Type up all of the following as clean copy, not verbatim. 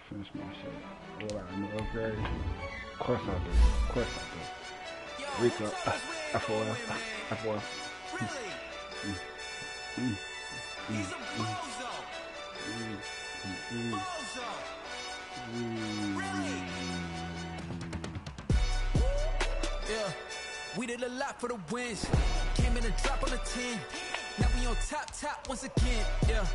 Finish my shit. What I know, upgrade. Of course I do. Of course I do. Rico. FOL. FOL. Yeah, we did a lot for the wins. Came in a drop on a 10. Now we on top once again. Yeah.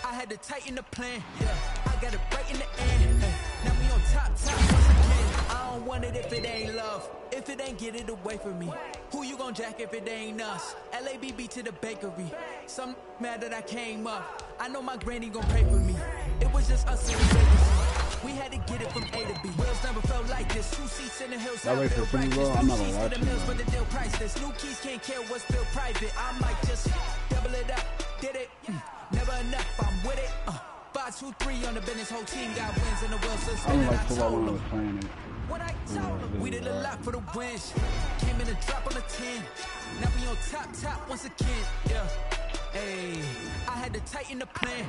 I had to tighten the plan. Yeah, I got it right in the end. Now we on top once again. I don't want it if it ain't love. If it ain't, get it away from me. Who you gon' jack if it ain't us? LABB to the bakery. Some mad that I came up. I know my granny gon' pray for me. It was just us in the baby. We had to get it from A to B. Wheels never felt like this. 2 seats in the hills. That way for the bro, I'm not gonna lie to you. But the deal priceless. New keys can't care what's still private. I might just double it up. Did it? Never enough. I'm with it. 5, 2, 3 on the business. Whole team got wins in the world. So I don't like football when I was playing it. What I told them, we did a lot for the wins. Came in a drop on a 10. Now we on top once again. Yeah. Hey, I had to tighten the plan.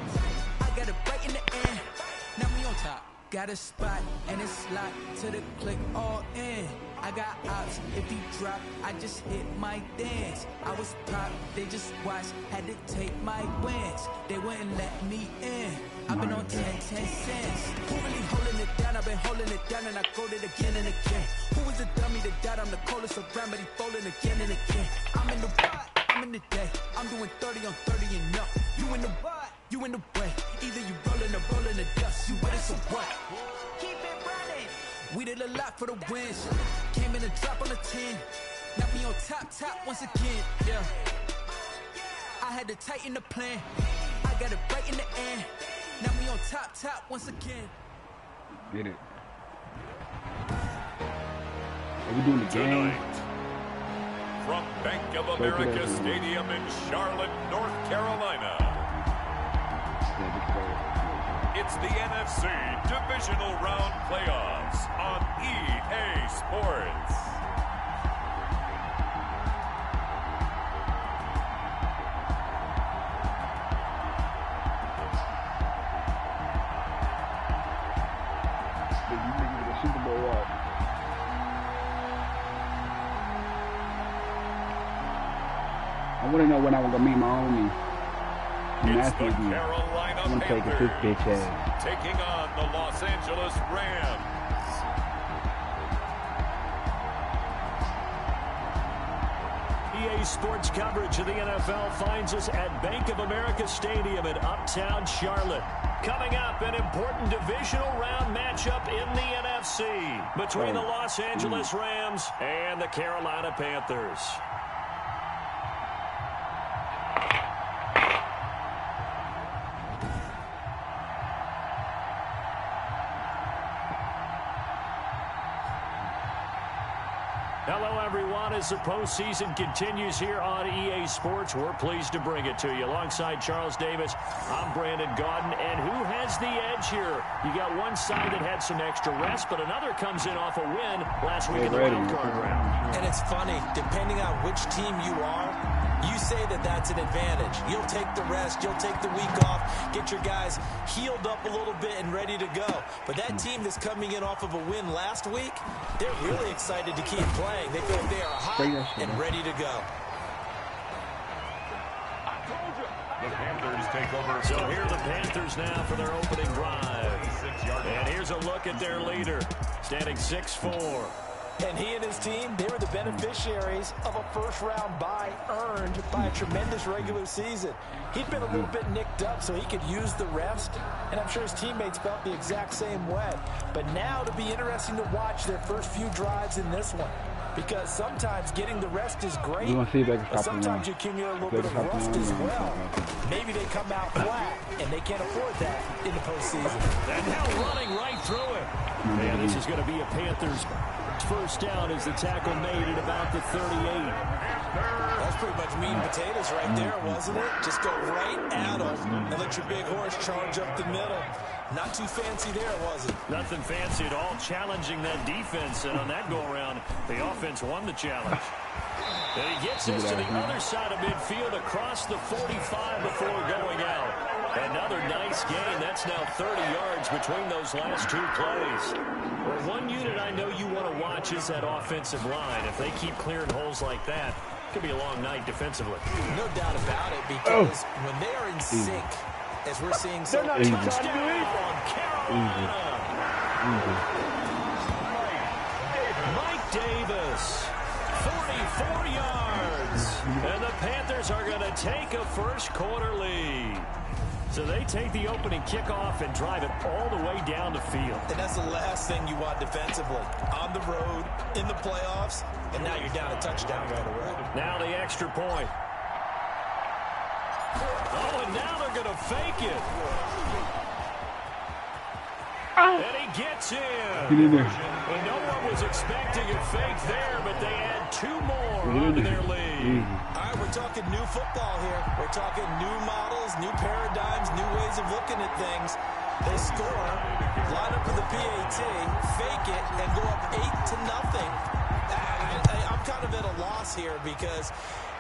I got it right in the end. Now we on top. Got a spot and it's locked to the click all in. I got ops, if he drop, I just hit my dance. I was top, they just watched, had to take my wins. They wouldn't let me in. I've been on 10 cents. Who really holding it down? I've been holding it down and I called it again and again. Who was the dummy that died? I'm the coldest around, but he folding again and again. I'm in the what? I'm in the day. I'm doing 30 on 30 and up. You in the what? You in the way. Either you rolling or rolling the dust. You with it, so what? Keep it running. We did a lot for the wins. Came in a drop on a 10. Now we on top once again. Yeah. I had to tighten the plan. I got it right in the end. Now we on top once again. Get it. Are we doing the game? Tonight, from Bank of America Stadium in Charlotte, North Carolina, it's the NFC Divisional Round Playoffs on EA Sports. I want to know when I'm going to meet my homie. It's the Carolina I'm taking his bitch ass. taking on the Los Angeles Rams. EA Sports coverage of the NFL finds us at Bank of America Stadium in Uptown Charlotte. Coming up, an important divisional round matchup in the NFC between the Los Angeles Rams and the Carolina Panthers. Hello, everyone. As the postseason continues here on EA Sports, we're pleased to bring it to you. Alongside Charles Davis, I'm Brandon Gaudin. And who has the edge here? You got one side that had some extra rest, but another comes in off a win last week in the wild card round. And it's funny, depending on which team you are, you say that that's an advantage. You'll take the rest, you'll take the week off, get your guys healed up a little bit and ready to go. But that team that's coming in off of a win last week, they're really excited to keep playing. They feel like they are hot and ready to go. The Panthers take over. So here are the Panthers now for their opening drive. And here's a look at their leader, standing 6'4". And he and his team, they were the beneficiaries of a first-round bye earned by a tremendous regular season. He'd been a little bit nicked up, so he could use the rest, and I'm sure his teammates felt the exact same way. But now it'll be interesting to watch their first few drives in this one, because sometimes getting the rest is great, but sometimes you accumulate a little bit of rust as well. Maybe they come out flat, and they can't afford that in the postseason. And now running right through it. And this is going to be a Panthers first down as the tackle made at about the 38. That's pretty much meat and potatoes right there, wasn't it? Just go right at them and let your big horse charge up the middle. Not too fancy there, was it? Nothing fancy at all, challenging that defense. And on that go-around, the offense won the challenge. And he gets this to the other side of midfield across the 45 before going out. Another nice gain. That's now 30 yards between those last two plays. Well, one unit I know you want to watch is that offensive line. If they keep clearing holes like that, it could be a long night defensively. No doubt about it, because when they are in sync, as we're seeing some touchdown on Carolina. Mike Davis, 44 yards. And the Panthers are going to take a first quarter lead. So they take the opening kickoff and drive it all the way down the field. And that's the last thing you want defensively. On the road, in the playoffs, and now you're down a touchdown right away. Now the extra point. Oh, and now they're going to fake it. And he gets in. And no one was expecting a fake there, but they add two more onto their lead. All right, we're talking new football here. We're talking new models, new paradigms, new ways of looking at things. They score, line up for the PAT, fake it, and go up 8-0. I'm kind of at a loss here because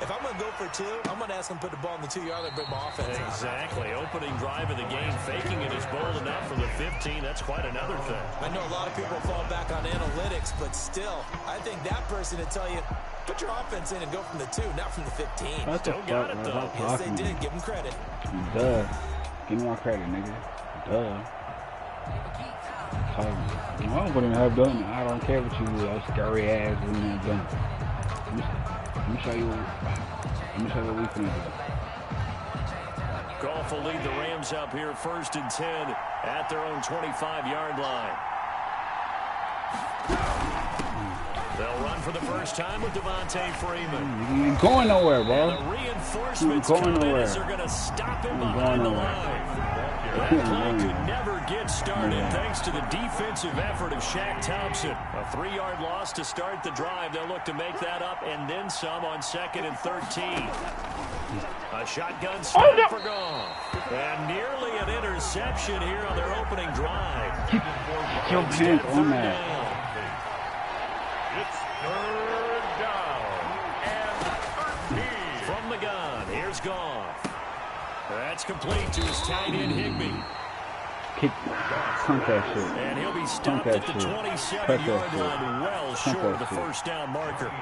if I'm going to go for two, I'm going to ask them to put the ball in the 2-yard line and bring my offense out. Exactly. Opening drive of the game, faking it is bold enough from the 15. That's quite another thing. I know a lot of people fall back on analytics, but still, I think that person would tell you, put your offense in and go from the 2, not from the 15. Still got it, though. Yes, they did. Give them credit. Duh. Give me my credit, nigga. Duh. I don't want to have done. I don't care what you do. I'll scary ass when you're done. Let me show you what we can do. Goff will lead the Rams up here 1st and 10 at their own 25-yard line. They'll run for the first time with Devontae Freeman. You ain't going nowhere, bro. And the reinforcements coming in as they're going to stop him behind the line. That play could never get started thanks to the defensive effort of Shaq Thompson. A 3-yard loss to start the drive. They'll look to make that up and then some on 2nd and 13. A shotgun snap for Goff. And nearly an interception here on their opening drive. Keep your hands on that. It's 3rd down and 13. From the gun, here's Goff. That's complete to his tight end, Higbee. Punt that shit. And he'll be stopped at the 27-yard line, well short of the first down marker.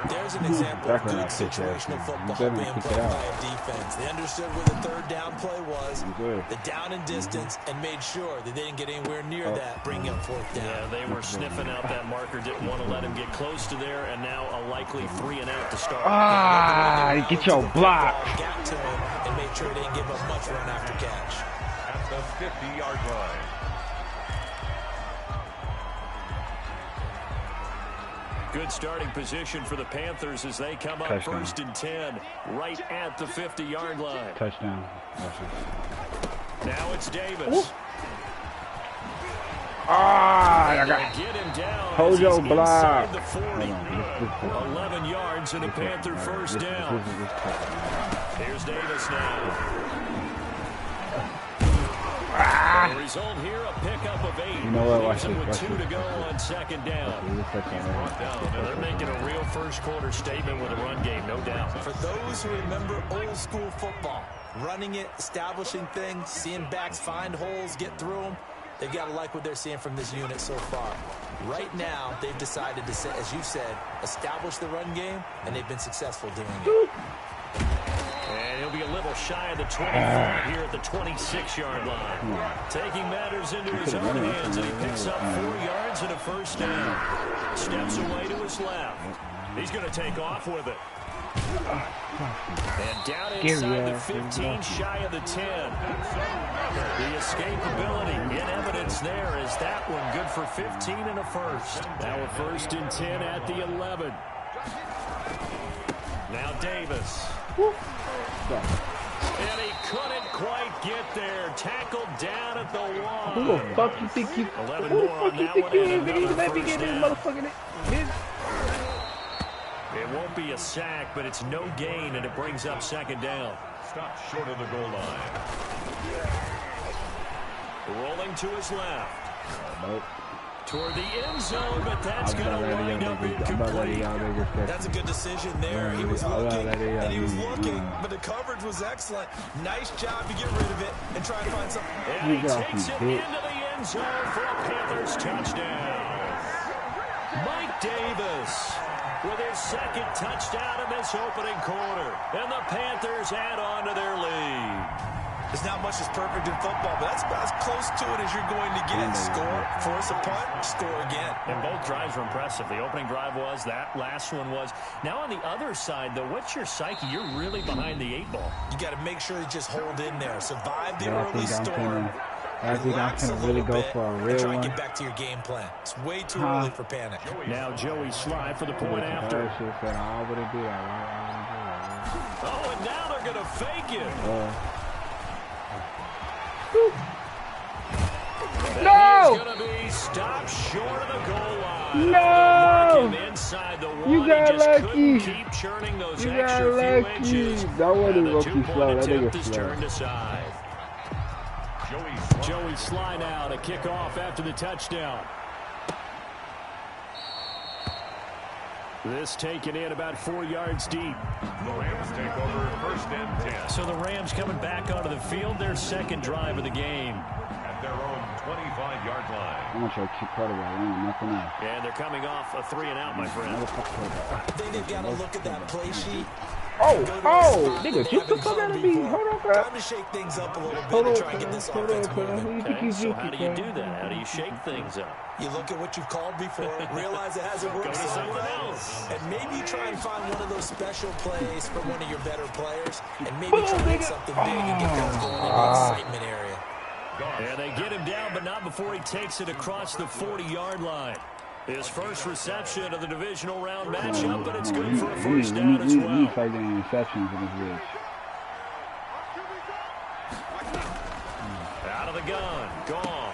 There's an example of good situational football being played by a defense. They understood where the 3rd down play was, the down and distance, and made sure that they didn't get anywhere near that, bringing up 4th down. Yeah, they were sniffing out that marker, didn't want to let him get close to there, and now a likely 3-and-out to start. Get your block. Got to him and made sure they didn't give up much run after catch. At the 50-yard line. Good starting position for the Panthers as they come up Touchdown. 1st and 10, right at the 50-yard line. Touchdown. Now it's Davis. I got Get him down. Hold your inside block. the 40. 11 yards and a Panther first down. Here's Davis now. The result here, a pickup of 8. You know what? Watch Leaves this. them with 2 to go on 2nd down. Now, they're making a real first quarter statement with a run game, no doubt. For those who remember old school football, running it, establishing things, seeing backs find holes, get through them, they've got to like what they're seeing from this unit so far. Right now, they've decided to, as you said, establish the run game, and they've been successful doing it. And he'll be a little shy of the 25 here at the 26-yard line. Taking matters into his own hands, and he picks up 4 yards and a first down. Steps away to his left. He's going to take off with it. And down inside the 15, shy of the 10. The escapability in evidence there is that one good for 15 and a first. Now a 1st and 10 at the 11. Now Davis. And he couldn't quite get there. Tackled down at the 1. Who the fuck you think you? Who the fuck you think you is? Nigga, let me get this motherfucking bitch. It won't be a sack, but it's no gain, and it brings up 2nd down. Stop short of the goal line. Rolling to his left. Nope. Toward the end zone, but that's going to wind up incomplete. That's a good decision there. He was looking, and he was looking, but the coverage was excellent. Nice job to get rid of it and try to find something. And he takes it into the end zone for a Panthers touchdown. Mike Davis with his 2nd touchdown in this opening quarter. And the Panthers add on to their lead. There's not much that's perfect in football, but that's about as close to it as you're going to get. Score, force a punt, score again. And both drives were impressive. The opening drive was, that last one was. Now on the other side, though, what's your psyche? You're really behind the 8 ball. You got to make sure you just hold in there. Survive the early storm. I think I can really go for a real try one. and get back to your game plan. It's way too early for panic. Now Joey Sly for the point after. Oh, and now they're going to fake it. No! He's going to be stopped short of the goal line. No! Inside the 1. You got he just lucky. Keep churning those You extra got few lucky. inches. That wasn't And the 2-point attempt is slow. turned aside. Joey Sly now to kick off after the touchdown. This taken in about 4 yards deep. The Rams take over 1st and 10. So the Rams coming back onto the field, their 2nd drive of the game. At their own 25-yard line. I'm going to try to keep quarterback. Nothing else. And they're coming off a 3 and out, my friend. I think they've got to look at that play sheet. Nigga, just the fuck out of me. Hold on, bro. Time to shake things up a little bit and try and get this offense moving. Okay, so how do you do that? How do you shake things up? You look at what you've called before, realize it hasn't worked so well, and maybe you try and find one of those special plays for one of your better players, and maybe try and make something big and get guys going in the excitement area. And they get him down, but not before he takes it across the 40-yard line. His first reception of the divisional round matchup, but it's good for a 1st down as well. We fight getting receptions in this bitch. Out of the gun, gone.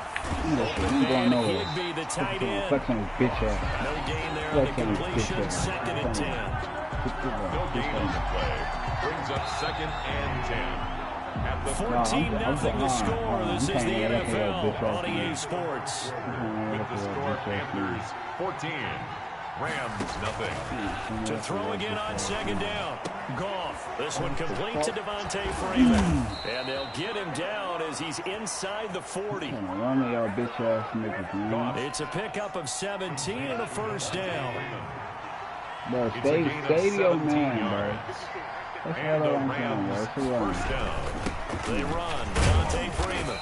Going nowhere. Higby, the tight end. Flex on his bitch ass. No gain there on the completion. 2nd and 10. No gain on the play. Brings up 2nd and 10. 14-0 the score. This is the NFL on EA Sports. With the score, Panthers 14, Rams nothing. To throw again on 2nd down. Goff. This one complete to Devontae Freeman. And they'll get him down as he's inside the 40. It's a pickup of 17 and a 1st down. Bro, stay your man, bro. That's And the all I'm Rams saying, bro. 1st down. They run. Devontae Freeman.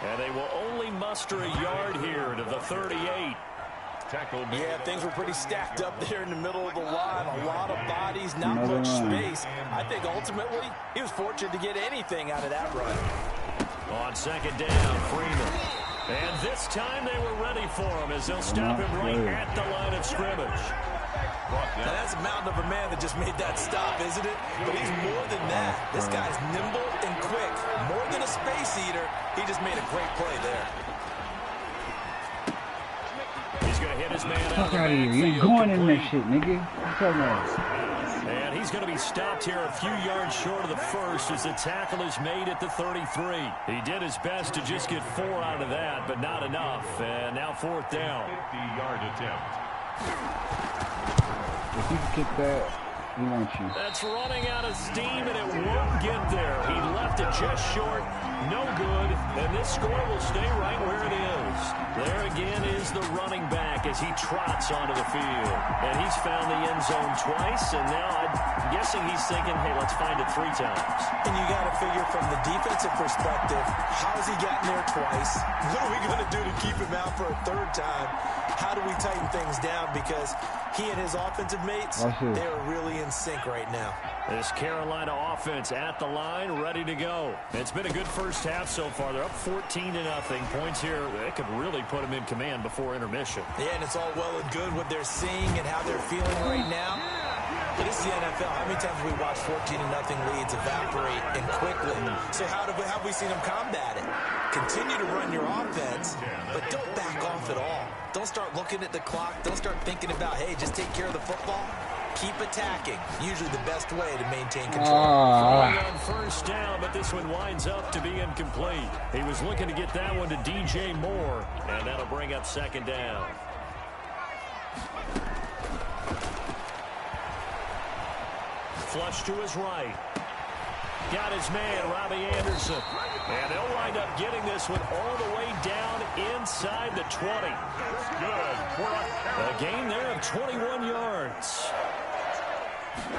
And they will only muster a yard here to the 38. Tackled. Yeah, things were pretty stacked up there in the middle of the line. A lot of bodies, not much space. I think ultimately he was fortunate to get anything out of that run. On 2nd down, Freeman. And this time they were ready for him as they'll stop him right at the line of scrimmage. Now that's a mountain of a man that just made that stop, isn't it? But he's more than that. This guy's nimble and quick. More than a space eater, he just made a great play there. He's going to hit his man out Fuck out of here. You going in that shit, nigga. And he's going to be stopped here a few yards short of the 1st as the tackle is made at the 33. He did his best to just get 4 out of that, but not enough. And now 4th down. 50-yard attempt. If you kick that, we want you. That's running out of steam, and it won't get there. He left it just short. No good. And this score will stay right where it is. There again is the running back as he trots onto the field. And he's found the end zone twice, and now I'm guessing he's thinking, hey, let's find it 3 times. And you got to figure from the defensive perspective, how's he gotten there twice? What are we going to do to keep him out for a 3rd time? how do we tighten things down? Because he and his offensive mates, they are really in sync right now. This Carolina offense at the line, ready to go. It's been a good first half so far. They're up 14-0. Points here, they could really put them in command before intermission. Yeah, and it's all well and good what they're seeing and how they're feeling right now. But this is the NFL. How many times have we watched 14-0 leads evaporate and quickly? So how have we seen them combat it? Continue to run your offense, but don't back off at all. Don't start looking at the clock. Don't start thinking about, hey, just take care of the football. Keep attacking. Usually the best way to maintain control. Throwing on first down, but this one winds up to be incomplete. He was looking to get that one to DJ Moore, and that'll bring up second down. Flush to his right. Got his man, Robbie Anderson. And they'll wind up getting this one all the way down inside the 20. A gain there of 21 yards.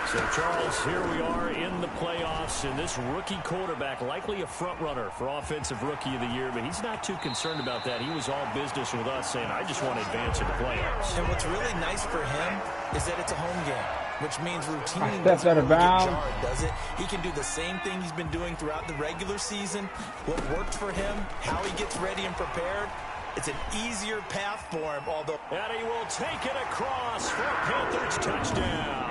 So, Charles, here we are in the playoffs, and this rookie quarterback, likely a front-runner for Offensive Rookie of the Year, but he's not too concerned about that. He was all business with us, saying, I just want to advance in the playoffs. And what's really nice for him is that it's a home game, which means routine doesn't really get jarred, does it? He can do the same thing he's been doing throughout the regular season. What worked for him, how he gets ready and prepared, it's an easier path for him, although... And he will take it across for a Panthers touchdown.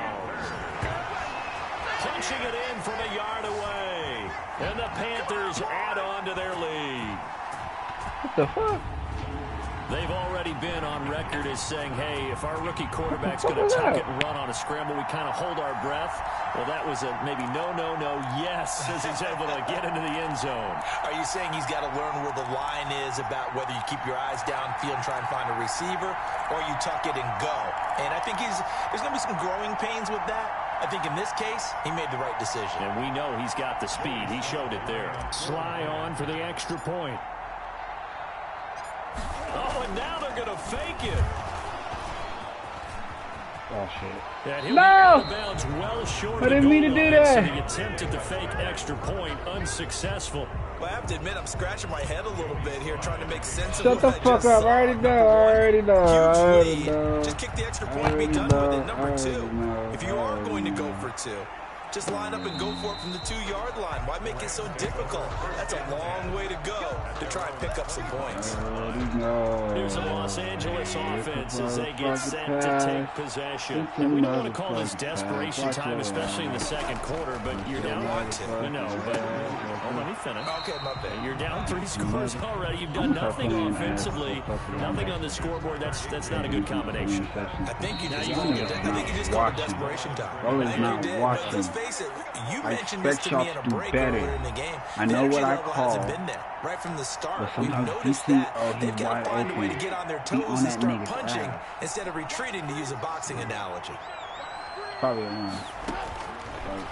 Punching it in from a yard away. And the Panthers add on to their lead. What the fuck? They've already been on record as saying, hey, if our rookie quarterback's going to tuck it and run on a scramble, we kind of hold our breath. Well, that was a maybe no, yes, as he's able to get into the end zone. Are you saying he's got to learn where the line is about whether you keep your eyes downfield and try and find a receiver, or you tuck it and go? And I think there's going to be some growing pains with that. I think in this case, he made the right decision. And we know he's got the speed. He showed it there. Sly on for the extra point. Oh, and now they're going to fake it. Oh, shit. And No! Bounds well short I didn't mean to do that. So the attempt at the fake extra point unsuccessful. Well, I have to admit, I'm scratching my head a little bit here, trying to make sense of Shut what the I fuck just up. saw. I already know. I already know. I Huge already lead. know. Just kick the extra point and be done with it. Number two, if you are going to go for two, just line up and go for it from the 2-yard line. Why make it so difficult? That's a long way to go to try and pick up some points. Here's a Los Angeles offense as they get set to take possession. And we don't want to call this desperation time, especially in the second quarter, but you're down. We know, but let me finish. Okay, my bad. You're down 3 scores already. You've done nothing offensively, nothing on the scoreboard. That's not a good combination. I think you just called it desperation time. I think you did. But let's face it, you mentioned this to me in a break earlier in the game. I know what I call. Hasn't been there right from the start. We've noticed that they've got to find a way to get on their toes and start punching instead of retreating, to use a boxing analogy. Probably one.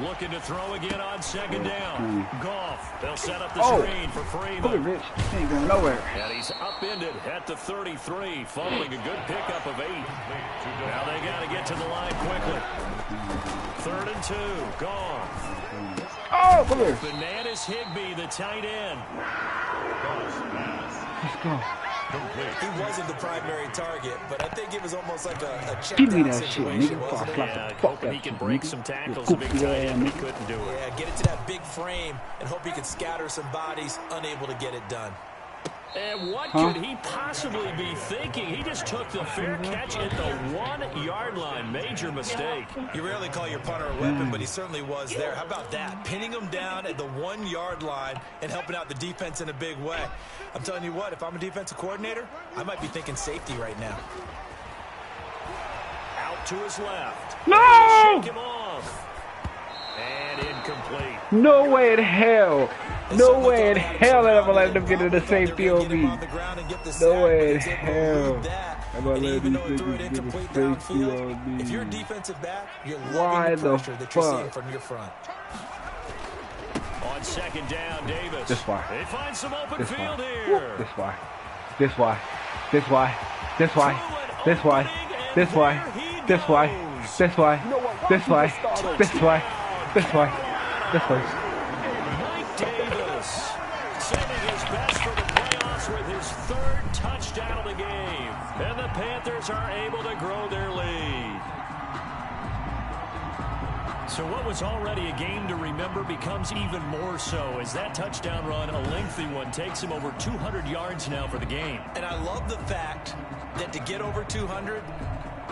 Looking to throw again on second down. Goff. They'll set up the screen for Freeman. Look at Rich. He ain't going nowhere. And he's upended at the 33, following a good pickup of 8. Now they got to get to the line quickly. 3rd and 2. Goff. Oh, come here. Bananas Higbee, the tight end. Let's go. He wasn't the primary target, but I think it was almost like a check Give me down that shit, situation, nigga. wasn't it? Yeah, hoping he can break some tackles, a big tight end, but he couldn't do it. Yeah, get it to that big frame and hope he can scatter some bodies, unable to get it done. And what could he possibly be thinking? He just took the fair catch at the 1-yard line. Major mistake. You rarely call your punter a weapon, but he certainly was there. How about that? Pinning him down at the 1-yard line and helping out the defense in a big way. I'm telling you what, if I'm a defensive coordinator, I might be thinking safety right now. Out to his left. No! Shake him off. And incomplete. No way in hell. No way in hell that I'm going to let them get to the safety on me. No way in hell. I'm going to let these niggas get the safety on me. If you're a defensive back, you're Why loving the the pressure that you're seeing fuck? from your front. On second down, Davis. This why. They find some open This field why. here. This why. This why. This why. This why. This why. This why. This why. This why. This why. This why. This why. This why. Mike Davis saving his best for the playoffs with his 3rd touchdown of the game. And the Panthers are able to grow their lead. So what was already a game to remember becomes even more so as that touchdown run, a lengthy one, takes him over 200 yards now for the game. And I love the fact that to get over 200,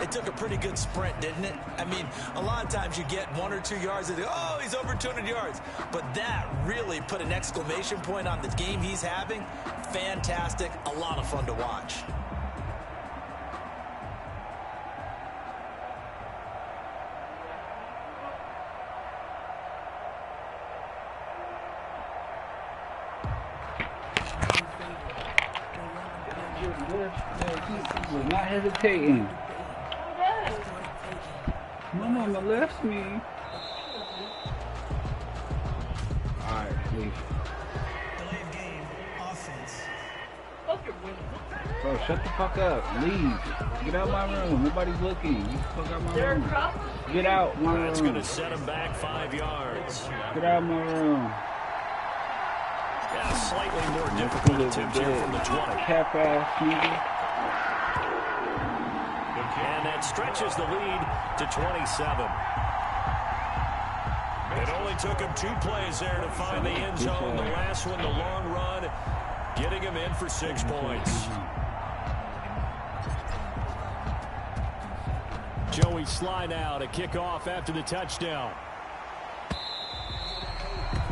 it took a pretty good sprint, didn't it? I mean, a lot of times you get 1 or 2 yards and oh, he's over 200 yards. But that really put an exclamation point on the game he's having. Fantastic. A lot of fun to watch. He was not hesitating. My mama left me. Alright, please. Delayed game, offense. Bro, shut the fuck up. Leave. Get out my room. Nobody's looking. Get the fuck out my room. Get out my room. That's going to set him back 5 yards. Get out my room. Yeah, slightly more difficult attempt here from the 20. Cap ass nigga. And that stretches the lead to 27. It only took him 2 plays there to find the end zone. The last one, the long run, getting him in for 6 points. Joey Sly now to kick off after the touchdown.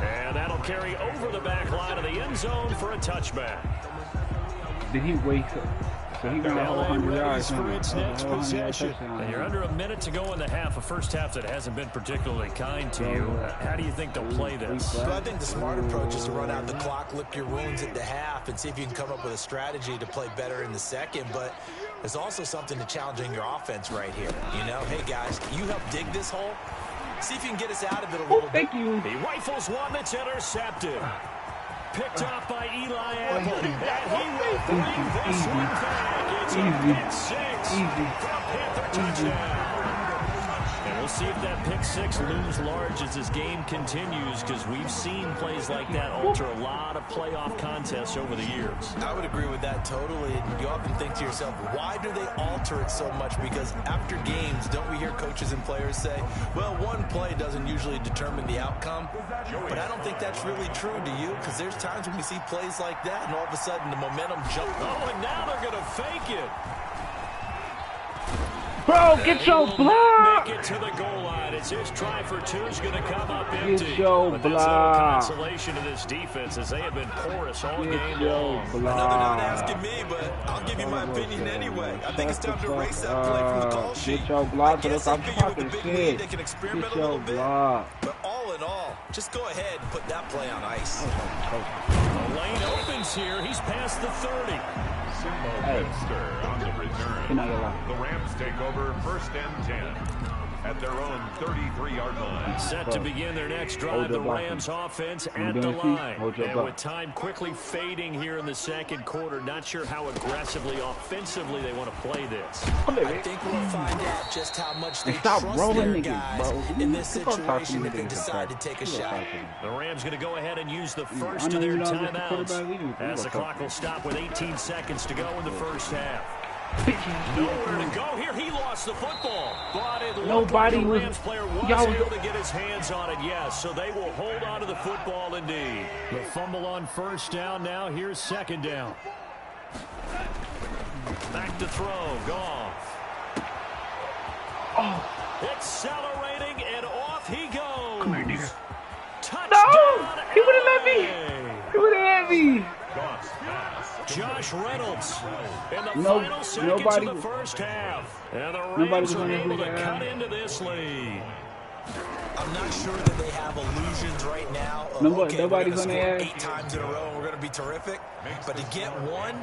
And that'll carry over the back line of the end zone for a touchback. Did he wake up? So he got LA 100 yards for its next possession. touchdown. And you're under a minute to go in the half, a first half that hasn't been particularly kind to you. How do you think they'll play this? Well, I think the smart approach is to run out the clock, lick your wounds at the half, and see if you can come up with a strategy to play better in the second. But there's also something to challenging your offense right here. You know, hey, guys, you help dig this hole. See if you can get us out of it a little bit. Thank you. He rifles one that's intercepted. Picked off by Eli Apple. And he will bring this one back. It's a pick 6 for a Panther touchdown. And we'll see if that pick 6 looms large as this game continues, because we've seen plays like that alter a lot of playoff contests over the years. I would agree with that totally. And you often think to yourself, why do they alter it so much? Because after games, don't we hear coaches and players say, well, one play doesn't usually determine the outcome? But I don't think that's really true, do you? Because there's times when we see plays like that, and all of a sudden the momentum jumps. Oh, and now they're going to fake it. Bro, get your block! Make it to the goal line. It's his try for 2 is going to come up empty. Get your but that's no block. consolation to this defense as they have been porous all game Your long. I know they're not block. asking me, but I'll give you my opinion anyway. I think it's time to erase that play from the call sheet. Get your block. I guess I'm if you're with a talking big shit. lead, they can experiment Get a little your bit. block. But all in all, just go ahead and put that play on ice. The lane opens here. He's past the 30. Finster on the return. Not gonna lie. The Rams take over 1st and 10 at their own 33-yard line. Set to begin their next drive, Hold the your block. Rams offense You at the doing, Steve? line. Hold your And block. with time quickly fading here in the second quarter, not sure how aggressively, offensively they want to play this. I think we'll find out just how much they Stop trust rolling their niggas, guys bro. in this Keep on talking situation to if they niggas, decide to bro. take a Keep on shot. talking to me. The Rams going to go ahead and use the I first know of their you don't get the timeouts quarterback either. as the clock will stop with 18 seconds to go in the first half. Nowhere to go here. He lost the football. But it looked Nobody like the was- Rams player was y'all- able to get his hands on it, yes. So they will hold on to the football indeed. The fumble on first down now. Here's second down. Back to throw. Goff. Accelerating, and off he goes. Come here, nigga. Touchdown, No! He wouldn't let me. LA. He would have had me. Goff's pass. Josh Reynolds in the No- final seconds nobody- of the first half. And the Nobody Rams was are gonna able do to that. cut into this lead. I'm not sure that they have illusions right now. Of, Nobody's we're gonna on score their ass. 8 times in a row and we're going to be terrific. But to get one,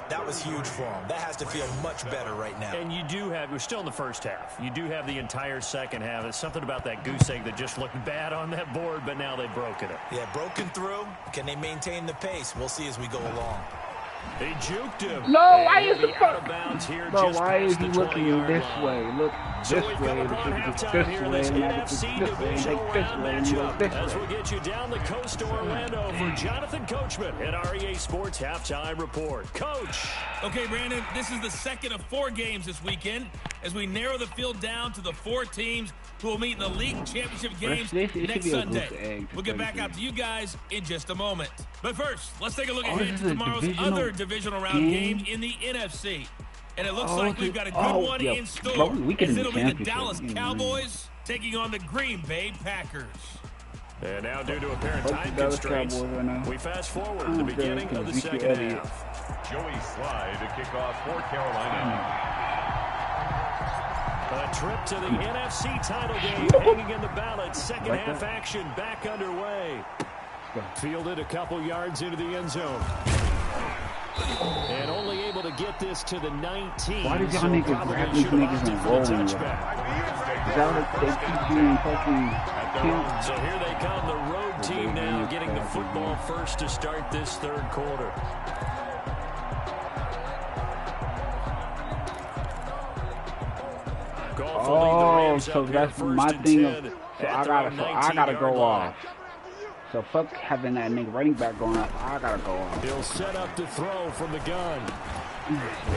that was huge for them. That has to feel much better right now. And you do have, we're still in the first half. You do have the entire second half. It's something about that goose egg that just looked bad on that board, but now they've broken it. Yeah, broken through. Can they maintain the pace? We'll see as we go along. He juked him. No, why is the out of bounds here? Bro, just why is past he the looking 20-yard this line. way? Look So this we've way, come upon this halftime here in this way, and NFC this way, and divisional take round this way, and matchup. this As way. we'll get you down the coast to Orlando for Jonathan Coachman at our EA Sports Halftime Report. Coach. Okay, Brandon, this is the second of 4 games this weekend as we narrow the field down to the 4 teams who will meet in the league championship games next Sunday. We'll get back out to you guys in just a moment. But first, let's take a look ahead to tomorrow's other divisional round game in the NFC. And it looks like we've got a good one in store, as it'll be the Dallas Cowboys taking on the Green Bay Packers. And now, due to apparent time constraints, we fast forward to the beginning of the second half. Joey Sly to kick off for Carolina. A trip to the NFC title game hanging in the balance. Second half action back underway. Fielded a couple yards into the end zone. And only able to get this to the 19. Why did y'all niggas grab these niggas and roll them? Y'all they keep you in fucking... So here they come, the road team now getting the football first to start this third quarter. Oh, so that's my thing. So I gotta go off. So fuck having that nigga running back going up. I gotta go off. He'll set up to throw from the gun.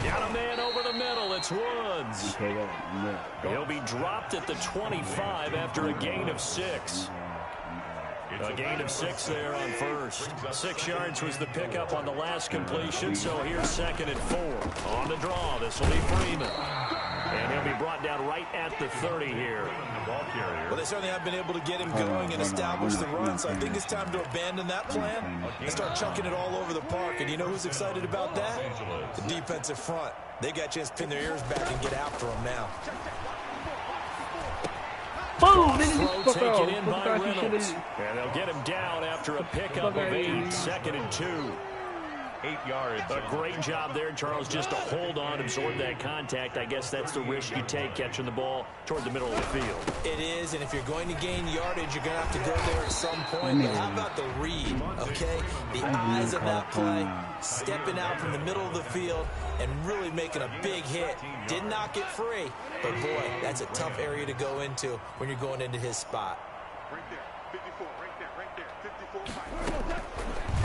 Got a man over the middle. It's Woods. He'll be dropped at the 25 after a gain of 6. A gain of 6 there on first. 6 yards was the pickup on the last completion, so here's 2nd and 4. On the draw, this will be Freeman. And he'll be brought down right at the 30 here. Well, they certainly have been able to get him going and establish the run, so I think it's time to abandon that plan and start chucking it all over the park. And you know who's excited about that? The defensive front. They got a chance to pin their ears back and get after him now. Boom! Throw taken in by Reynolds. And they'll get him down after a pickup of 8. 2nd and 2. 8 yards. A great job there, Charles, just to hold on, absorb that contact. I guess that's the risk you take catching the ball toward the middle of the field. It is, and if you're going to gain yardage, you're going to have to go there at some point. But how about the read, okay? The eyes of that play, stepping out from the middle of the field and really making a big hit. Did not get free, but boy, that's a tough area to go into when you're going into his spot. Right there, 54, right there, 54.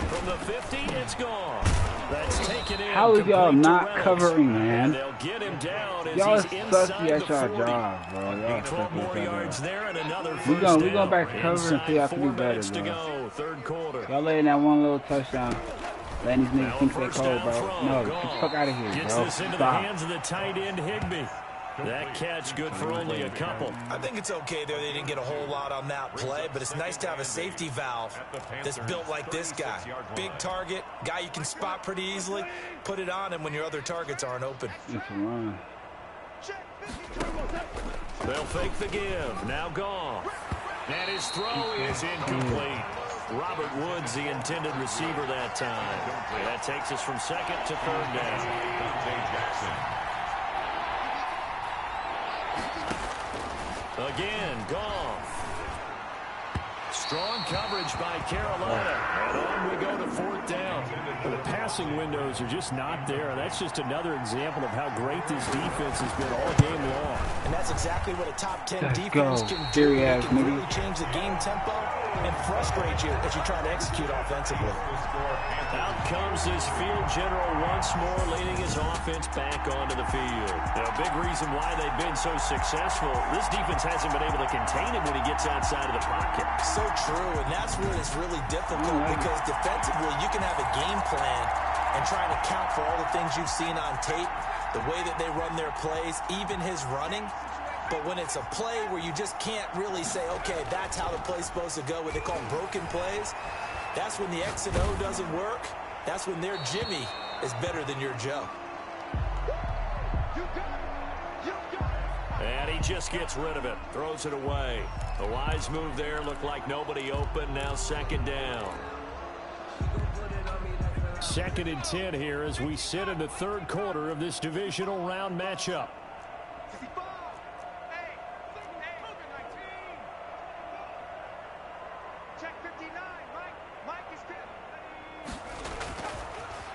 From the 50, it's gone. That's taken in. How is y'all not covering, man? And they'll get him down as Y'all he's inside sucky at the y'all 40. job, bro. Y'all 12 more sucky yards at there and another y'all. first We going back to cover Inside until y'all can 4 do better, minutes to bro. go, third quarter. Y'all letting that one little touchdown. Letting these Now niggas think they first cold, down bro. throw, No, get gone. the fuck out of here, Gets bro. this into the Stop. hands of the tight end, Higbee. That catch good for only a couple. I think it's okay there. They didn't get a whole lot on that play, but it's nice to have a safety valve that's built like this guy. Big target, guy you can spot pretty easily. Put it on him when your other targets aren't open. It's a run. They'll fake the give. Now gone. And his throw is incomplete. Robert Woods, the intended receiver that time. That takes us from 2nd to 3rd down. Again, Goff. Strong coverage by Carolina. And on we go to 4th down. The passing windows are just not there. That's just another example of how great this defense has been all game long. And that's exactly what a top 10 Let's defense go. can do. Dirty ass It can nigga. really change the game tempo and frustrate you as you try to execute offensively. Out comes his field general once more, leading his offense back onto the field. A big reason why they've been so successful, this defense hasn't been able to contain him when he gets outside of the pocket. So true, and that's where it's really difficult because defensively you can have a game plan and try to account for all the things you've seen on tape, the way that they run their plays, even his running. But when it's a play where you just can't really say, okay, that's how the play's supposed to go, what they call broken plays, that's when the X and O doesn't work. That's when their Jimmy is better than your Joe. And he just gets rid of it, throws it away. A wise move there, looked like nobody open, now 2nd down. 2nd and 10 here as we sit in the 3rd quarter of this divisional round matchup.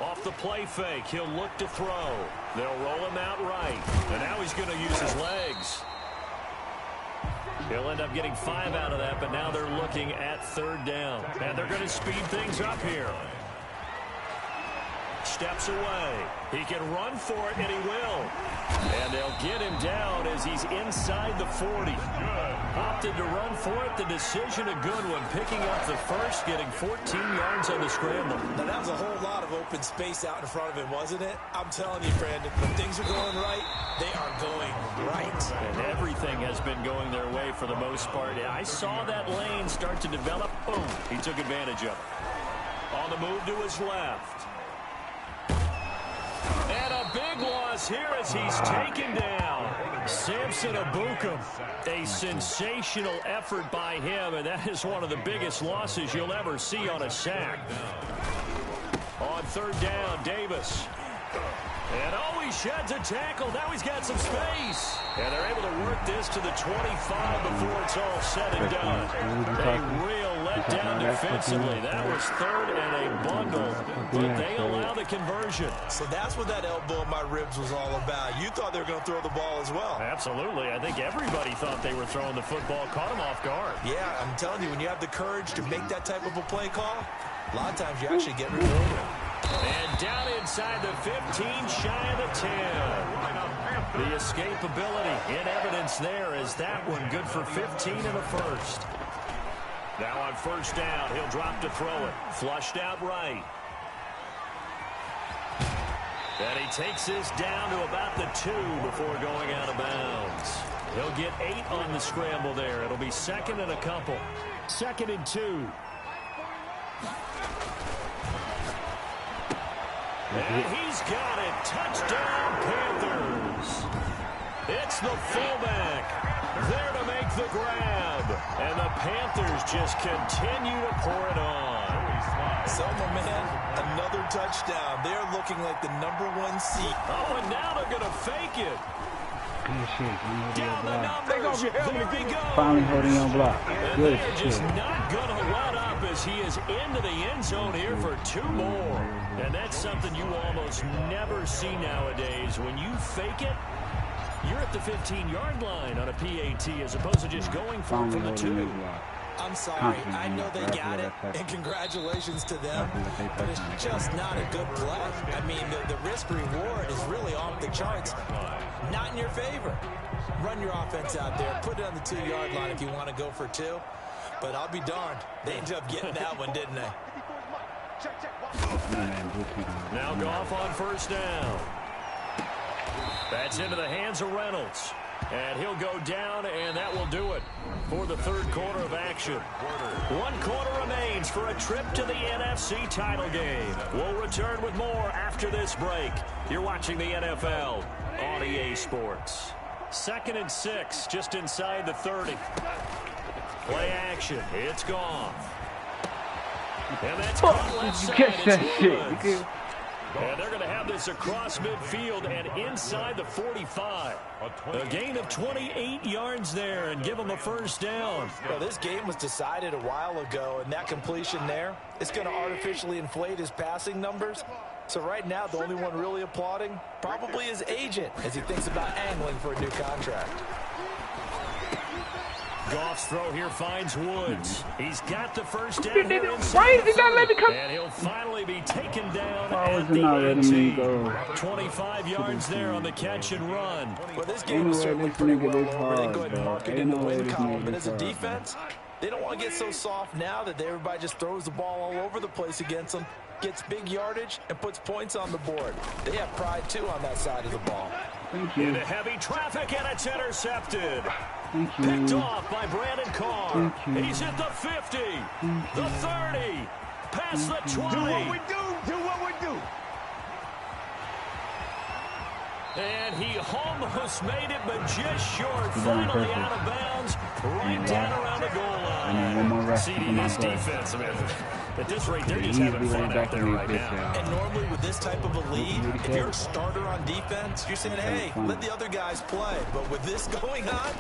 Off off the play fake. He'll look to throw. They'll roll him out right. And now he's going to use his legs. He'll end up getting 5 out of that, but now they're looking at 3rd down. And they're going to speed things up here. Steps away. He can run for it, and he will. And they'll get him down as he's inside the 40. Opted to run for it. The decision a good one. Picking up the first, getting 14 yards on the scramble. Now, that was a whole lot of open space out in front of him, wasn't it? I'm telling you, Brandon, when things are going right, they are going right. And everything has been going their way for the most part. I saw that lane start to develop. Boom. He took advantage of it. On the move to his left. And a big loss here as he's taken down. Samson Abukum. A sensational effort by him, and that is one of the biggest losses you'll ever see on a sack. On 3rd down, Davis. And he sheds a tackle. Now he's got some space. And they're able to work this to the 25 before it's all said and done. A real letdown defensively. That was 3rd and a bundle, but they allow the conversion. So that's what that elbow in my ribs was all about. You thought they were going to throw the ball as well. Absolutely. I think everybody thought they were throwing the football. Caught him off guard. Yeah, I'm telling you, when you have the courage to make that type of a play call, a lot of times you actually get rewarded. And down inside the 15, shy of the 10. The escapability in evidence there is that one good for 15 in the first. Now on 1st down, he'll drop to throw it. Flushed out right. And he takes this down to about the 2 before going out of bounds. He'll get 8 on the scramble there. It'll be 2nd and a couple. 2nd and 2. And he's got it. Touchdown, Panthers. It's the fullback there to make the grab. And the Panthers just continue to pour it on. So, my man, another touchdown. They're looking like the #1 seed. Oh, and now they're going to fake it. Down the numbers. There he goes. Finally holding on block. Good They're just not going to let up as he is into the end zone here for 2 more. And that's something you almost never see nowadays. When you fake it, you're at the 15-yard line on a PAT as opposed to just going for it from the 2. I'm sorry. I know they got it, and congratulations to them, but it's just not a good play. I mean, the risk-reward is really off the charts. Not in your favor. Run your offense out there. Put it on the 2-yard line if you want to go for 2. But I'll be darned. They ended up getting that one, didn't they? Now Goff on 1st down. That's into the hands of Reynolds. And he'll go down, and that will do it for the 3rd quarter of action. 1 quarter remains for a trip to the NFC title game. We'll return with more after this break. You're watching the NFL on EA Sports. 2nd and 6, just inside the 30. Play action. It's gone. And that's caught left side. Catch that shit. And they're going to have this across midfield and inside the 45. A gain of 28 yards there and give them a 1st down. Well, this game was decided a while ago, and that completion there is going to artificially inflate his passing numbers. So right now, the only one really applauding probably his agent as he thinks about angling for a new contract. Goff's throw here finds Woods. He's got the 1st down here inside. Why is he not letting me come? And he'll finally be taken down Why at was he not the letting me 18. go? 25 yards there on the catch and run. Well, this game was certainly pretty well over. They go ahead and mark it in the win column. But as a defense, they don't want to get so soft now that everybody just throws the ball all over the place against them, gets big yardage, and puts points on the board. They have pride, too, on that side of the ball. Thank you. Into heavy traffic, and it's intercepted. Thank you. Picked off by Brandon Carr. Thank you. He's at the 50, the 30, past the 20. Do what we do. Do what we do. And he almost made it, but just short. Finally out of bounds, right down around the goal line. CD, this defense, man, at this rate, they're just having fun out there right now. And normally with this type of a lead, if you're a starter on defense, you're saying, hey, let the other guys play. But with this going on,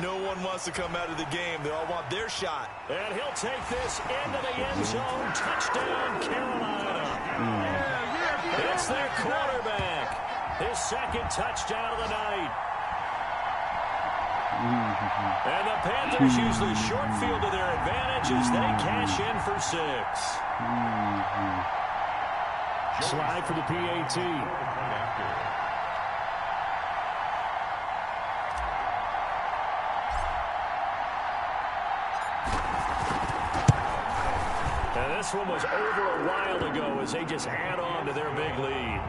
no one wants to come out of the game. They all want their shot. And he'll take this into the end zone. Touchdown, Carolina. their quarterback. His second touchdown of the night. And the Panthers use the short field to their advantage as they cash in for 6. Slide for the PAT. And this one was over a while ago as they just add on to their big lead.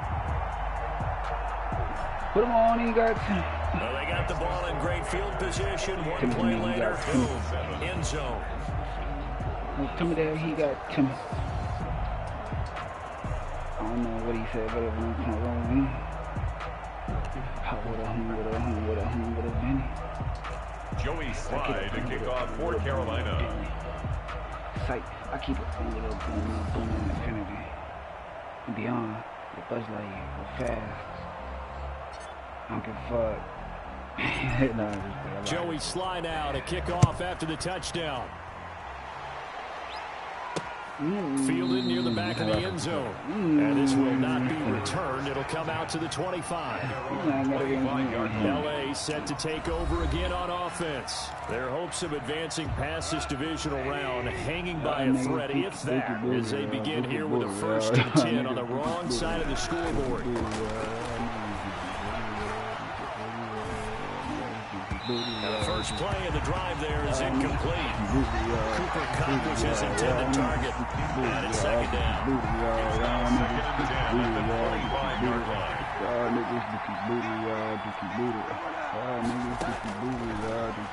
Put him on, he got Well, they got the ball in great field position. One play later, boom, end zone. Tell me that he got Tim. I don't know what he said, but it was wrong with me. What a Benny. Joey Slide to kick off for Carolina. Sight. I keep it on little boom in infinity. And beyond, the Buzz Lightyear, go fast. I don't give a fuck. No, Joey Slide out to kick off after the touchdown. Fielded near the back of the end zone. And this will not be returned. It'll come out to the 25. LA set to take over again on offense. Their hopes of advancing past this divisional round hanging by a thread, if that, as they begin here with a 1st and 10 on the wrong side of the scoreboard. And the first play of the drive there is incomplete. Cooper Kupp was his intended target. And it's second down.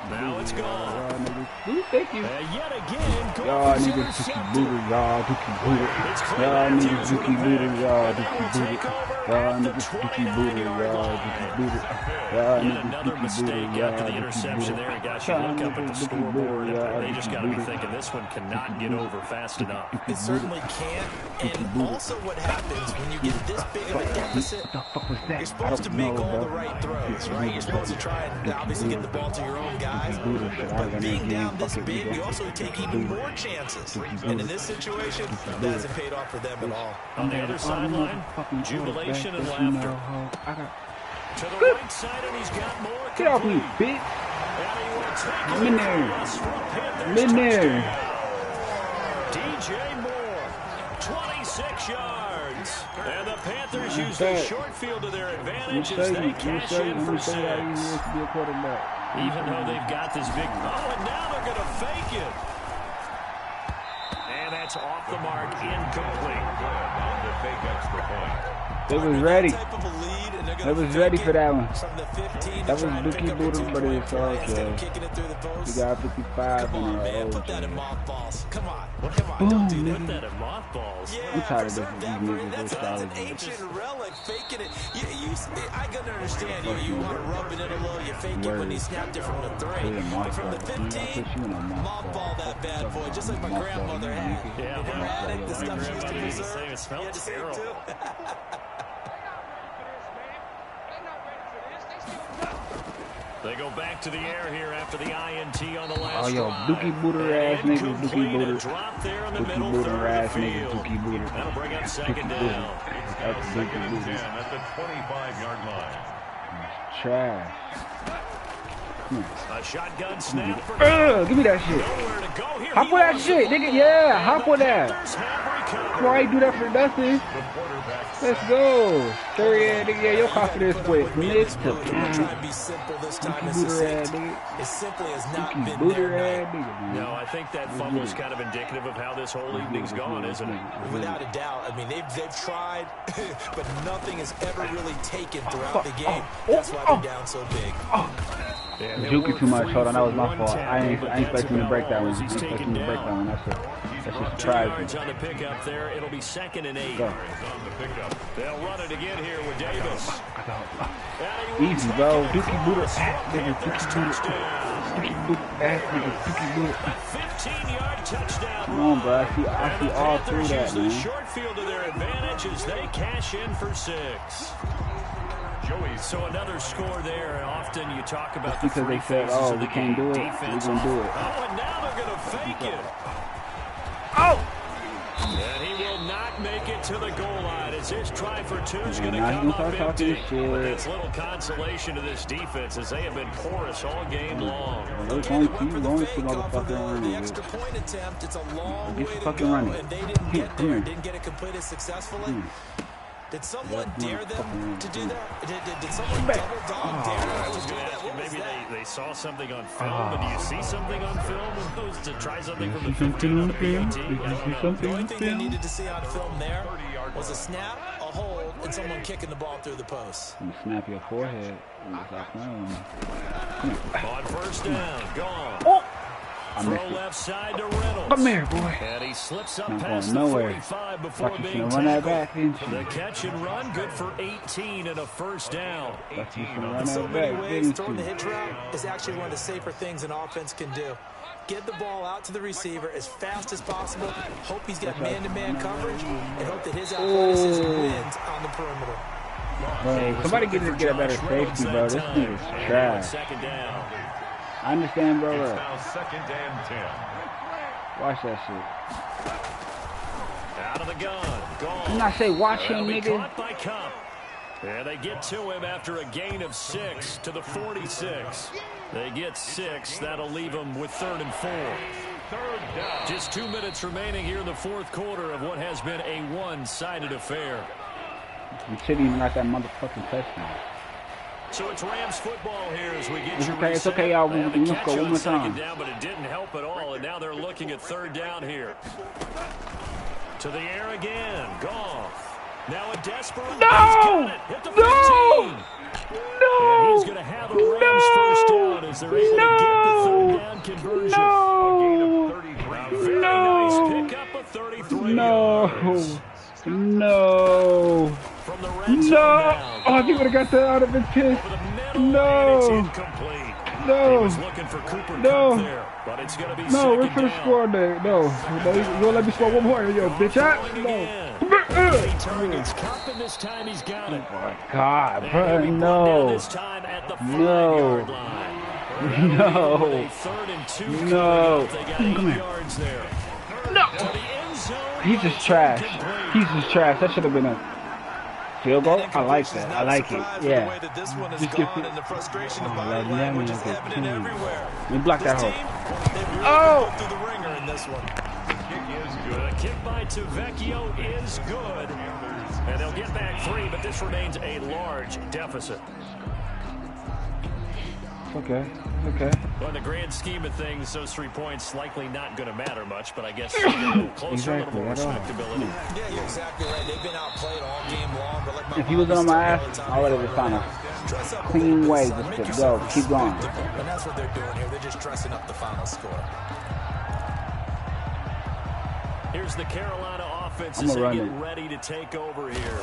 Now it's gone. Thank you. And yet again, Y'all niggas Dookie Booter, y'all Dookie Booter. Y'all niggas Dookie Booter, y'all Dookie Booter. Y'all niggas Dookie Booter, y'all Dookie Booter. Y'all niggas another mistake after the interception there. It got you look up at the scoreboard. They just got to be thinking this one cannot get over fast enough. It certainly can't. And also what happens when you get this big of a deficit, you're supposed to make all the right throws, right? You're supposed to try and obviously get the ball to your own guys. But being down this big, you also take even more chances. And in this situation, that hasn't paid off for them at all. On the other sideline, jubilation and laughter. To the right side, and he's got more. Get off me, bitch. I'm in there. I'm in there. DJ Moore, 26 yards. And the Panthers use the short field to their advantage as they cash in for 6. Even though they've got this big... Oh, and now they're going to fake it. And that's off the mark, incomplete. On the fake extra point. They was ready. They was ready for that one. That was Dookie Booter, but it's all good. We got 55 on our old. Put that in mothballs. Come on. Boom, Put that in mothballs. I'm tired of these niggas. That's an ancient relic, faking it. I can understand you want to rub it in a little. You fake it when he snapped it from the 3. But from the 15, mothball that bad boy, just like my grandmother had. Yeah, in her attic, the stuff she used to preserve. It smelled terrible. They go back to the air here after the INT on the last Oh, yo, Dookie Booter ass niggas, Dookie Booter. Drop there in the Dookie middle, Booter third ass of the niggas, field. Dookie Booter. That'll bring up second Dookie down. That's Dookie Booter. At the 25-yard line. Trash. A shotgun snap for Give me that shit. nowhere to go here. Hop on that shit, nigga. Yeah, hop on that. Why you do that for nothing? Let's go. Third, nigga. Yeah, your confidence went mixed to Try and be simple this time. Dookie Booter ass nigga. It simply has not Dookie been Booter their ass night. nigga. No, I think that fumble is kind of indicative of how this whole evening's gone, isn't it? Without a doubt. I mean, they've tried, but nothing has ever really taken throughout the game. That's why they're down so big. Juking too much. Hold on, that was my fault. I ain't expecting to break that one. I ain't expecting to break that one. That's just 2 surprising. yards on the pickup there. It'll be second and 8. Go. They'll run it again here with Davis. Easy, bro. Dookie Booter ass nigga. Dookie Booter. Dookie Booter ass nigga. Dookie Booter. 15-yard touchdown. Come on, bro. I see all through that, the man. short field to their advantage as they cash in for 6. So another score there. Often you talk about Just because they said, oh, we can't do it, we're going to do it. Oh, and now they're going to fake it. Oh! And he will not make it to the goal line as this try for two is going to come up empty. But that's little consolation to this defense as they have been porous all game long. Okay, they went for the fake off of the extra point attempt. It's a long way to go, and they didn't get there. Didn't get it completed successfully. Did someone dare them to do that? Did someone double dog dare them to do that? Maybe they saw something on film, and do you see something on film as opposed to try something from the 15 on the PAT? The only thing they needed to see on film there was a snap, a hold, and someone kicking the ball through the post. You snap your forehead. On first down, gone. Oh! Throw left side to Reynolds. Come here, boy. And he slips up past the the 45 before being tackled. The catch and run, good for 18 and a first down. So many ways, throwing the hitch route is actually one of the safer things an offense can do. Get the ball out to the receiver as fast as possible. Hope he's got man-to-man coverage, and hope that his athleticism wins on the perimeter. Hey, somebody get a better safety, bro. This thing is trash. Second down. I understand, bro. It's now 2nd and 10. Watch that shit. Out of the gun. Gone. I'm not say watch him, nigga. Caught by Cup. And they get to him after a gain of 6 to the 46. They get 6. That'll leave them with 3rd and 4. Just 2 minutes remaining here in the 4th quarter of what has been a one-sided affair. You shouldn't even like that motherfucking touchdown. So it's Rams football here as we get It's okay, y'all. Let's go one more time. Down, but it didn't help at all, and now they're looking at 3rd down here. To the air again. Goff. Now a desperate. No! Hit the 15. No! And he's going to have a Rams first down as they're able to get the 3rd down conversion. No! Very nice pickup of 33 yards. No! From the red No! now. Oh, if he would have got that out of his pit. No! No! He was looking for Cooper No! Kupp there, but it's going to be No, we're second for the down. score there. No. You won't let me score one more, yo, bitch. No. He targets Kupp, and this time he's got it. Oh my God, And bro, he'll be brought down no. this time at the 5-yard line. No. 3rd and 2. No. They got 8 yards there. No. To the end zone. He's just trash. He's just trash. That should have been a field goal. I like that. I like it. Yeah. Just get it. We block that hole. Oh! Through the ringer in this one. The kick by Tavecchio is good. And they'll get back 3, but this remains a large deficit. Okay. Okay. Well, in the grand scheme of things, those 3 points likely not going to matter much, but I guess a little closer, a little more respectability. Yeah, you're exactly right. They've been outplayed all game long. But like if he was on my ass, I would have just found a clean way just to go. Keep going. And that's what they're doing here. They're just dressing up the final score. Here's the Carolina offense as they get ready to take over here.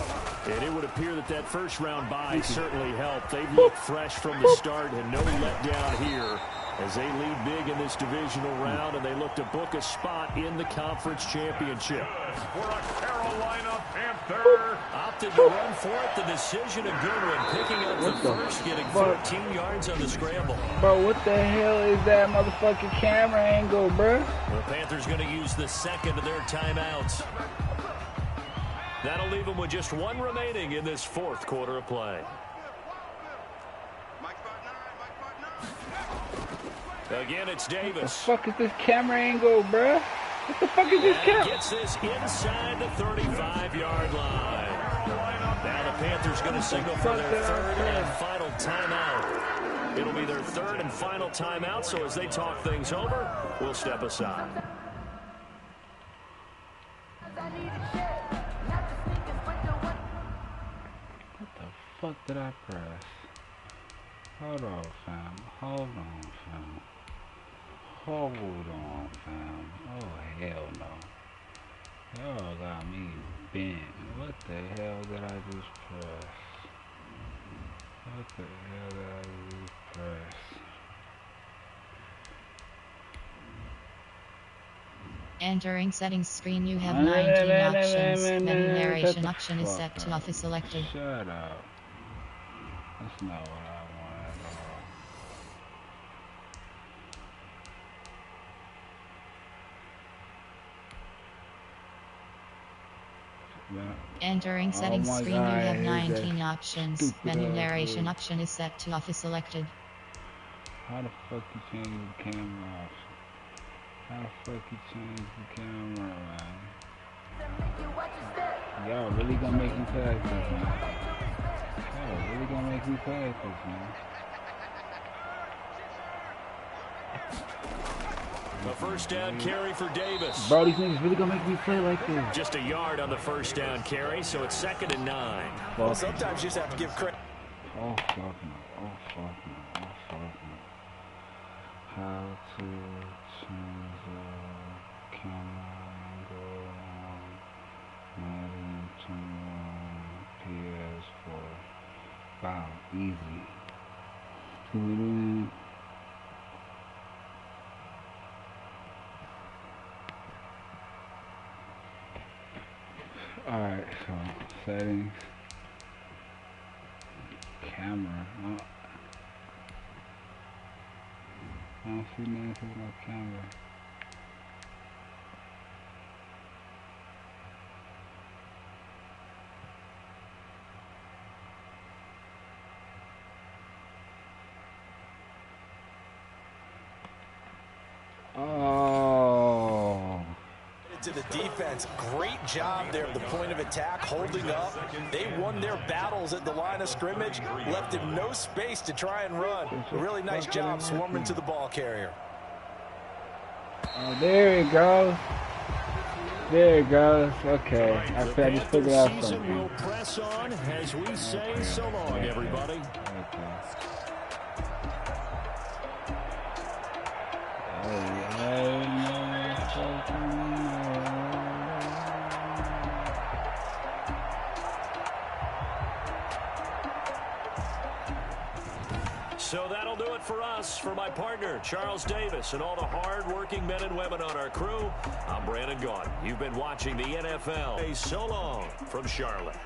And it would appear that that first-round bye certainly helped. They've looked fresh from the start and no letdown here as they lead big in this divisional round, and they look to book a spot in the conference championship. For a Carolina Panther. Opted to run for it. The decision, a good one. Picking up the first, getting 14 yards on the scramble. Bro, what the hell is that motherfucking camera angle, bro? The Panthers going to use the second of their timeouts. That'll leave them with just 1 remaining in this 4th quarter of play. Again, it's Davis. What the fuck is this camera angle, bro? What the fuck is this camera? Gets this inside the 35-yard line. Now the Panthers going to signal for their 3rd and final timeout. It'll be their 3rd and final timeout, so as they talk things over, we'll step aside. What the fuck did I press? Hold on, fam. Hold on, fam. Hold on, fam. Oh, hell no. Y'all got me bent. What the hell did I just press? What the hell did I just press? Entering settings screen, you have 19 options. Menu narration option is set to office selected. Shut up. That's not what I want at all. Entering settings screen, you have 19 options. Menu narration option is set to off is selected. How the fuck you change the camera option? How the fuck you change the camera around? Y'all really gonna make me play like this, man? Y'all really gonna make me play like this, man? The first down carry for Davis. Bro, these niggas really gonna make me play like this. Just a yard on the first down carry, so it's 2nd and 9. Well, sometimes you just have to give credit. Oh, fuck no. Oh, fuck no. Oh, fuck no. How to change the camera angle on Madden 21 PS4. Wow, easy. Alright, so settings, camera. I don't see nothing with my camera. Oh. To the defense, great job there at the point of attack, holding up. They won their battles at the line of scrimmage, left him no space to try and run. A really nice job swarming to the ball carrier. Oh, there it goes. There it goes. Okay, I just figured out something. We'll press on as we say so long, everybody. So that'll do it for us. For my partner, Charles Davis, and all the hard-working men and women on our crew, I'm Brandon Gaudin. You've been watching the NFL. So long from Charlotte.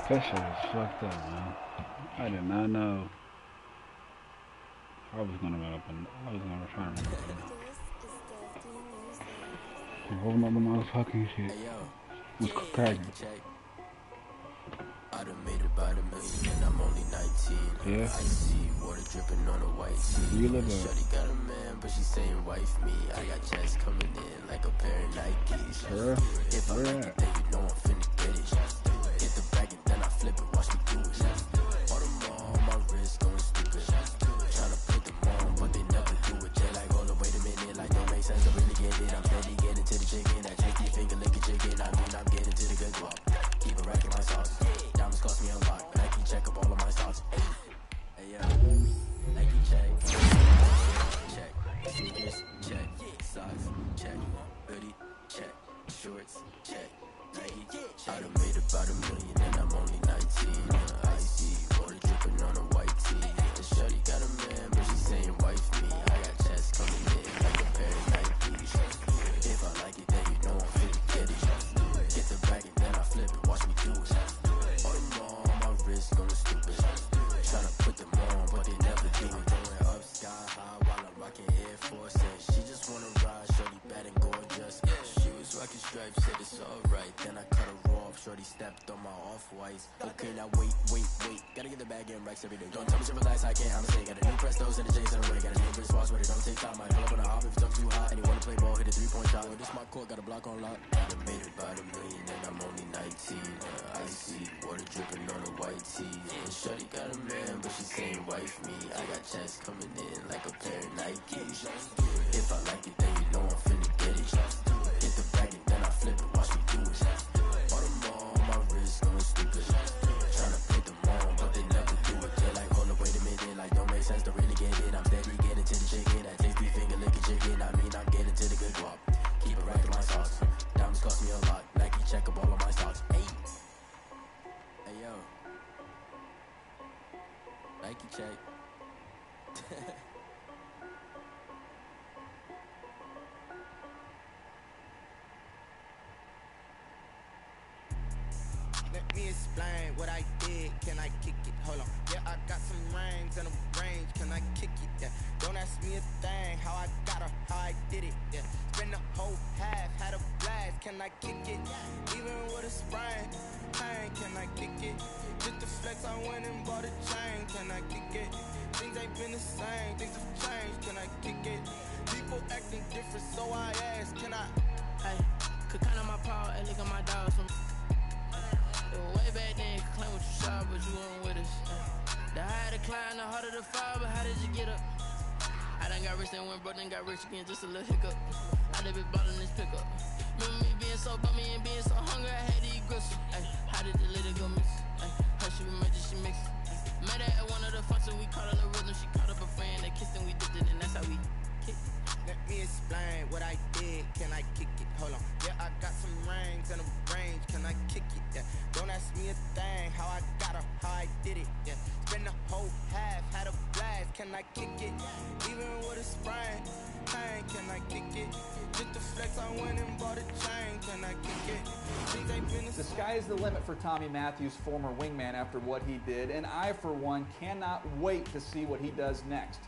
That shit is fucked up, man. I did not know. I was gonna run up and I was gonna try and run up and hold my motherfucking shit. What's cracking? I done made about $1 million and I'm only 19. Yeah. I see water dripping on a white tee. You live there. Shorty got a man, but she saying wife me. I got checks coming in like a pair of Nikes. Sure. If I like it, then you know I'm finna get it. Get the bag and then I flip it, watch me do it. All them on my wrist going stupid. Tryna put them on, but they never do it. They like, hold up, wait a minute, like don't make sense to really get it. I'm steady getting to the chicken, that tricky finger licking chicken. I mean, I'm getting to the good guap. Keep a rack in my sauce. Diamonds cost me a lot, but I can check up all of my stocks. Hey, yo, Nike check. Check. Sneakers, check. Socks, check. Hoodie, check. Shorts, check. Nike, I done made about $1 million and I'm only 19. I see water dripping on a white tee. The shorty got a man, but she saying wife me. I got checks coming in like a pair of Nikes. If I like it, then you know I'm finna get it. Get the bag and then I flip it, watch me do it. All them on my wrist going stupid. Tryna put them on, but they never do it. Going up sky high while I'm rocking Air Force. She just wanna ride, shorty bad and gorgeous. She was rocking stripes, said it's alright. Then I cut her off, shorty stepped on my off-whites. Okay, now wait. Gotta get the bag in racks every day. Don't tell me to relax, I can't, I'm say. Got a new Prestos and the J's on the way. Got a new British watch, but it don't take time. I pull up on the hop if it's too hot. And you wanna play ball, hit a three-point shot. Well, this my court, got a block on lock. I done made about $1 million and I'm only 19. I see water dripping on a white tee. And shorty got a man, but she saying wife me. I got checks coming in like a pair of Nikes. If I like it, then you know I'm finna get it. Get the bag and then I flip it, watch me do it. All them on my wrist going stupid. Tryna put them on, but they never do it. They're like, hold up, wait a minute, like don't make sense to really get it. I'm steady getting to the chicken, that tasty finger licking chicken. I mean, I'm getting to the good guap. Keep a rack in my sauce. Diamonds cost me a lot. Nike check up all of my stocks. Hey yo, Nike check. explain what I did? Can I kick it? Hold on. Yeah, I got some rings and a range. Can I kick it? Yeah. Don't ask me a thing. How I got her, how I did it. Yeah. Spend the whole half, had a blast. Can I kick it? Even with a sprain, pain. Can I kick it? Just to flex, I went and bought a chain. Can I kick it? Things ain't been the same. Things have changed. Can I kick it? People acting different, so I ask. Can I? Hey, could count on my power and look at my dogs from. Way back then, you could claim what you saw, but you weren't with us. The higher the climb, the harder the fall, but how did you get up? I done got rich and went broke, then got rich again, just a little hiccup. I done been ballin' this pickup. Remember me being so bummy and being so hungry, I had to eat gristle. Ay, how did the little go miss? Ay, her she remembered, she mixed. Met her at one of the functions, we caught her the rhythm. She caught up a friend, they kissed and we dipped it, and that's how we kicked. Let me explain what I did. Can I kick it? Hold on. Yeah, I got some rings and a range. Can I kick it? Yeah. Don't ask me a thing. How I got her, how I did it. Yeah. Spend the whole half, had a blast. Can I kick it? Even with a sprain, pain. Can I kick it? Just to flex, I went and bought a chain. Can I kick it? Things ain't been the sky is the limit for Tommy Matthews, former wingman, after what he did, and I, for one, cannot wait to see what he does next.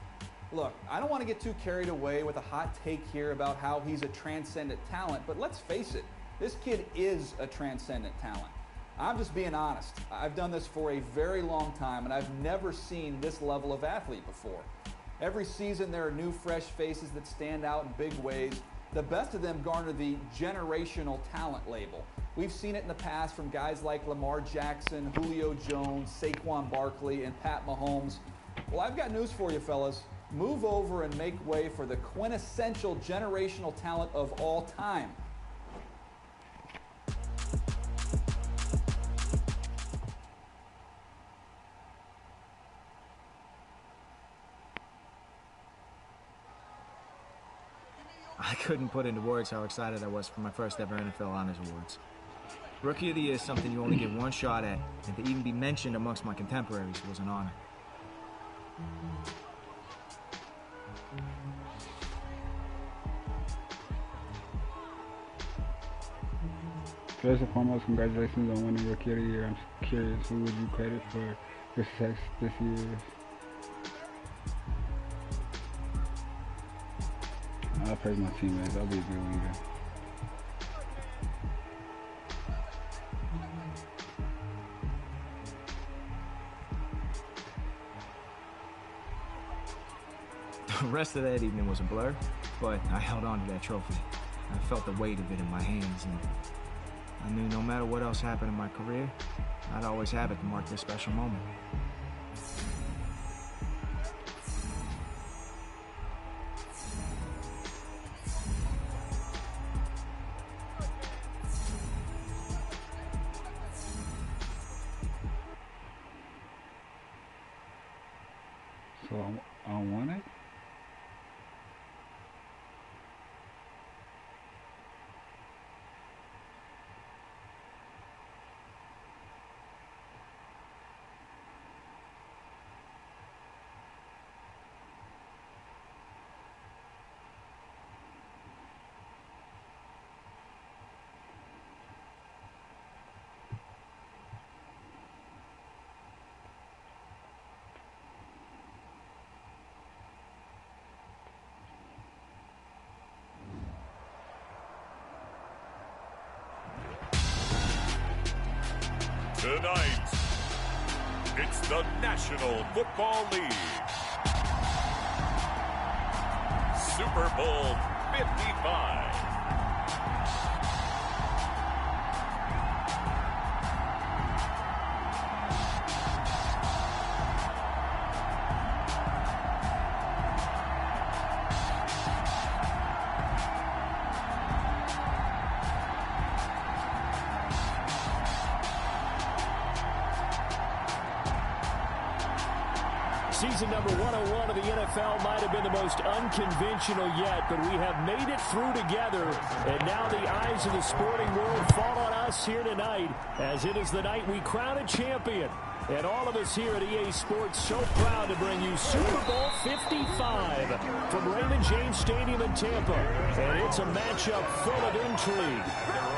Look, I don't want to get too carried away with a hot take here about how he's a transcendent talent, but let's face it, this kid is a transcendent talent. I'm just being honest. I've done this for a very long time, and I've never seen this level of athlete before. Every season, there are new, fresh faces that stand out in big ways. The best of them garner the generational talent label. We've seen it in the past from guys like Lamar Jackson, Julio Jones, Saquon Barkley, and Pat Mahomes. Well, I've got news for you, fellas. Move over and make way for the quintessential generational talent of all time. I couldn't put into words how excited I was for my first ever NFL Honors Awards. Rookie of the Year is something you only get one shot at, and to even be mentioned amongst my contemporaries was an honor. First and foremost, congratulations on winning Rookie of the Year. I'm curious, who would you credit for your success this year? I'll praise my teammates. I'll be a good leader. The rest of that evening was a blur, but I held on to that trophy. I felt the weight of it in my hands, and I knew no matter what else happened in my career, I'd always have it to mark this special moment. So I won it? Tonight, it's the National Football League. Super Bowl 55. Season number 101 of the NFL might have been the most unconventional yet, but we have made it through together, and now the eyes of the sporting world fall on us here tonight, as it is the night we crown a champion. And all of us here at EA Sports so proud to bring you Super Bowl 55 from Raymond James Stadium in Tampa. And it's a matchup full of intrigue.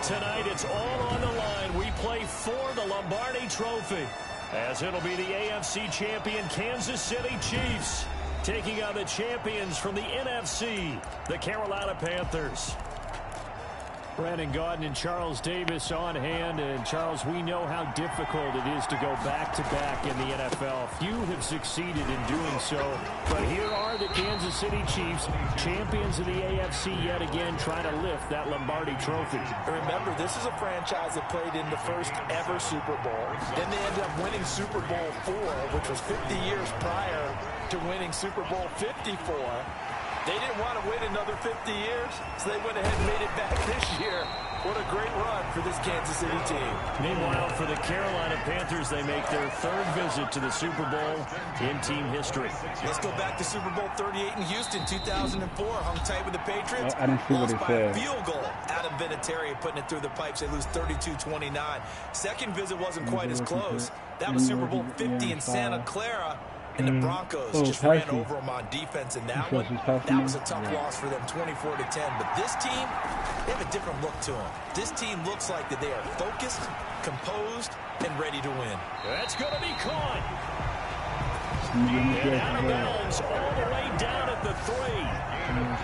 Tonight it's all on the line. We play for the Lombardi Trophy, as it'll be the AFC champion Kansas City Chiefs taking on the champions from the NFC, the Carolina Panthers. Brandon Gaudin and Charles Davis on hand. And, Charles, we know how difficult it is to go back-to-back in the NFL. Few have succeeded in doing so. But here are the Kansas City Chiefs, champions of the AFC yet again, trying to lift that Lombardi Trophy. Remember, this is a franchise that played in the first ever Super Bowl. Then they ended up winning Super Bowl IV, which was 50 years prior to winning Super Bowl 54. They didn't want to win another 50 years, so they went ahead and made it back this year. What a great run for this Kansas City team. Meanwhile, for the Carolina Panthers, they make their third visit to the Super Bowl in team history. Let's go back to Super Bowl 38 in Houston, 2004. Hung tight with the Patriots. I didn't see what it said. Lost by a field goal. Adam Vinatieri putting it through the pipes. They lose 32-29. Second visit wasn't quite as close. That was Super Bowl 50 in Santa Clara. And the Broncos just ran over them on defense in that one. That was a tough loss for them, 24-10. But this team, they have a different look to them. This team looks like that they are focused, composed, and ready to win. That's going to be caught. And out of bounds all the way down at the 3.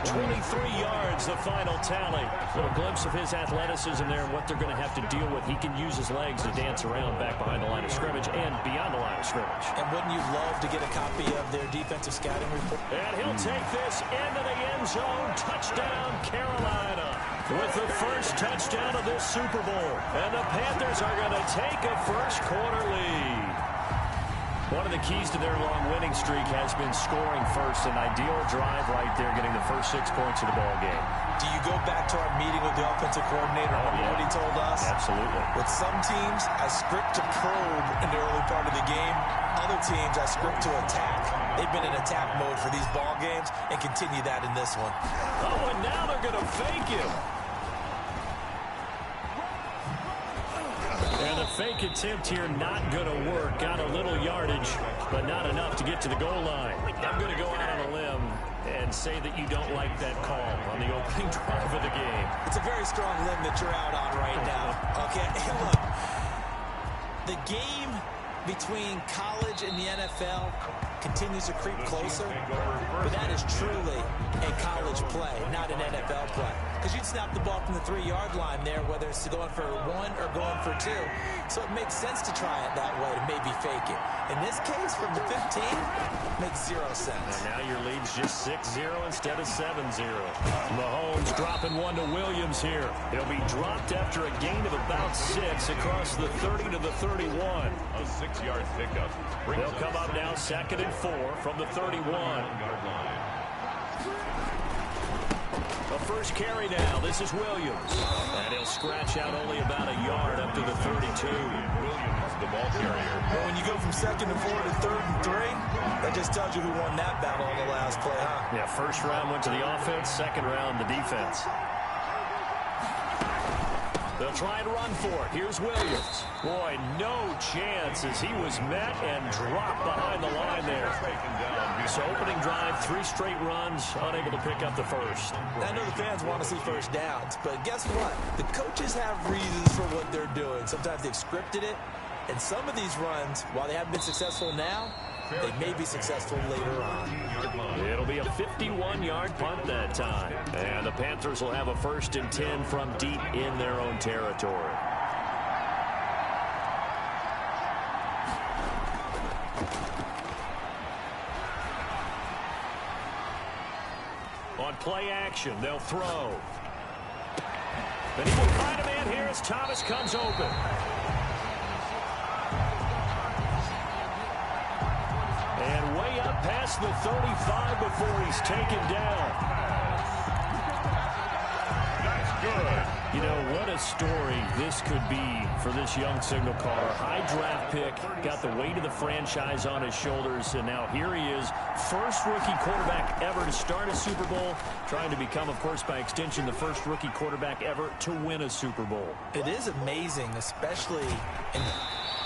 23 yards, the final tally. A little glimpse of his athleticism there and what they're going to have to deal with. He can use his legs to dance around back behind the line of scrimmage and beyond the line of scrimmage. And wouldn't you love to get a copy of their defensive scouting report? And he'll take this into the end zone. Touchdown, Carolina. With the first touchdown of this Super Bowl. And the Panthers are going to take a first quarter lead. One of the keys to their long winning streak has been scoring first. An ideal drive right there, getting the first 6 points of the ball game. Do you go back to our meeting with the offensive coordinator? Remember what he told us? Absolutely. With some teams, I script to probe in the early part of the game. Other teams, I script to attack. They've been in attack mode for these ball games and continue that in this one. Oh, and now they're going to fake him. And the fake attempt here not going to work. Got a little yardage, but not enough to get to the goal line. I'm going to go out on a limb and say that you don't like that call on the opening drive of the game. It's a very strong limb that you're out on right now. Okay, look, the game between college and the NFL continues to creep closer, but that is truly a college play, not an NFL play. Because you'd snap the ball from the 3-yard line there, whether it's going for 1 or going for 2. So it makes sense to try it that way to maybe fake it. In this case, from the 15, makes 0 sense. And now your lead's just 6-0 instead of 7-0. Mahomes dropping one to Williams here. He'll be dropped after a gain of about 6 across the 30 to the 31. A 6-yard pickup. They'll come up now 2nd and 4 from the 31. The first carry now. This is Williams. And he'll scratch out only about a yard up to the 32. Williams, the ball carrier. But when you go from 2nd and 4 to 3rd and 3, that just tells you who won that battle on the last play, huh? Yeah, first round went to the offense, second round the defense. They'll try and run for it. Here's Williams. Boy, no chance as he was met and dropped behind the line there. So opening drive, 3 straight runs, unable to pick up the first. I know the fans want to see first downs, but guess what? The coaches have reasons for what they're doing. Sometimes they've scripted it, and some of these runs, while they haven't been successful now, they may be successful later on. It'll be a 51-yard punt that time. And the Panthers will have a 1st and 10 from deep in their own territory. On play action, they'll throw. And he will find a man here as Thomas comes open. And way up past the 35 before he's taken down. That's good. You know, what a a story this could be for this young signal caller. High draft pick, got the weight of the franchise on his shoulders, and now here he is, first rookie quarterback ever to start a Super Bowl, trying to become, of course, by extension, the first rookie quarterback ever to win a Super Bowl. It is amazing, especially in the...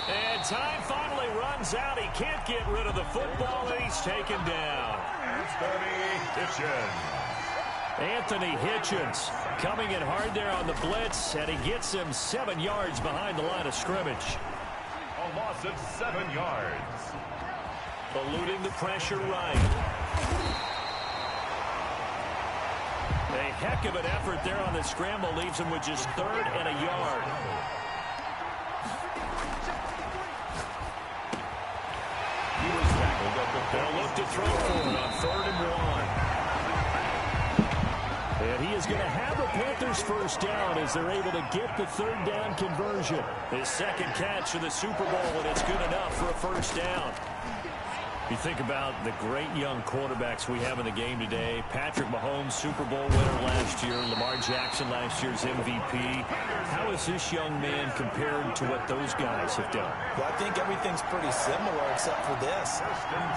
And time finally runs out. He can't get rid of the football, and he's taken down. Anthony Hitchens coming in hard there on the blitz, and he gets him 7 yards behind the line of scrimmage. A loss of 7 yards. Eluding the pressure right. A heck of an effort there on the scramble leaves him with just 3rd and a yard. He was tackled at the They'll look to throw for it on 3rd and 1. And he is going to have the Panthers first down as they're able to get the 3rd down conversion. His 2nd catch of the Super Bowl, and it's good enough for a first down. You think about the great young quarterbacks we have in the game today. Patrick Mahomes, Super Bowl winner last year. Lamar Jackson, last year's MVP. How is this young man compared to what those guys have done? Well, I think everything's pretty similar except for this.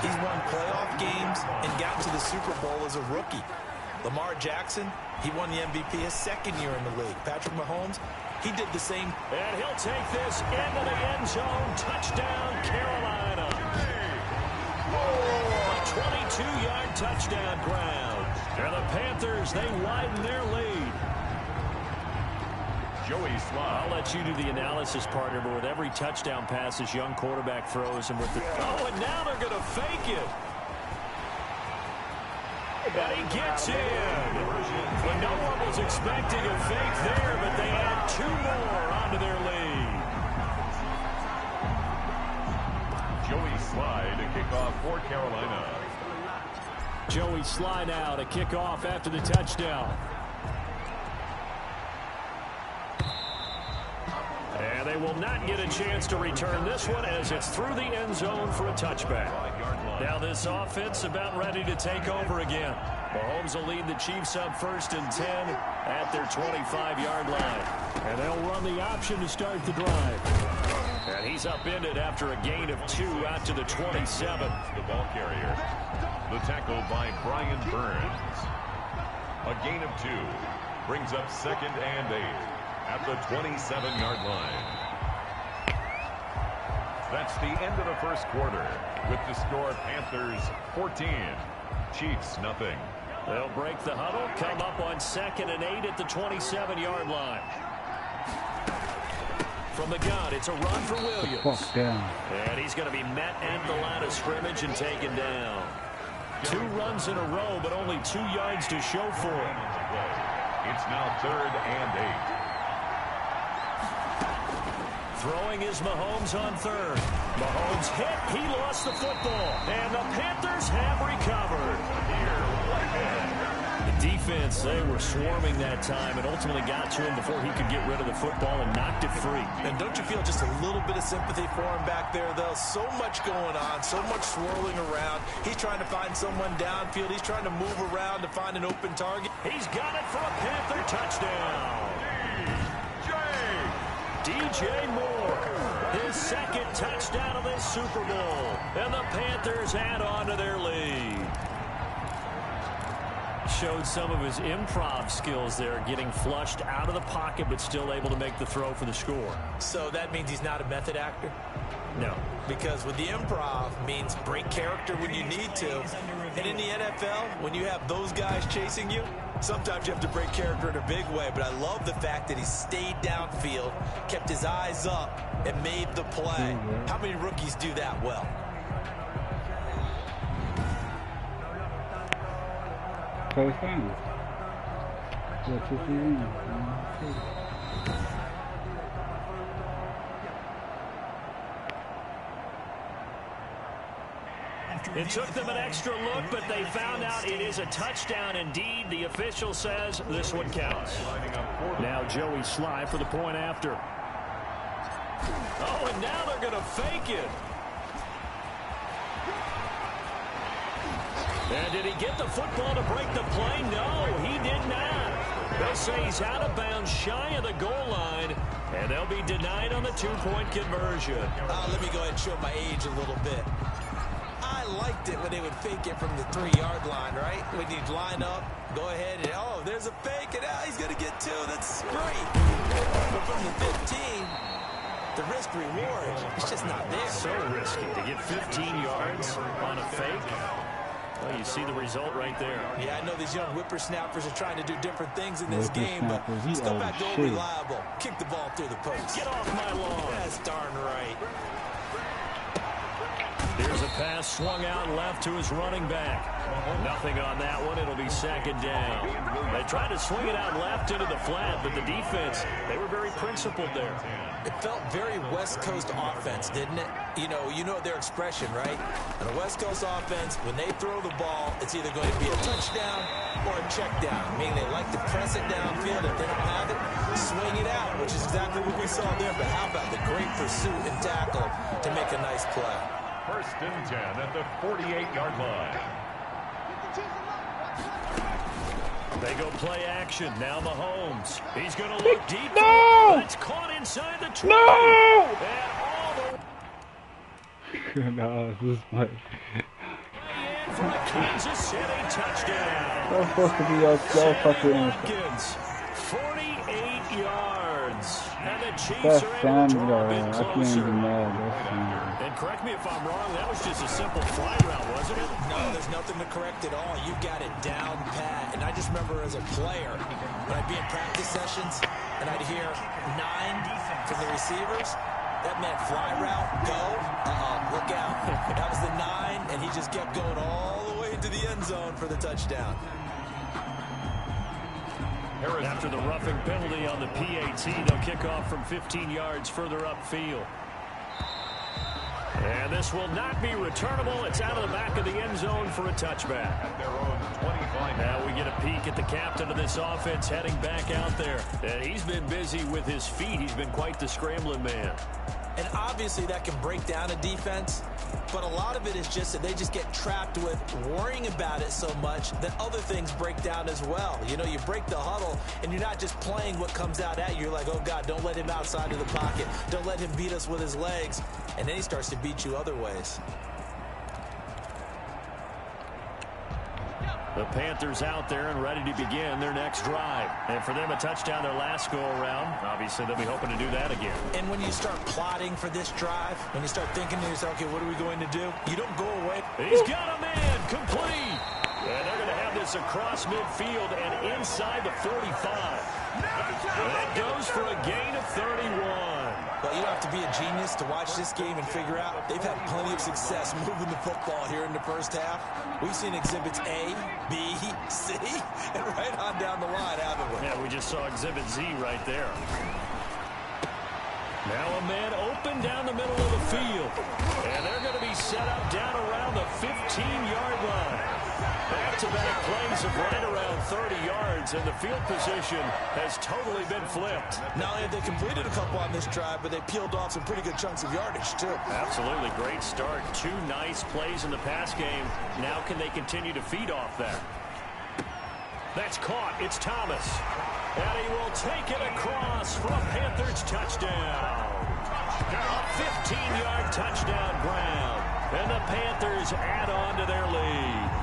He's won playoff games and got to the Super Bowl as a rookie. Lamar Jackson, he won the MVP his 2nd year in the league. Patrick Mahomes, he did the same. And he'll take this into the end zone. Touchdown, Carolina. A 22-yard touchdown ground. And the Panthers, they widen their lead. Joey Slye. I'll let you do the analysis, partner, but with every touchdown pass this young quarterback throws, and with the... Oh, and now they're going to fake it. And he gets in. But no one was expecting a fake there, but they add 2 more onto their lead. Joey Slye to kick off for Carolina. Joey Slye now to kick off after the touchdown. And they will not get a chance to return this one as it's through the end zone for a touchback. Now this offense about ready to take over again. Mahomes will lead the Chiefs up 1st and 10 at their 25-yard line. And they'll run the option to start the drive. And he's upended after a gain of 2 out to the 27. The ball carrier. The tackle by Brian Burns. A gain of 2 brings up 2nd and 8 at the 27-yard line. That's the end of the first quarter with the score Panthers 14, Chiefs nothing. They'll break the huddle, come up on 2nd and 8 at the 27-yard line. From the gun, it's a run for Williams. And he's going to be met at the line of scrimmage and taken down. 2 runs in a row, but only 2 yards to show for it. It's now 3rd and 8. Throwing is Mahomes on 3rd. Mahomes hit. He lost the football. And the Panthers have recovered. The defense, they were swarming that time and ultimately got to him before he could get rid of the football and knocked it free. And don't you feel just a little bit of sympathy for him back there, though? So much going on, so much swirling around. He's trying to find someone downfield. He's trying to move around to find an open target. He's got it for a Panther touchdown. DJ Moore, his 2nd touchdown of this Super Bowl. And the Panthers add on to their lead. Showed some of his improv skills there, getting flushed out of the pocket, but still able to make the throw for the score. So that means he's not a method actor? No. Because with the improv means break character when you need to. And in the NFL, when you have those guys chasing you, sometimes you have to break character in a big way. But I love the fact that he stayed downfield, kept his eyes up, and made the play. How many rookies do that well? First down. It took them an extra look, but they found out it is a touchdown indeed. The official says this one counts. Now Joey Slye for the point after. Oh, and now they're going to fake it. And did he get the football to break the play? No, he did not. They'll say he's out of bounds shy of the goal line, and they'll be denied on the two-point conversion. Let me go ahead and show my age a little bit. I liked it when they would fake it from the 3-yard line, right? When you'd line up, go ahead, and oh, there's a fake, and now he's going to get 2. That's great. But from the 15, the risk-reward, it's just not there. So risky to get 15 yards on a fake. Well, you see the result right there. Yeah, I know these young whippersnappers are trying to do different things in this game, but let's go back to old reliable. Kick the ball through the post. Get off my lawn. That's darn right. Here's a pass swung out left to his running back. Nothing on that one. It'll be second down. They tried to swing it out left into the flat, but the defense, they were very principled there. It felt very West Coast offense, didn't it? You know their expression, right? On a West Coast offense, when they throw the ball, it's either going to be a touchdown or a check down, meaning they like to press it downfield. If they don't have it, swing it out, which is exactly what we saw there. But how about the great pursuit and tackle to make a nice play? 1st and 10 at the 48-yard line. They go play action. Now Mahomes. He's going to look deep. No! It's caught inside the 20. No! And all the... No, this is my... For a Kansas City touchdown. That's supposed to be your fucking... 48 yards. And the Chiefs That's are able to draw a bit I can't closer. even mad. And correct me if I'm wrong, that was just a simple fly route, wasn't it? No, there's nothing to correct at all. You got it down pat. And I just remember as a player, when I'd be in practice sessions, and I'd hear 9 from the receivers, that meant fly route, go, look out. That was the 9, and he just kept going all the way into the end zone for the touchdown. After the roughing penalty on the PAT, they'll kick off from 15 yards further upfield. And this will not be returnable. It's out of the back of the end zone for a touchback. At their own 25. Now we get a peek at the captain of this offense heading back out there. And he's been busy with his feet. He's been quite the scrambling man. And obviously that can break down a defense, but a lot of it is just that they just get trapped with worrying about it so much that other things break down as well. You know, you break the huddle, and you're not just playing what comes out at you. You're like, oh, God, don't let him outside of the pocket. Don't let him beat us with his legs. And then he starts to beat you other ways. The Panthers out there and ready to begin their next drive. And for them, a touchdown their last go-around. Obviously, they'll be hoping to do that again. And when you start plotting for this drive, when you start thinking to yourself, okay, what are we going to do? You don't go away. He's got a man complete. And they're going to have this across midfield and inside the 45. And that goes for a gain of 31. Well, you don't have to be a genius to watch this game and figure out they've had plenty of success moving the football here in the first half. We've seen exhibits A, B, C, and right on down the line, haven't we? Yeah, we just saw exhibit Z right there. Now a man open down the middle of the field. And they're going to be set up down around the 15-yard line. Back-to-back plays of right around 30 yards, and the field position has totally been flipped. Not only have they completed a couple on this drive, but they peeled off some pretty good chunks of yardage, too. Absolutely. Great start. 2 nice plays in the pass game. Now can they continue to feed off that? That's caught. It's Thomas. And he will take it across for a Panthers touchdown. A 15-yard touchdown ground. And the Panthers add on to their lead.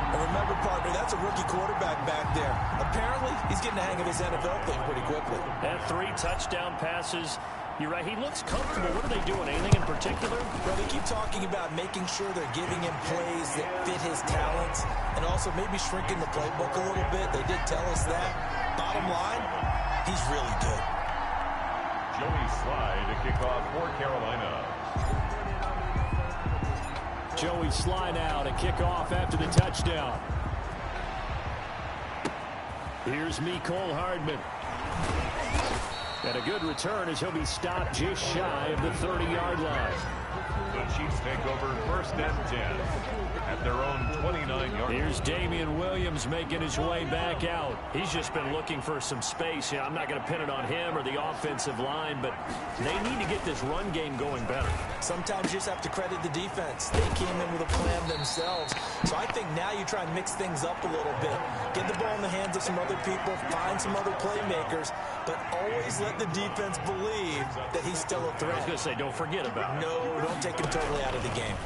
And remember, partner, that's a rookie quarterback back there. Apparently, he's getting the hang of his NFL thing pretty quickly. And 3 touchdown passes. You're right, he looks comfortable. What are they doing? Anything in particular? Well, they keep talking about making sure they're giving him plays that fit his talents and also maybe shrinking the playbook a little bit. They did tell us that. Bottom line, he's really good. Joey Slye to kick off for Carolina. Joey Slye now to kick off after the touchdown. Here's Mecole Hardman. And a good return as he'll be stopped just shy of the 30-yard line. The Chiefs take over 1st and 10 at their own 29-yard. Here's Damian Williams making his way back out. He's just been looking for some space. I'm not going to pin it on him or the offensive line, but they need to get this run game going better. Sometimes you just have to credit the defense. They came in with a plan themselves. So I think now you try and mix things up a little bit. Get the ball in the hands of some other people, find some other playmakers, but always let the defense believe that he's still a threat. I was going to say, don't forget about it. No, don't take him totally out of the game.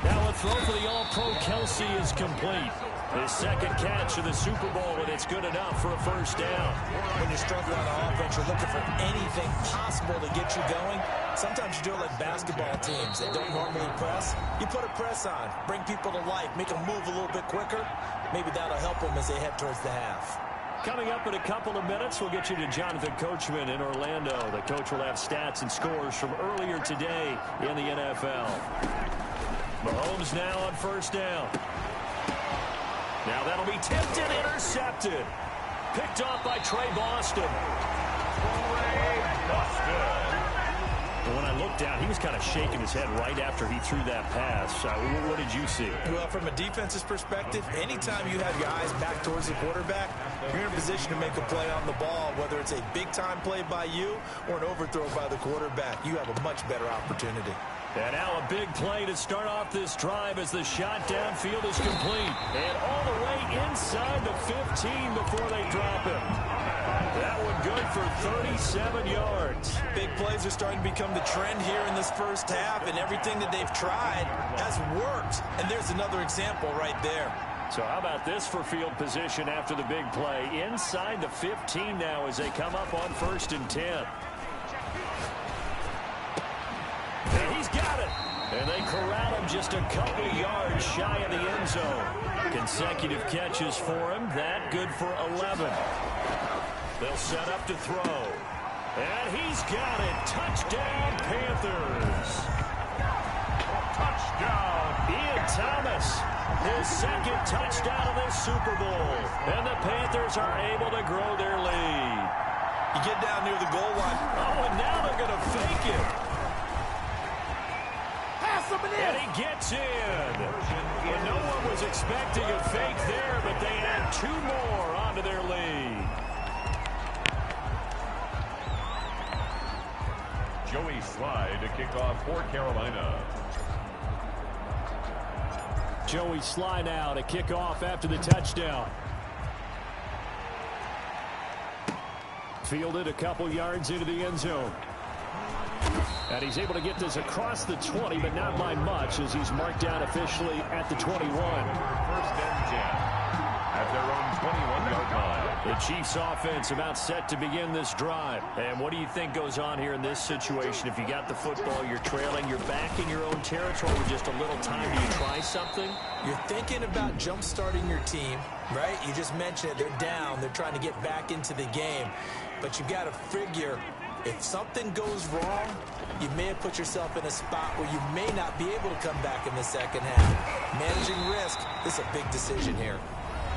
Now a throw for the All-Pro Kelsey is complete. His second catch of the Super Bowl, and it's good enough for a first down. When you struggle on offense, you're looking for anything possible to get you going. Sometimes you do it like basketball teams that don't normally press. You put a press on, bring people to life, make them move a little bit quicker. Maybe that'll help them as they head towards the half. Coming up in a couple of minutes, we'll get you to Jonathan Coachman in Orlando. The coach will have stats and scores from earlier today in the NFL. Mahomes now on first down. Now that'll be tipped and intercepted. Picked off by Trey Boston. And when I looked down, he was kind of shaking his head right after he threw that pass. What did you see? Well, from a defense's perspective, anytime you have your eyes back towards the quarterback, you're in a position to make a play on the ball, whether it's a big-time play by you or an overthrow by the quarterback. You have a much better opportunity. And now a big play to start off this drive as the shot downfield is complete. And all the way inside the 15 before they drop him. That one good for 37 yards. Big plays are starting to become the trend here in this first half, and everything that they've tried has worked. And there's another example right there. So how about this for field position after the big play? Inside the 15 now as they come up on 1st and 10. And he's got it. And they corral him just a couple yards shy of the end zone. Consecutive catches for him. That good for 11. They'll set up to throw. And he's got it. Touchdown, Panthers. Touchdown. Ian Thomas, his second touchdown of this Super Bowl. And the Panthers are able to grow their lead. You get down near the goal line. Oh, and now they're going to fake it. And he gets in. And no one was expecting a fake there, but they add 2 more onto their lead. Joey Slye to kick off for Carolina. Joey Slye now to kick off after the touchdown. Fielded a couple yards into the end zone. And he's able to get this across the 20, but not by much, as he's marked down officially at the 21. 1st and 10 at their own 21-yard line. The Chiefs offense about set to begin this drive. And what do you think goes on here in this situation? If you got the football, you're trailing, you're back in your own territory with just a little time. Do you try something? You're thinking about jump-starting your team, right? You just mentioned it. They're down. They're trying to get back into the game. But you've got to figure, if something goes wrong, you may have put yourself in a spot where you may not be able to come back in the second half. Managing risk is a big decision here.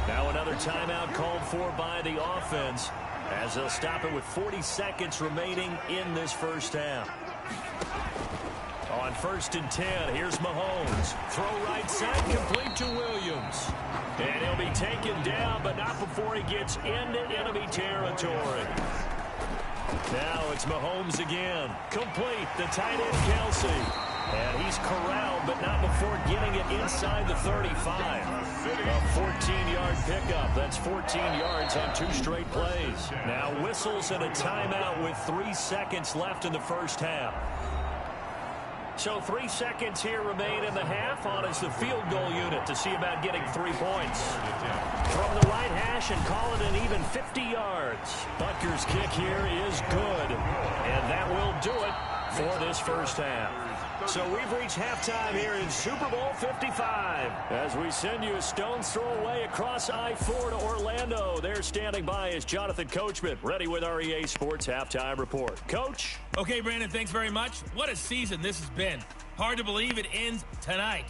Now another timeout called for by the offense as they'll stop it with 40 seconds remaining in this first half. On 1st and 10, here's Mahomes. Throw right side, complete to Williams. And he'll be taken down, but not before he gets into enemy territory. Now it's Mahomes again. Complete, the tight end Kelsey. And he's corralled, but not before getting it inside the 35. A 14-yard pickup. That's 14 yards on 2 straight plays. Now whistles and a timeout with 3 seconds left in the first half. So 3 seconds here remain in the half. On is the field goal unit to see about getting 3 points. From the right hash and call it an even 50 yards. Butker's kick here is good. And that will do it for this first half. So we've reached halftime here in Super Bowl 55. As we send you a stone's throw away across I-4 to Orlando. There standing by is Jonathan Coachman, ready with our EA Sports Halftime Report. Coach? Okay, Brandon, thanks very much. What a season this has been. Hard to believe it ends tonight,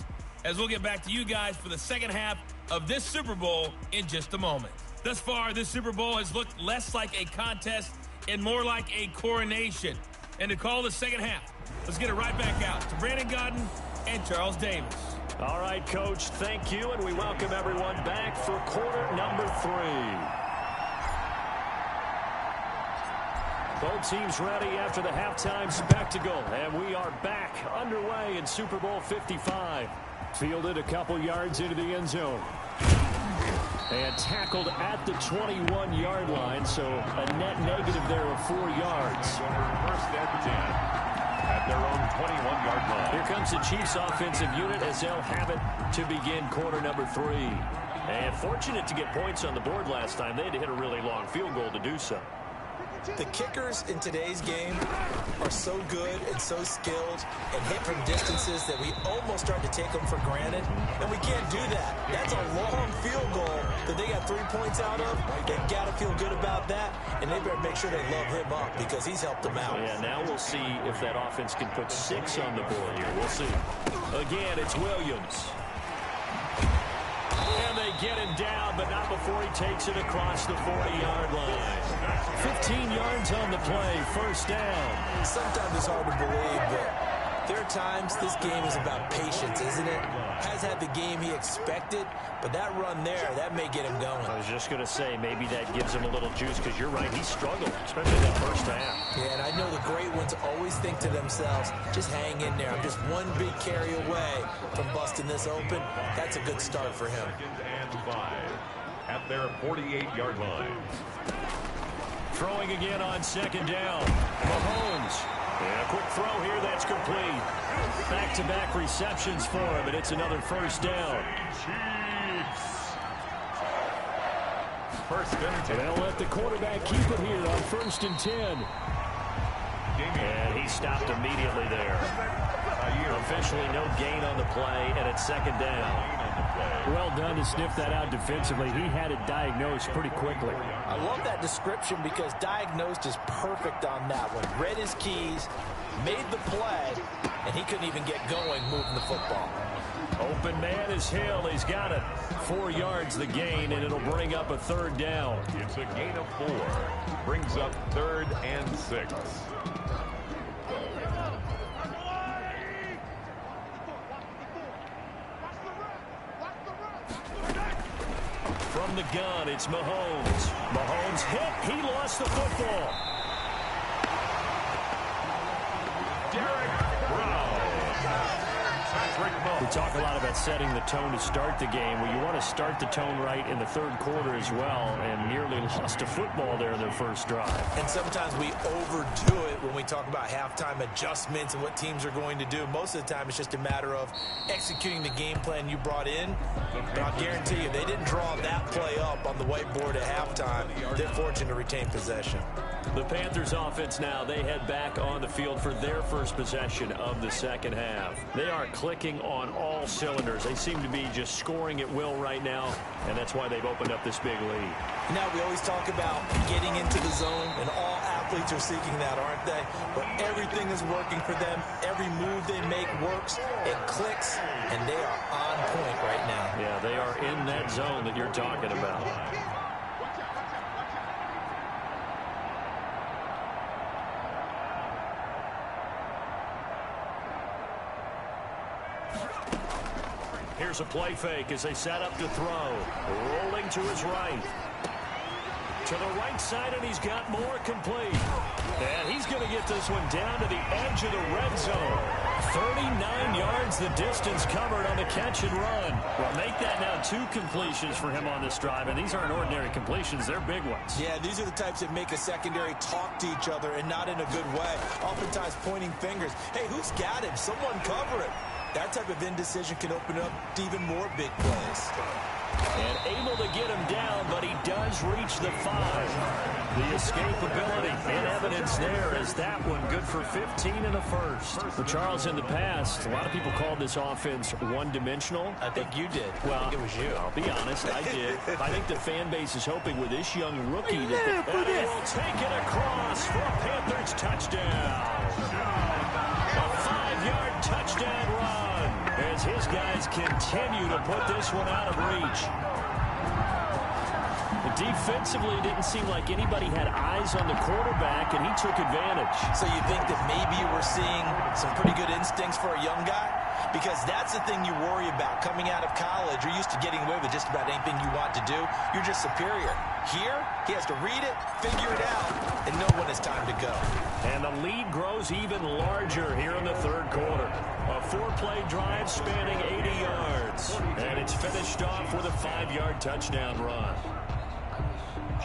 as we'll get back to you guys for the second half of this Super Bowl in just a moment. Thus far, this Super Bowl has looked less like a contest and more like a coronation. And to call the second half, Let's get it right back out to Brandon Gaudin and Charles Davis. All right, Coach, thank you, and we welcome everyone back for quarter number 3. Both teams ready after the halftime spectacle, and we are back underway in Super Bowl 55. Fielded a couple yards into the end zone. And tackled at the 21-yard line, so a net negative there of 4 yards. First and 10 at their own 21-yard line. Here comes the Chiefs offensive unit as they'll have it to begin quarter number 3. And fortunate to get points on the board last time. They had to hit a really long field goal to do so. The kickers in today's game are so good and so skilled and hit from distances that we almost start to take them for granted, and we can't do that. That's a long field goal that they got 3 points out of. They've got to feel good about that, and they better make sure they love him up because he's helped them out. Yeah, now we'll see if that offense can put 6 on the board here. We'll see. Again, it's Williams. And they get him down, but not before he takes it across the 40-yard line. 15 yards on the play, first down. Sometimes it's hard to believe, but there are times this game is about patience, isn't it? Has had the game he expected, but that run there, that may get him going. I was just going to say, maybe that gives him a little juice, because you're right, he struggled, especially that first half. Yeah, and I know the great ones always think to themselves, just hang in there. I'm just one big carry away from busting this open. That's a good start for him. Second and 5 at their 48-yard line. Throwing again on second down. Mahomes. And a quick throw here, that's complete. Back-to-back receptions for him, and it's another first down. First and 10. They'll let the quarterback keep it here on first and 10. And he stopped immediately there. Officially no gain on the play, and it's second down. Well done to sniff that out defensively. He had it diagnosed pretty quickly. I love that description because diagnosed is perfect on that one. Read his keys, made the play, and he couldn't even get going moving the football. Open man is Hill. He's got it. 4 yards the gain, and it'll bring up a third down. It's a gain of 4. Brings up 3rd and 6. From the gun, it's Mahomes. Mahomes hit. He lost the football. Derek Brown. We talk a lot about setting the tone to start the game. Well, you want to start the tone right in the third quarter as well, and nearly lost a football there in their first drive. And sometimes we overdo it when we talk about halftime adjustments and what teams are going to do. Most of the time, it's just a matter of executing the game plan you brought in. But I'll guarantee you, they didn't draw that play up on the whiteboard at halftime. They're fortunate to retain possession. The Panthers offense now, they head back on the field for their first possession of the second half. They are clicking on all cylinders. They seem to be just scoring at will right now, and that's why they've opened up this big lead. Now, we always talk about getting into the zone, and all athletes are seeking that, aren't they? But everything is working for them. Every move they make works. It clicks, and they are on point right now. Yeah, they are in that zone that you're talking about. Here's a play fake as they set up to throw. Rolling to his right. To the right side, and he's got more complete. And he's going to get this one down to the edge of the red zone. 39 yards the distance covered on the catch and run. Well, make that now 2 completions for him on this drive, and these aren't ordinary completions. They're big ones. Yeah, these are the types that make a secondary talk to each other and not in a good way. Oftentimes pointing fingers. Hey, who's got him? Someone cover it. That type of indecision can open up to even more big plays. And able to get him down, but he does reach the 5. The escapability in evidence there as that one good for 15 and a first. For Charles, in the past, a lot of people called this offense one-dimensional. I think you did. Well, it was you. I'll be honest, I did. I think the fan base is hoping with this young rookie that they will take it across for a Panthers touchdown. A 5-yard touchdown run as his guys continue to put this one out of reach. The Defensively, it didn't seem like anybody had eyes on the quarterback, and he took advantage. So you think that maybe we're seeing some pretty good instincts for a young guy? Because that's the thing you worry about. Coming out of college, you're used to getting away with just about anything you want to do. You're just superior. Here, he has to read it, figure it out, and know when it's time to go. And the lead grows even larger here in the third quarter. A 4-play drive spanning 80 yards. And it's finished off with a 5-yard touchdown run.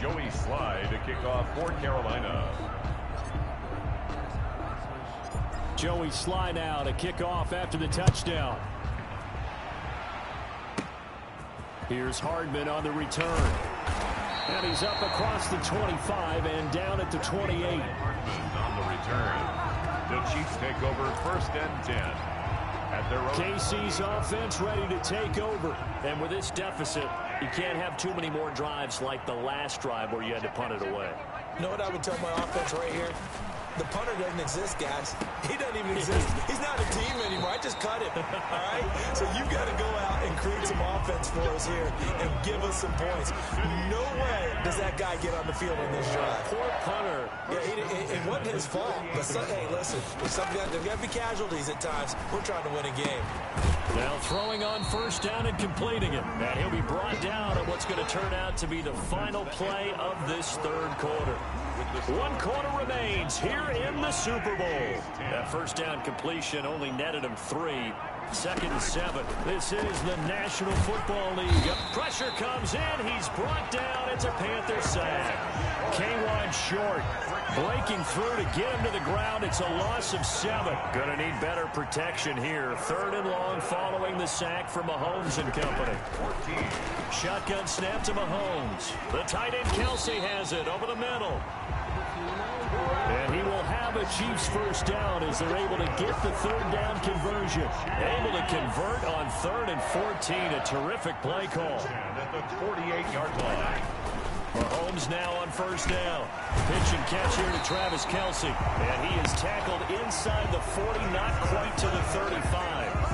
Joey Slye to kick off for Carolina. Joey Slye now to kick off after the touchdown. Here's Hardman on the return. And he's up across the 25 and down at the 28. Hardman on the return. The Chiefs take over 1st and 10. At their own. KC's offense ready to take over. And with this deficit, you can't have too many more drives like the last drive where you had to punt it away. You know what I would tell my offense right here? The punter doesn't exist, guys. He doesn't even exist. He's not a team anymore. I just cut him. All right? So you've got to go out and create some offense for us here and give us some points. No way does that guy get on the field in this drive. Poor punter. Yeah, it wasn't his fault. But hey, listen, there's got to be casualties at times. We're trying to win a game. Now throwing on 1st down and completing it. And he'll be brought down on what's going to turn out to be the final play of this third quarter. 1 quarter remains here in the Super Bowl. That 1st down completion only netted him 3. 2nd and 7. This is the National Football League. Pressure comes in. He's brought down. It's a Panther sack. K1 short. Breaking through to get him to the ground. It's a loss of 7. Gonna need better protection here. 3rd and long following the sack from Mahomes and company. 14. Shotgun snap to Mahomes. The tight end Kelsey has it over the middle. And he will have a Chiefs 1st down as they're able to get the 3rd down conversion. Able to convert on 3rd and 14. A terrific play call. At the 48-yard line. Mahomes now on 1st down. Pitch and catch here to Travis Kelsey. And he is tackled inside the 40, not quite to the 35.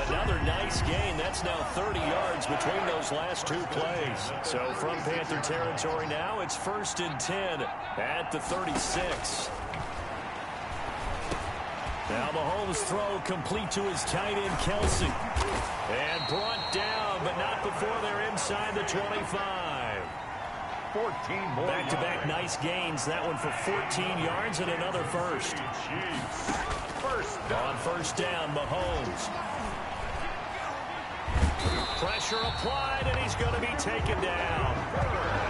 Another nice gain. That's now 30 yards between those last 2 plays. So from Panther territory now, it's 1st and 10 at the 36. Now Mahomes' throw complete to his tight end Kelsey. And brought down, but not before they're inside the 25. 14 more. Back-to-back nice gains. That one for 14 yards and another first. On 1st down, Mahomes. Pressure applied, and he's going to be taken down.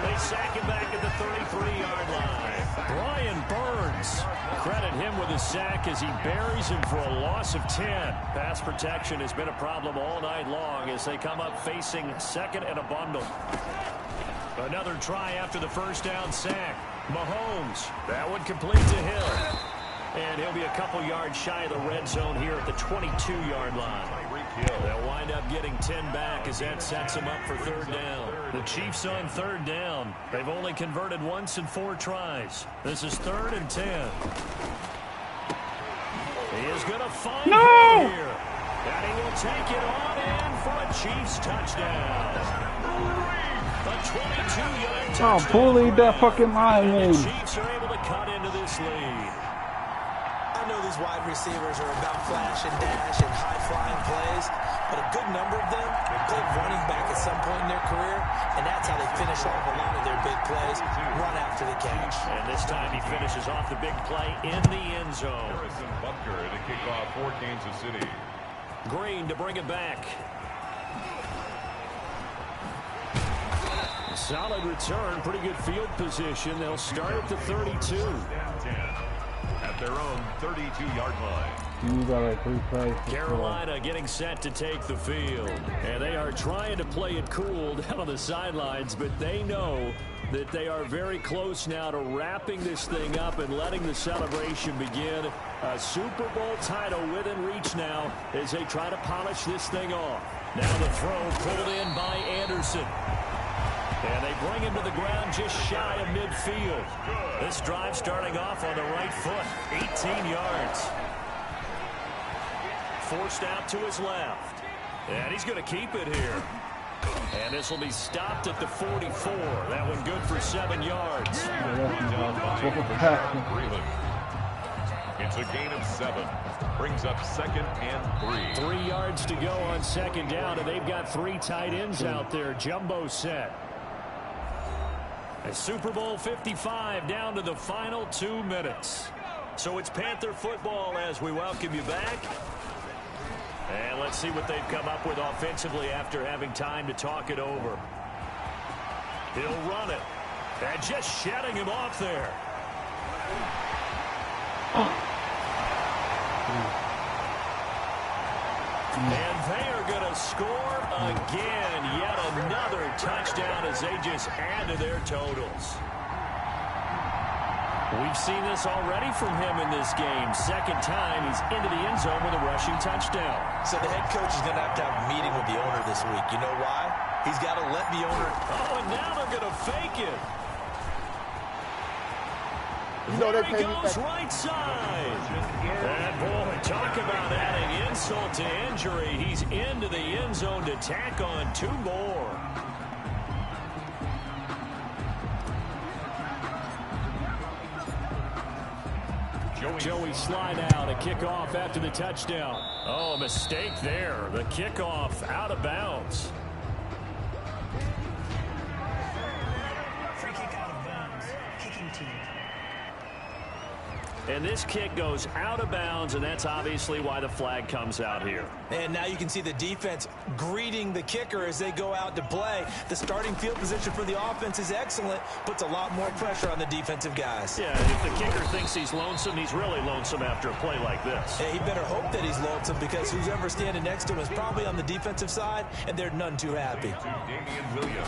They sack him back at the 33-yard line. Brian Burns. Credit him with a sack as he buries him for a loss of 10. Pass protection has been a problem all night long as they come up facing 2nd and a bundle. Another try after the 1st down sack. Mahomes. That one complete to Hill. And he'll be a couple yards shy of the red zone here at the 22-yard line. They'll wind up getting 10 back as that sets them up for 3rd down. The Chiefs on 3rd down. They've only converted once in 4 tries. This is 3rd and 10. He is going to find him here. And he will take it on in for a Chiefs touchdown. A 22-yard touchdown. Oh, bullied that fucking lineman. The Chiefs are able to cut into this lead. I know these wide receivers are about flash and dash and high-flying plays, but a good number of them played running back at some point in their career, and that's how they finish off a lot of their big plays, run after the catch. And this time he finishes off the big play in the end zone. Harrison Butker to kick off for Kansas City. Green to bring it back. Solid return, pretty good field position. They'll start at the 32. At their own 32-yard line. You got like 3 plays. Carolina getting set to take the field. And they are trying to play it cool down on the sidelines, but they know that they are very close now to wrapping this thing up and letting the celebration begin. A Super Bowl title within reach now as they try to polish this thing off. Now the throw pulled in by Anderson. And they bring him to the ground just shy of midfield. This drive starting off on the right foot. 18 yards. Forced out to his left. And he's going to keep it here. And this will be stopped at the 44. That one good for 7 yards. It's a gain of 7. Brings up 2nd and 3. 3 yards to go on 2nd down, and they've got 3 tight ends out there. Jumbo set. A Super Bowl 55 down to the final 2 minutes. So it's Panther football as we welcome you back. And let's see what they've come up with offensively after having time to talk it over. He'll run it. And just shedding him off there. And they are going to score again. Yet another touchdown as they just add to their totals. We've seen this already from him in this game. 2nd time he's into the end zone with a rushing touchdown. So the head coach is going to have a meeting with the owner this week. You know why? He's got to let the owner... Oh, and now they're going to fake it. There he goes right side. And boy, talk about adding insult to injury. He's into the end zone to tack on 2 more. Joey slide out, a kickoff after the touchdown. Oh, a mistake there. The kickoff out of bounds. Free kick out of bounds. Kicking team. And this kick goes out of bounds, and that's obviously why the flag comes out here. And now you can see the defense greeting the kicker as they go out to play. The starting field position for the offense is excellent, puts a lot more pressure on the defensive guys. Yeah, if the kicker thinks he's lonesome, he's really lonesome after a play like this. Yeah, he better hope that he's lonesome because who's ever standing next to him is probably on the defensive side, and they're none too happy. Damian Williams.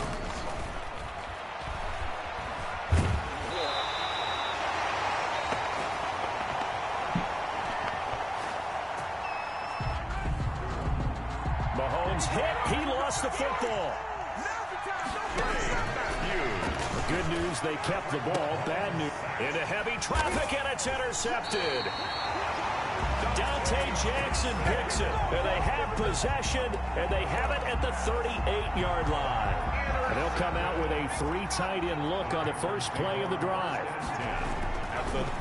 Hit, he lost the football. Good news, they kept the ball. Bad news. Into heavy traffic, and it's intercepted. Dante Jackson picks it, and they have possession, and they have it at the 38-yard line. And they'll come out with a 3 tight end look on the first play of the drive.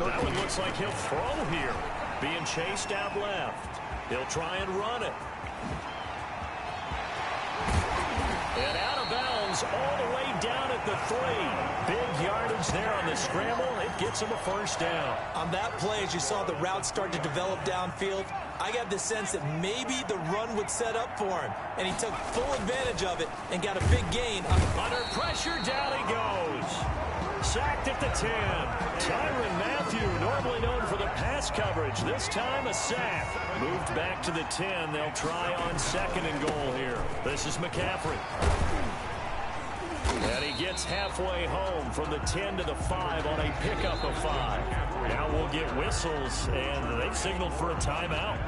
That one looks like he'll throw here. Being chased out left. He'll try and run it. And out of bounds all the way down at the 3. Big yardage there on the scramble. It gets him a first down. On that play, as you saw the route start to develop downfield, I got the sense that maybe the run would set up for him. And he took full advantage of it and got a big gain. Under pressure, down he goes. Sacked at the 10. Tyrann Mathieu, normally known for the pass coverage. This time a sack. Moved back to the 10. They'll try on 2nd and goal here. This is McCaffrey. And he gets halfway home from the 10 to the 5 on a pickup of 5. Now we'll get whistles, and they've signaled for a timeout.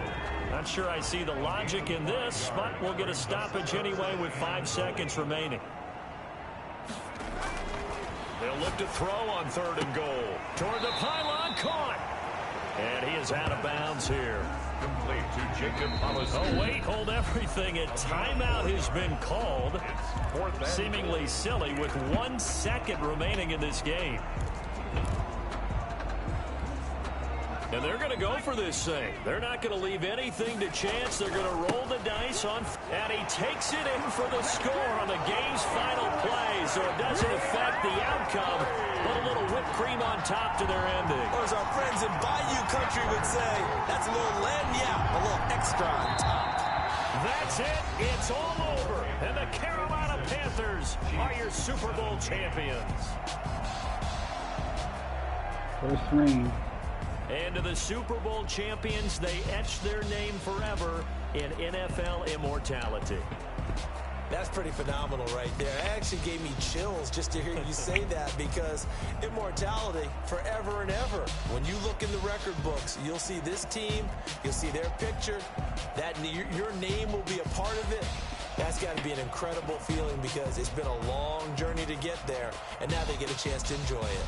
Not sure I see the logic in this, but we'll get a stoppage anyway with 5 seconds remaining. They'll look to throw on 3rd and goal. Toward the pylon, caught. And he is out of bounds here. Complete to Jacob Hollis. Oh, wait, hold everything. A timeout has been called. Seemingly silly with 1 second remaining in this game. And they're going to go for this thing. They're not going to leave anything to chance. They're going to roll the dice on. And he takes it in for the score on the game's final play. So it doesn't affect the outcome, but a little whipped cream on top to their ending. Or as our friends in Bayou Country would say, that's a little lagniappe, a little extra on top. That's it. It's all over. And the Carolina Panthers are your Super Bowl champions. First ring. And to the Super Bowl champions, they etch their name forever in NFL immortality. That's pretty phenomenal right there. It actually gave me chills just to hear you say that, because immortality forever and ever. When you look in the record books, you'll see this team, you'll see their picture, that your name will be a part of it. That's got to be an incredible feeling, because it's been a long journey to get there, and now they get a chance to enjoy it.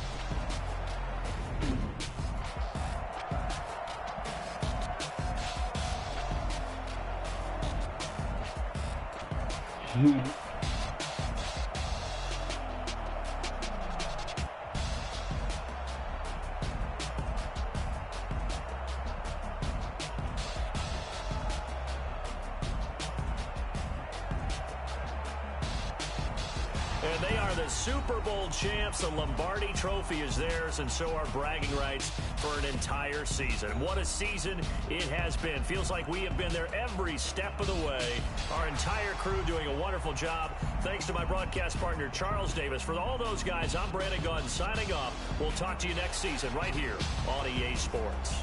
And they are the Super Bowl champs. The Lombardi Trophy is theirs, and so are bragging rights for an entire season. What a season it has been. Feels like we have been there every step of the way. Our entire crew doing a wonderful job. Thanks to my broadcast partner, Charles Davis. For all those guys, I'm Brandon Gaudin signing off. We'll talk to you next season right here on EA Sports.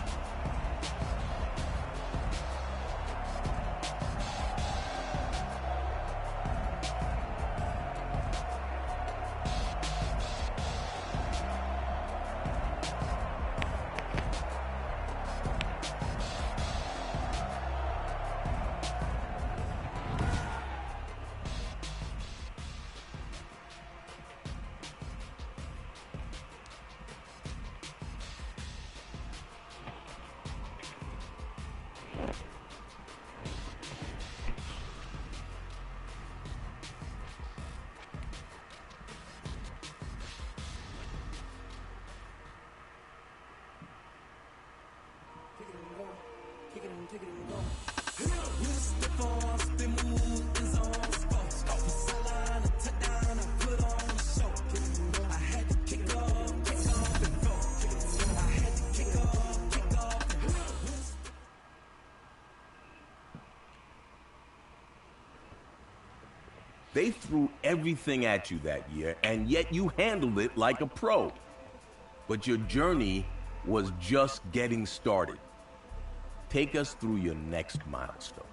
They threw everything at you that year, and yet you handled it like a pro. But your journey was just getting started. Take us through your next milestone.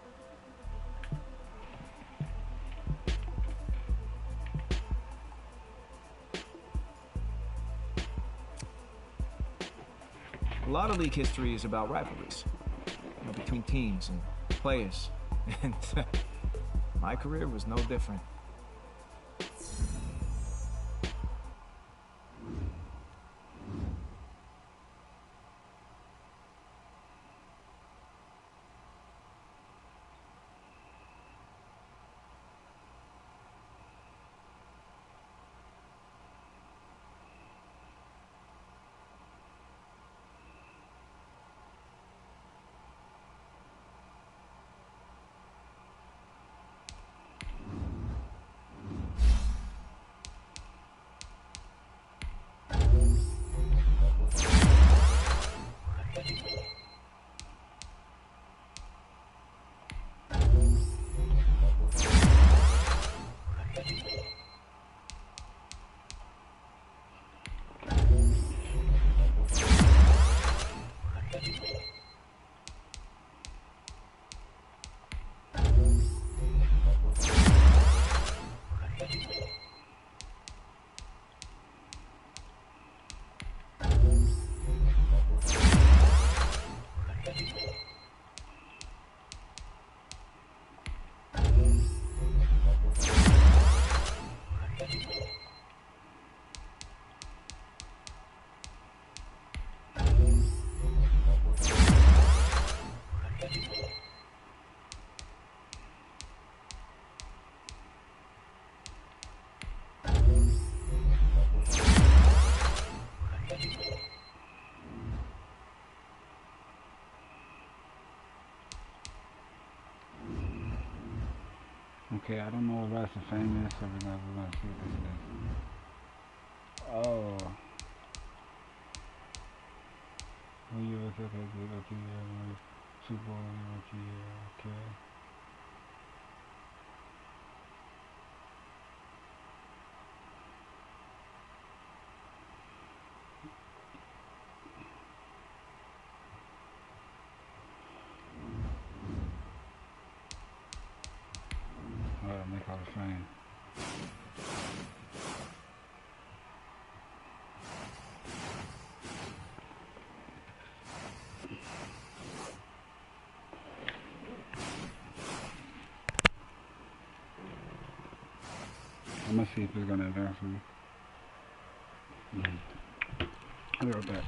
A lot of league history is about rivalries, between teams and players. And my career was no different. Okay, I don't know if that's a famous, so we're gonna see what this is. Oh. When you look at the Super Bowl, okay. Make Hall of Fame. I'm gonna see if it's gonna advance me. I'll be right back.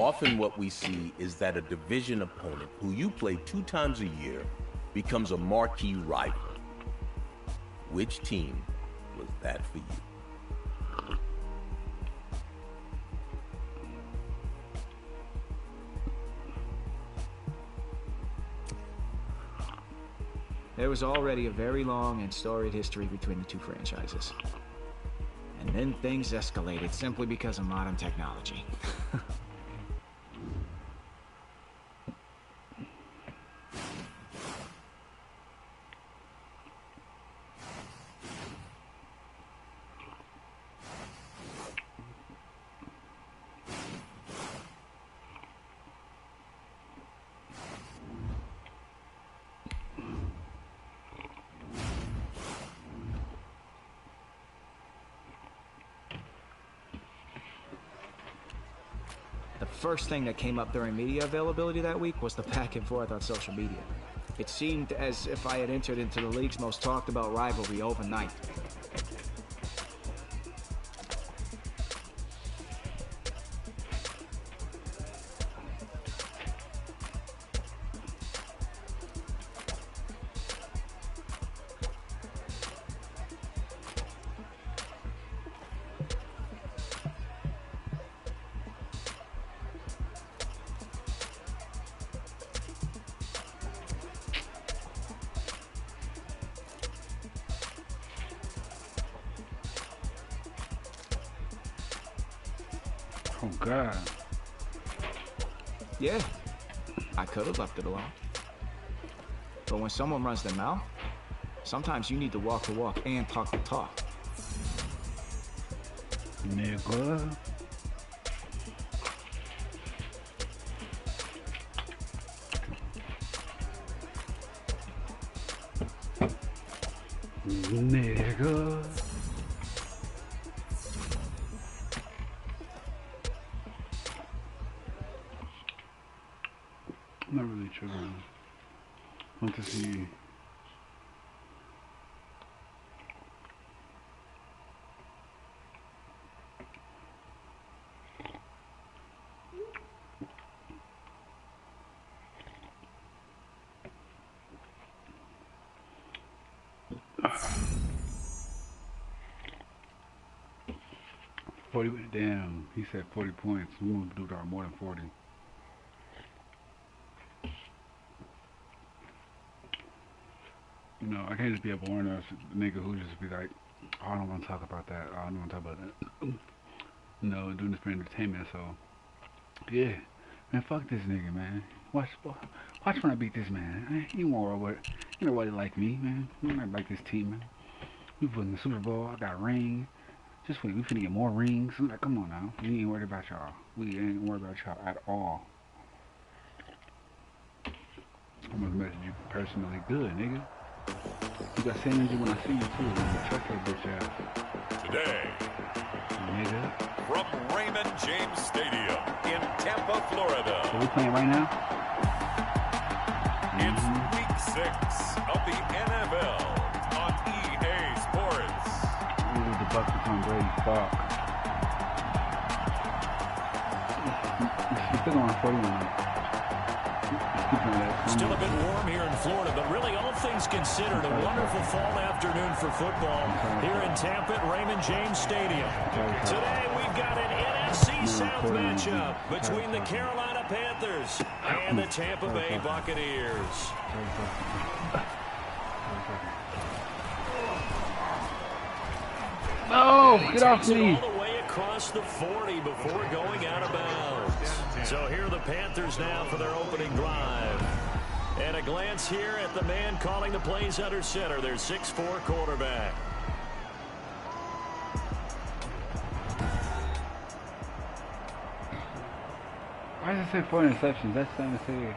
Often what we see is that a division opponent who you play 2 times a year becomes a marquee rival. Which team was that for you? There was already a very long and storied history between the two franchises. And then things escalated simply because of modern technology. The first thing that came up during media availability that week was the back and forth on social media. It seemed as if I had entered into the league's most talked about rivalry overnight. Oh, God. Yeah, I could have left it alone. But when someone runs their mouth, sometimes you need to walk the walk and talk the talk. Nigga. Nigga. I'm not really sure. I want to see. Damn, he said 40 points. We want to do that more than 40. You know, I can't just be a born ass nigga who just be like, oh, I don't want to talk about that. Oh, I don't want to talk about that. You know, doing this for entertainment. So, yeah, man, fuck this nigga, man. Watch when I beat this man. He won't nobody like me, man. You don't like this team, man. We won the Super Bowl. I got a ring. Just wait, we finna get more rings. I'm like, come on now. We ain't worried about y'all. We ain't worried about y'all at all. I'm gonna message you personally good, nigga. You got same energy when I see you too, man. Trust that bitch ass. Today, nigga. From Raymond James Stadium in Tampa, Florida. So we playing right now? It's week 6 of the NFL on EA Sports. Ooh, the Bucs are on Brady. Fuck. He's still on 41. Still a bit warm here in Florida, but really all things considered, a wonderful fall afternoon for football here in Tampa at Raymond James Stadium. Today we've got an NFC South matchup between the Carolina Panthers and the Tampa Bay Buccaneers. No, get off me. All the way across the 40 before going out of bounds. So here are the Panthers now for their opening drive. And a glance here at the man calling the plays under center, their 6'4" quarterback. Why does it say 4 interceptions? That's something to say.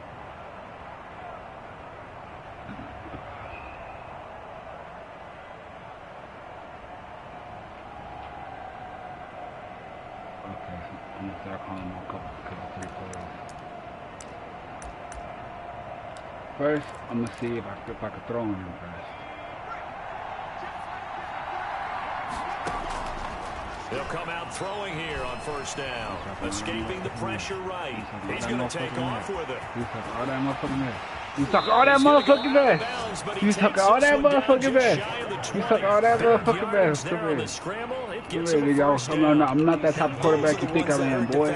Okay, so I'm gonna start calling them a couple 3 plays. First, I'm gonna see if I can throw on him first. They'll come out throwing here on first down. Escaping the pressure right. He's going to take off with it. You took all that motherfucking mess. You took all that motherfucking mess. You took all that motherfucking mess. You took all that motherfucking mess. Come here. Come here, nigga. I'm not that type of quarterback you think I am, boy.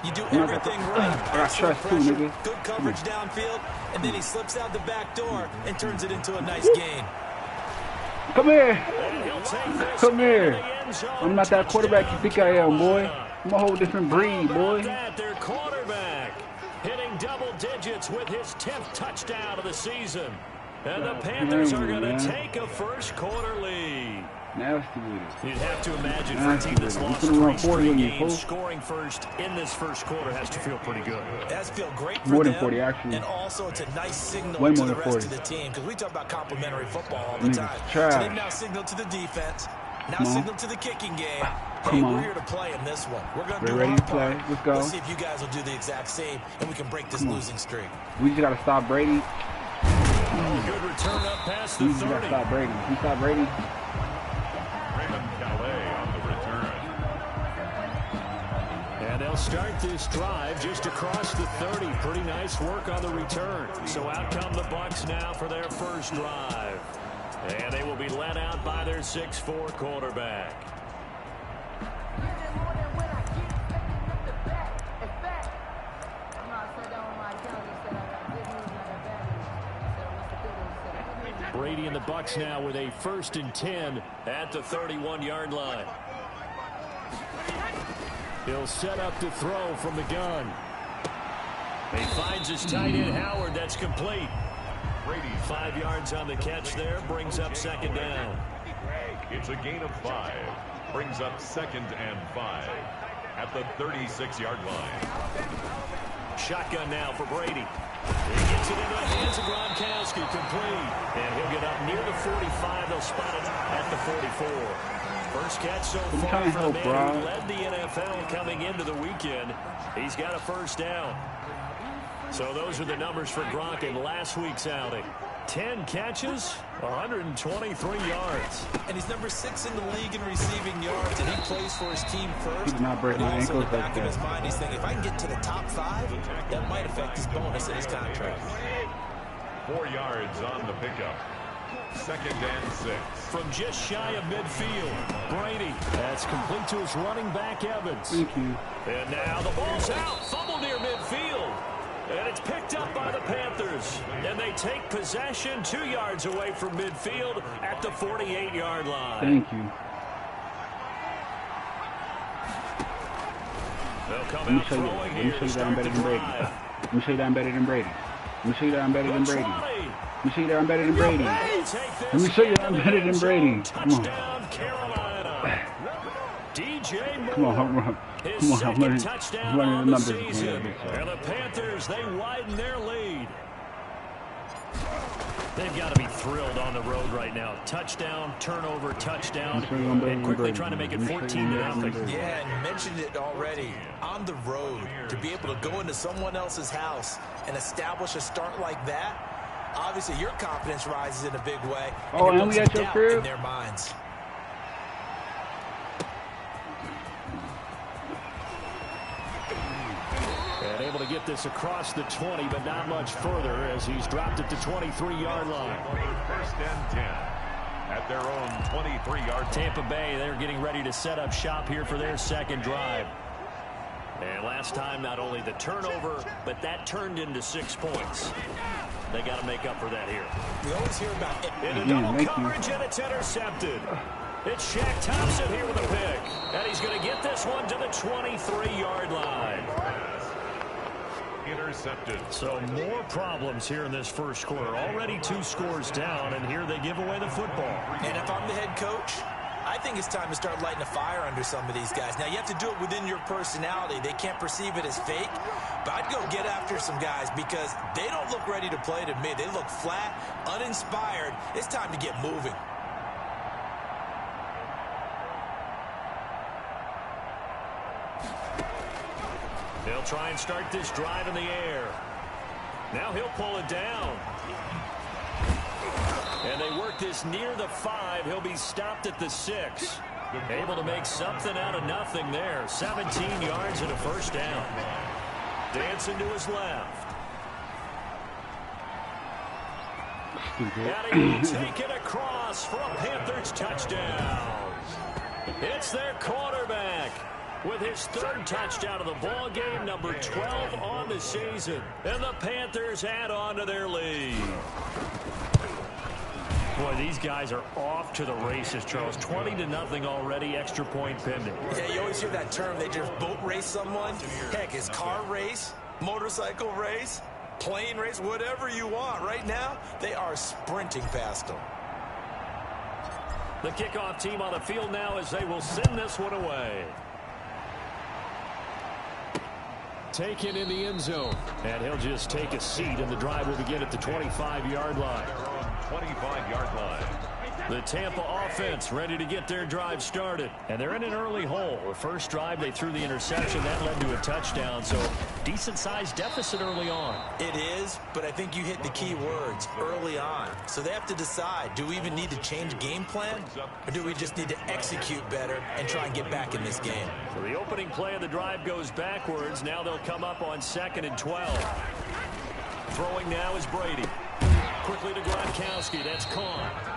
You do everything right. I got trust too, nigga. Good coverage downfield, and then he slips out the back door and turns it into a nice gain. Come here. Come here. I'm not that quarterback you think I am, boy. I'm a whole different breed, boy. Their quarterback hitting double digits with his 10th touchdown of the season. And the Panthers are going to take a first quarter lead. Nasty with it. You'd have to imagine for a team that's lost 3 straight games, scoring first in this first quarter has to feel pretty good. It has to feel great for more than them, 40, actually. And also, it's a nice signal way to more the than rest 40. of the team, because we talk about complimentary football all the time. Trash. So they've now signaled to the defense, now signaled to the kicking game. Come on. We're here to play in this one. We're going to do ready our to play. part. Let's go. Let's see if you guys will do the exact same, and we can break this losing streak. We just got to stop Brady. Good return up past the 30. We just got to stop Brady. If we stop Brady. And they'll start this drive just across the 30. Pretty nice work on the return. So out come the Bucs now for their first drive. And they will be led out by their 6'4" quarterback. Brady and the Bucs now with a 1st and 10 at the 31-yard line. He'll set up to throw from the gun. He finds his tight end Howard. That's complete. Brady 5 yards on the catch there. Brings up 2nd down. It's a gain of 5. Brings up 2nd and 5 at the 36-yard line. Shotgun now for Brady. He gets it into the hands of Gronkowski, complete. And he'll get up near the 45. They'll spot it at the 44. First catch so far from the man who led the NFL coming into the weekend. He's got a 1st down. So those are the numbers for Gronk in last week's outing. 10 catches, 123 yards. And he's number 6 in the league in receiving yards, and he plays for his team first. He did not break my ankles in the back like of his that. mind, he's thinking, if I can get to the top 5, that might affect his bonus in his contract. 4 yards on the pickup. 2nd and 6. From just shy of midfield, Brady. That's complete to his running back, Evans. Thank you. And now the ball's out. Fumble near midfield. And it's picked up by the Panthers. And they take possession 2 yards away from midfield at the 48-yard line. Thank you. They'll come Let me out show you. throwing Let me here show to you that I'm start the better than Brady. drive. Let me show you that I'm better than Brady. Let me show you that I'm better than Brady. Let me show you that I'm better than Brady. Let me show you that I'm better than Brady. Come on. Come on, I'm running the numbers. And the Panthers, they widen their lead. They've got to be thrilled on the road right now. Touchdown, turnover, touchdown, and quickly trying to make it 14-0. Yeah, and you mentioned it already. On the road, to be able to go into someone else's house and establish a start like that, obviously your confidence rises in a big way. Oh, and we at your crib? In their minds. And able to get this across the 20, but not much further as he's dropped it to 23-yard line. 1st and 10 at their own 23-yard. Tampa Bay, they're getting ready to set up shop here for their 2nd drive. And last time, not only the turnover, but that turned into 6 points. They got to make up for that here. We always hear about it. In a double coverage, and it's intercepted. It's Shaq Thompson here with a pick. And he's going to get this one to the 23-yard line. Intercepted. So more problems here in this first quarter. Already 2 scores down, and here they give away the football. And if I'm the head coach, I think it's time to start lighting a fire under some of these guys. Now, you have to do it within your personality. They can't perceive it as fake. But I'd go get after some guys because they don't look ready to play to me. They look flat, uninspired. It's time to get moving. They'll try and start this drive in the air. Now he'll pull it down. And they work this near the 5. He'll be stopped at the 6. Able to make something out of nothing there. 17 yards and a first down. Dancing to his left. And he will take it across for a Panthers touchdown. It's their quarterback with his third touchdown of the ball game, number 12 on the season. And the Panthers add on to their lead. Boy, these guys are off to the races, Charles. 20-0 already, extra point pending. Yeah, you always hear that term, they just boat race someone. Heck, it's car race, motorcycle race, plane race, whatever you want. Right now, they are sprinting past them. The kickoff team on the field now as they will send this one away. Taken in the end zone. And he'll just take a seat, and the drive will begin at the 25-yard line. 25-yard line. The Tampa offense ready to get their drive started. And they're in an early hole. The first drive, they threw the interception. That led to a touchdown. So decent-sized deficit early on. It is, but I think you hit the key words, early on. So they have to decide, do we even need to change game plan? Or do we just need to execute better and try and get back in this game? So the opening play of the drive goes backwards. Now they'll come up on 2nd and 12. Throwing now is Brady. Quickly to Gronkowski. That's caught.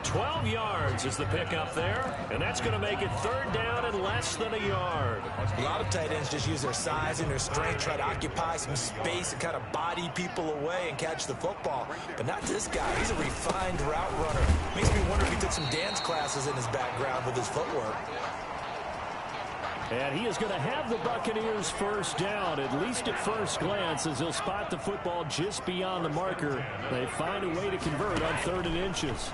12 yards is the pickup there, and that's going to make it 3rd down and less than a yard. A lot of tight ends just use their size and their strength, try to occupy some space and kind of body people away and catch the football. But not this guy. He's a refined route runner. Makes me wonder if he took some dance classes in his background with his footwork. And he is going to have the Buccaneers first down, at least at first glance, as he'll spot the football just beyond the marker. They find a way to convert on 3rd and inches.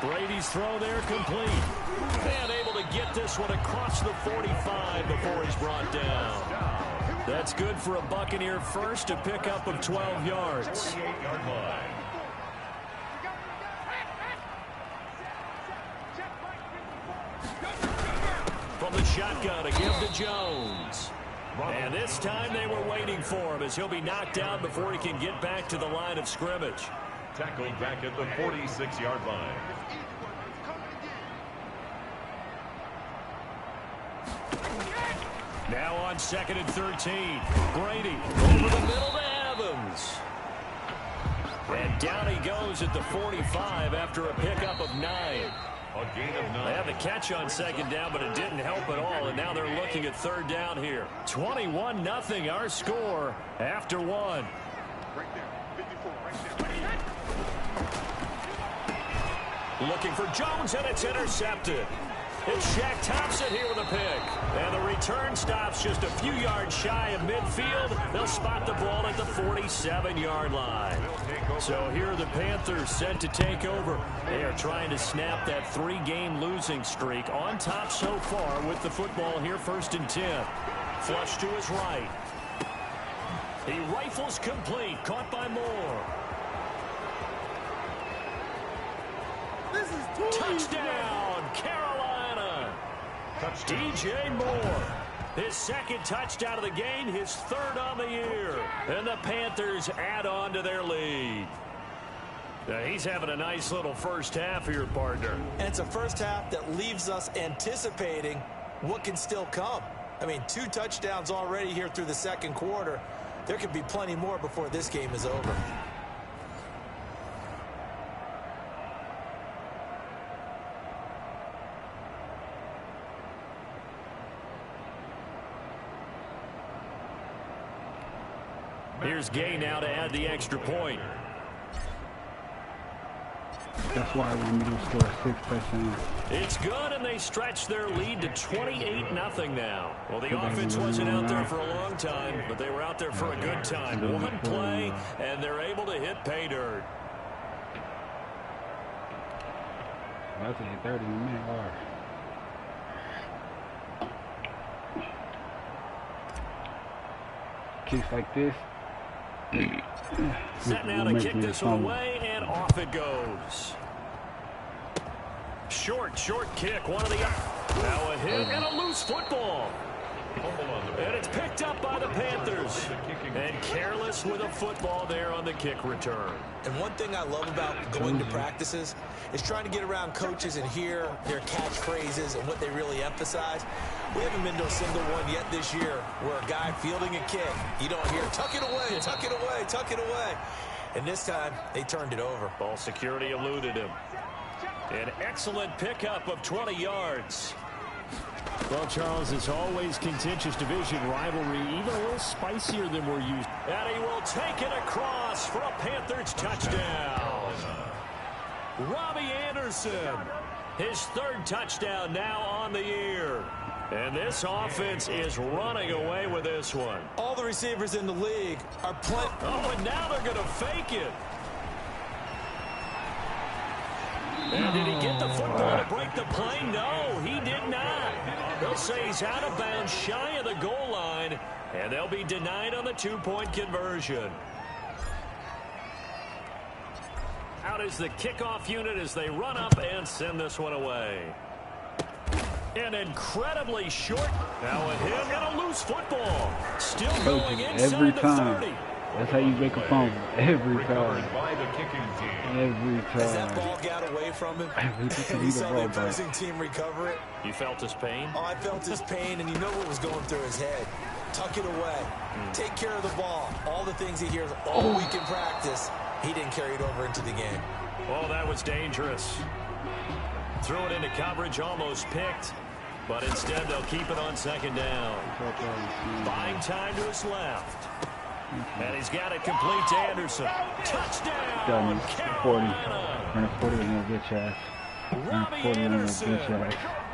Brady's throw there complete. And able to get this one across the 45 before he's brought down. That's good for a Buccaneer first, a pickup of 12 yards. 28-yard line. From the shotgun, a give to Jones. And this time they were waiting for him as he'll be knocked down before he can get back to the line of scrimmage. Tackled back at the 46-yard line. Now on 2nd and 13. Brady over the middle to Evans. And down he goes at the 45 after a pickup of 9. A gain of 9. They had the catch on 2nd down, but it didn't help at all, and now they're looking at 3rd down here. 21-0 our score after 1. Looking for Jones, and it's intercepted. It's Shaq Thompson here with a pick. And the return stops just a few yards shy of midfield. They'll spot the ball at the 47-yard line. So here are the Panthers set to take over. They are trying to snap that 3-game losing streak. On top so far with the football here, 1st and 10. Flush to his right. He rifles complete. Caught by Moore. Touchdown, Carolina. DJ Moore. His 2nd touchdown of the game, his 3rd on the year. And the Panthers add on to their lead. He's having a nice little first half here, partner. And it's a first half that leaves us anticipating what can still come. I mean, 2 touchdowns already here through the 2nd quarter. There could be plenty more before this game is over. Here's Gay now to add the extra point. That's why I want me to score 6 touchdowns. It's good, and they stretch their lead to 28-0 now. Well, the offense wasn't out there for a long time, but they were out there for a good time. One play, and they're able to hit pay dirt. That's a 30 in a minute. All right. Kicks like this. Set now to kick this one away, and off it goes. Short kick. One of the now a hit and a loose football. And it's picked up by the Panthers. And careless with a football there on the kick return. And one thing I love about going to practices is trying to get around coaches and hear their catchphrases and what they really emphasize. We haven't been to a single one yet this year where a guy fielding a kick, you don't hear, tuck it away, tuck it away, tuck it away. And this time, they turned it over. Ball security eluded him. An excellent pickup of 20 yards. Well, Charles, it's always contentious division rivalry, even a little spicier than we're used. And he will take it across for a Panthers touchdown. Robbie Anderson, his third touchdown now on the year. And this offense is running away with this one. All the receivers in the league are playing. Oh, and now they're going to fake it. And did he get the football to break the play? No, he did not. They'll say he's out of bounds, shy of the goal line, and they'll be denied on the two-point conversion. Out is the kickoff unit as they run up and send this one away. An incredibly short. Now a hit and a loose football. Still going inside every the time. 30. That's how you make a fumble. Every time. Every time. As that ball got away from him, he saw the opposing team recover it. You felt his pain? Oh, I felt his pain, and you know what was going through his head. Tuck it away. Take care of the ball. All the things he hears all week in practice, he didn't carry it over into the game. Oh, that was dangerous. Threw it into coverage, almost picked. But instead, they'll keep it on second down. Buying time to his left. And he's got it complete to Anderson. Touchdown, Carolina. Run a 40 on your bitch ass. Robbie Anderson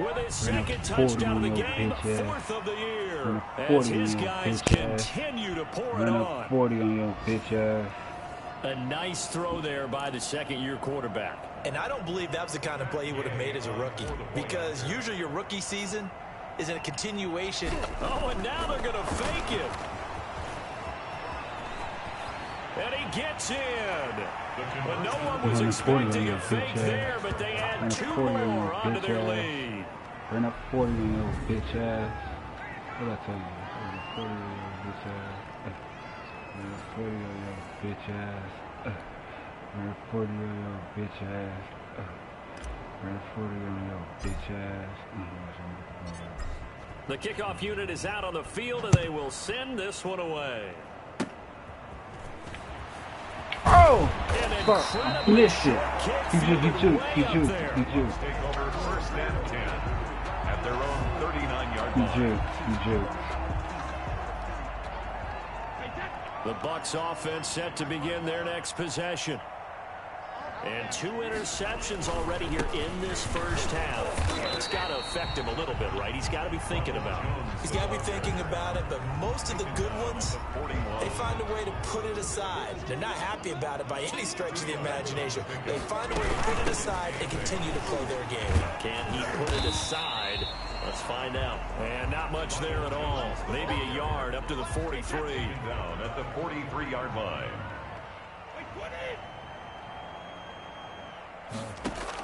with his second touchdown of the game, fourth of the year. As his guys continue to pour it on. Run a 40 on your bitch ass. A nice throw there by the second-year quarterback. And I don't believe that was the kind of play he would have made as a rookie. Because usually your rookie season is in a continuation. Oh, and now they're going to fake it. And he gets in. But no one was expecting a fake there, but they add two more onto their lead. Run up 40 on your bitch ass. What did I tell you? Run up 40 on your bitch ass. Run up 40 on your bitch ass. Run up 40 on your bitch ass. Run up 40 on your bitch ass. The kickoff unit is out on the field, and they will send this one away. Oh! Fuck. Missed it. He juke. Take over first and 10 at their own 39-yard line. He juke. The Bucs offense set to begin their next possession. And 2 interceptions already here in this first half. It's got to affect him a little bit, right? He's got to be thinking about it. He's got to be thinking about it, but most of the good ones, they find a way to put it aside. They're not happy about it by any stretch of the imagination. They find a way to put it aside and continue to play their game. Can he put it aside? Let's find out. And not much there at all. Maybe a yard up to the 43. Down at the 43-yard line.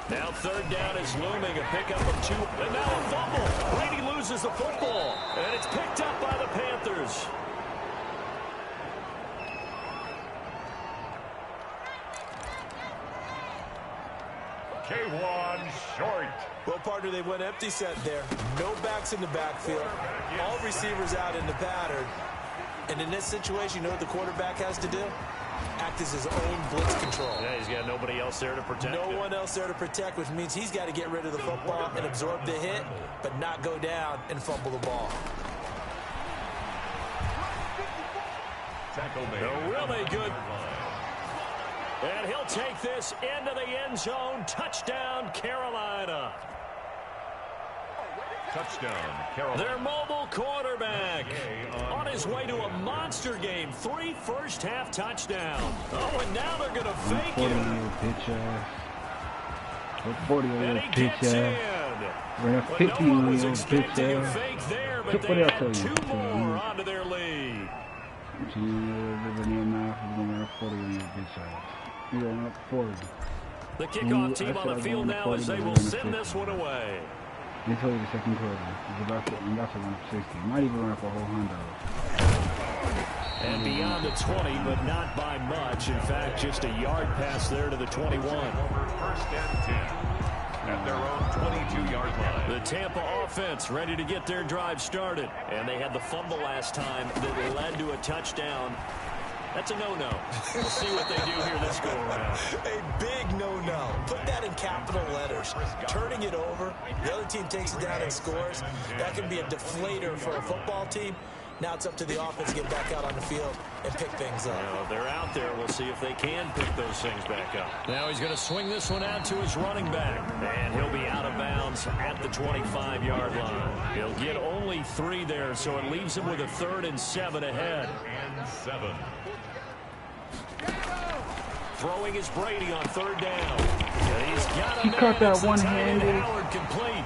Now third down is looming, a pickup of 2. And now a fumble. Brady loses the football. And it's picked up by the Panthers. K1 short. Well, partner, they went empty set there. No backs in the backfield. All receivers out in the pattern. And in this situation, you know what the quarterback has to do? Act as his own blitz control. Yeah, he's got nobody else there to protect him. No one else there to protect, which means he's got to get rid of the football and absorb the hit, but not go down and fumble the ball. A really good. And he'll take this into the end zone. Touchdown, Carolina. Touchdown, Carolina. Their mobile quarterback on his way to a monster game. 3 first-half touchdowns. Oh, and now they're going to fake it. And he gets in. We're But no one was expecting a fake there, but they add 2 more onto their lead. The kickoff team on the field now as they will send this one away. They told you the second quarter. I'm about to run up 60. Might even run up a whole $100. And beyond the 20, but not by much. In fact, just a yard pass there to the 21. First and 10 at their own 22-yard line. The Tampa offense ready to get their drive started. And they had the fumble last time that led to a touchdown. That's a no-no. We'll see what they do here this go-around. A big no-no. Put that in capital letters. Turning it over, the other team takes it down and scores. That can be a deflator for a football team. Now it's up to the offense to get back out on the field and pick things up. Well, they're out there. We'll see if they can pick those things back up. Now he's going to swing this one out to his running back. And he'll be out of bounds at the 25-yard line. He'll get only 3 there, so it leaves him with a 3rd and 7 ahead. And 7. Throwing is Brady on 3rd down. And he's got He caught that one-handed. Howard complete.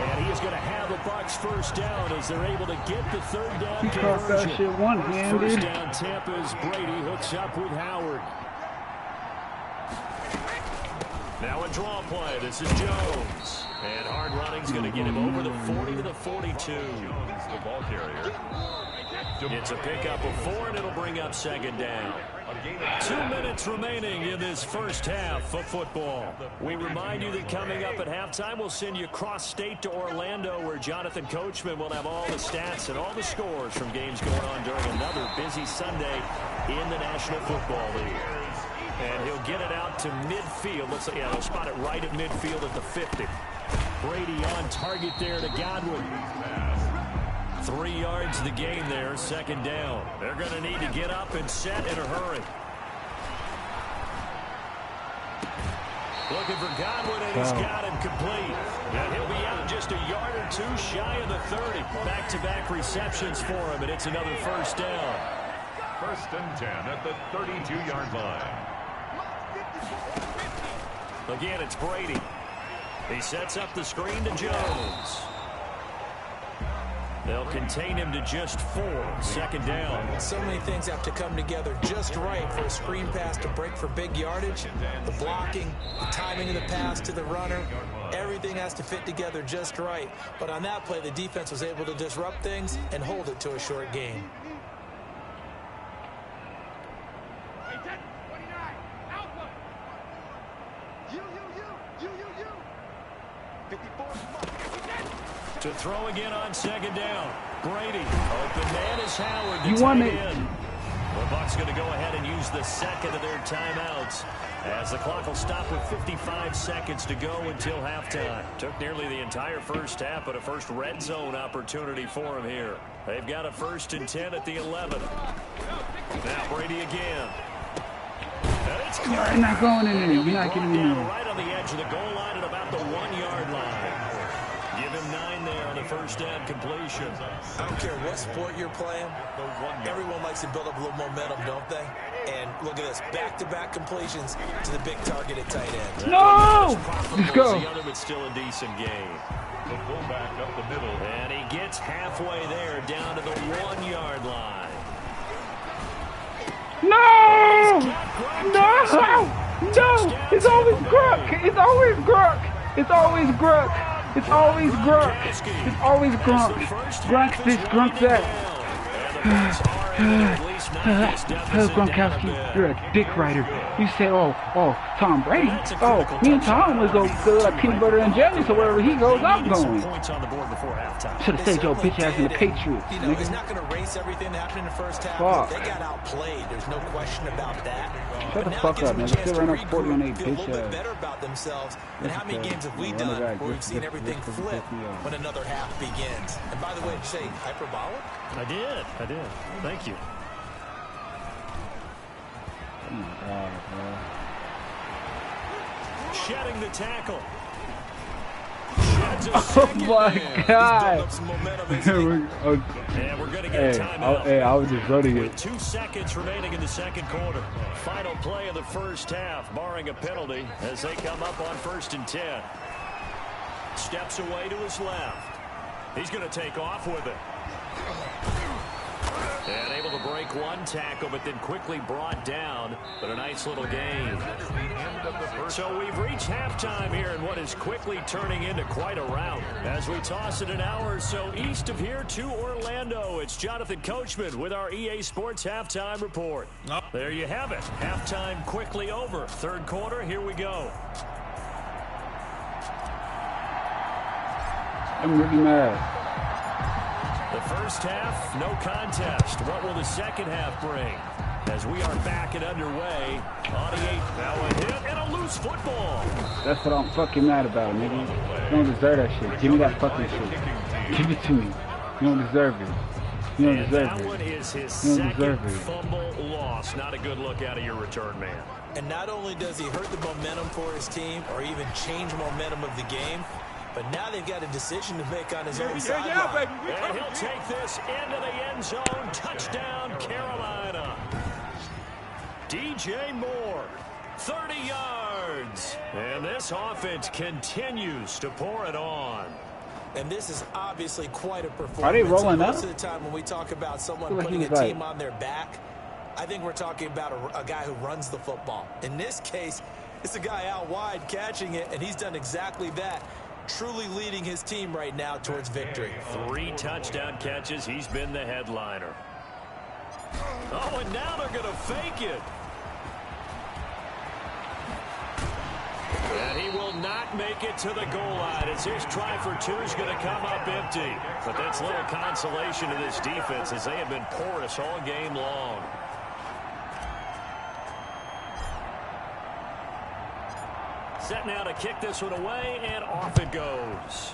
And he is going to have the Bucs first down as they're able to get the 3rd down He caught that shit one-handed. First down Tampa's Brady hooks up with Howard. Now a draw play. This is Jones. And hard running's going to get him over the 40 to the 42. Jones, the ball carrier. It's a pickup of 4, and it'll bring up 2nd down. 2 minutes remaining in this first half of football. We remind you that coming up at halftime, we'll send you cross-state to Orlando, where Jonathan Coachman will have all the stats and all the scores from games going on during another busy Sunday in the National Football League. And he'll get it out to midfield. Looks like, he'll spot it right at midfield at the 50. Brady on target there to Godwin. 3 yards the game there, 2nd down. They're going to need to get up and set in a hurry. Looking for Godwin, and he's got him complete. And he'll be out just a yard or 2 shy of the 30. Back-to-back receptions for him, and it's another first down. 1st and 10 at the 32-yard line. Again, it's Brady. He sets up the screen to Jones. They'll contain him to just 4. 2nd down. So many things have to come together just right for a screen pass to break for big yardage. The blocking, the timing of the pass to the runner, everything has to fit together just right. But on that play, the defense was able to disrupt things and hold it to a short gain. To throw again on 2nd down. Brady. Open man is Howard. You won it. The Bucs going to go ahead and use the 2nd of their timeouts as the clock will stop with 55 seconds to go until halftime. Took nearly the entire first half, but a first red zone opportunity for him here. They've got a 1st and 10 at the 11. Now Brady again. You're not going in there. You're not getting in there. Right on the edge of the goal line at about the 1-yard line. Give him 9 there on the first down completion. I don't care what sport you're playing. Everyone likes to build up a little momentum, don't they? And look at this, back-to-back completions to the big target at tight end. No! Let's go. The other, but still a decent game. The fullback up the middle. And he gets halfway there, down to the 1-yard line. No! No! No! It's always Gruck! It's always Gruck! It's always Gruck! It's always Gruck. It's always Grunk. Grunk this, Grunk that. Gronkowski, you're a dick rider. You say, oh, Tom Brady. Oh, me and Tom was go peanut butter and jelly, so wherever he goes, I'm going. Should have stayed your bitch ass in the Patriots. You know, he's not going to race everything that happened in the first half. They got outplayed. There's no question about that. Shut the fuck up, man. Still run up 40 on a bitch a little bit better about themselves. And how many games have we done where we've seen everything flip when another half begins? And by the way, did you say hyperbolic? I did. Thank you. Oh my God, bro. Shedding the tackle. Oh my God. And we're going to get a timeout. Hey, I was just running it. With 2 seconds remaining in the second quarter. Final play of the first half, barring a penalty, as they come up on 1st and 10. Steps away to his left. He's going to take off with it. And able to break one tackle, but then quickly brought down. But a nice little gain. So we've reached halftime here in what is quickly turning into quite a rout. As we toss it an hour or so east of here to Orlando, it's Jonathan Coachman with our EA Sports Halftime Report. There you have it. Halftime quickly over. Third quarter, here we go. I'm really mad. The first half, no contest. What will the second half bring? As we are back and underway, on the 8th, now a hit and a loose football. That's what I'm fucking mad about, nigga. You don't deserve that shit. Give me that fucking shit. Give it to me. You don't deserve it. You don't deserve it. That one is his second fumble loss. Not a good look out of your return man. And not only does he hurt the momentum for his team or even change momentum of the game, but now they've got a decision to make on his own sideline. And he'll take this into the end zone. Touchdown, Carolina. DJ Moore, 30 yards. And this offense continues to pour it on. And this is obviously quite a performance. Are they rolling up? Most of the time when we talk about someone putting a team on their back, I think we're talking about a guy who runs the football. In this case, it's a guy out wide catching it, and he's done exactly that. Truly leading his team right now towards victory. 3 touchdown catches. He's been the headliner. Oh, and now they're going to fake it. And he will not make it to the goal line as his try for 2 is going to come up empty. But that's little consolation to this defense as they have been porous all game long. Set now to kick this one away, and off it goes.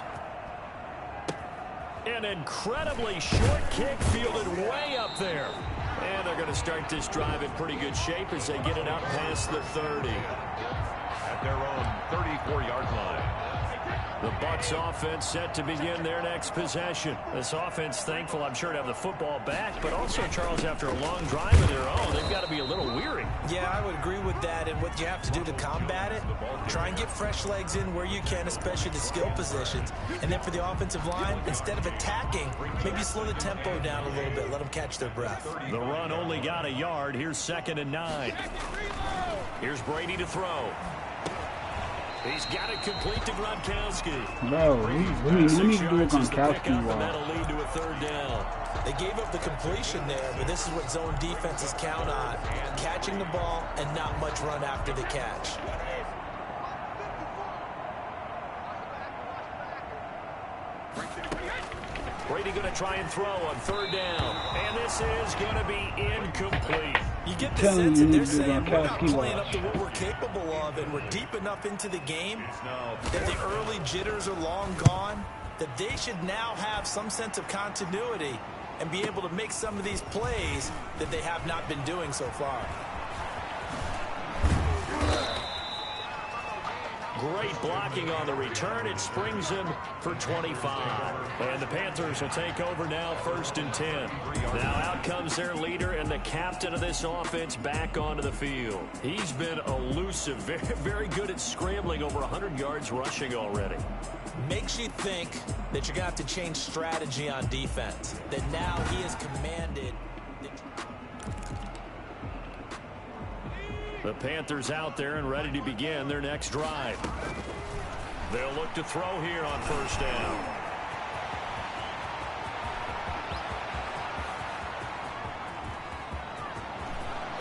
An incredibly short kick fielded way up there. And they're going to start this drive in pretty good shape as they get it out past the 30. At their own 34-yard line. The Bucs offense set to begin their next possession. This offense thankful, I'm sure, to have the football back, but also, Charles, after a long drive of their own, they've got to be a little weary. Yeah, I would agree with that, and what you have to do to combat it, try and get fresh legs in where you can, especially the skill positions. And then for the offensive line, instead of attacking, maybe slow the tempo down a little bit, let them catch their breath. The run only got a yard. Here's 2nd and 9. Here's Brady to throw. He's got it complete to Gronkowski. No, we need to do a Gronkowski walk. That'll lead to a 3rd down. They gave up the completion there, but this is what zone defenses count on. Catching the ball and not much run after the catch. Brady going to try and throw on 3rd down. And this is going to be incomplete. You get the sense that they're saying we're not playing up to what we're capable of, and we're deep enough into the game that the early jitters are long gone, that they should now have some sense of continuity and be able to make some of these plays that they have not been doing so far. Great blocking on the return. It springs him for 25. And the Panthers will take over now, 1st and 10. Now out comes their leader and the captain of this offense back onto the field. He's been elusive, very, very good at scrambling, over 100 yards rushing already. Makes you think that you're going to have to change strategy on defense, that now he has commanded. The Panthers out there and ready to begin their next drive. They'll look to throw here on 1st down.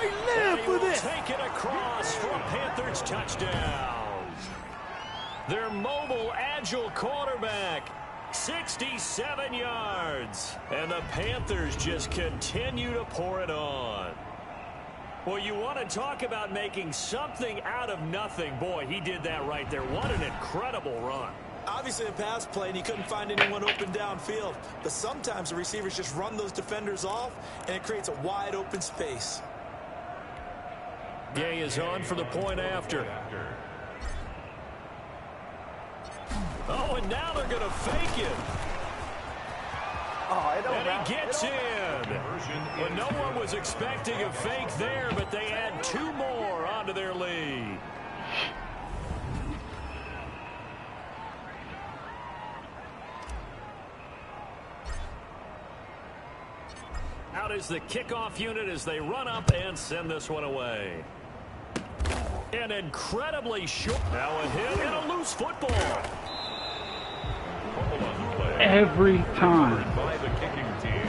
They live for this. Take it across for a Panthers touchdown. Their mobile, agile quarterback, 67 yards. And the Panthers just continue to pour it on. Well, you want to talk about making something out of nothing. Boy, he did that right there. What an incredible run. Obviously a pass play, and he couldn't find anyone open downfield. But sometimes the receivers just run those defenders off, and it creates a wide open space. Gay is on for the point after. Oh, and now they're going to fake it. Oh, and he gets in. Well, no one was expecting a fake there, but they add 2 more onto their lead. Out is the kickoff unit as they run up and send this one away. An incredibly short. Now a hit and a loose football. Every time. By the kicking team.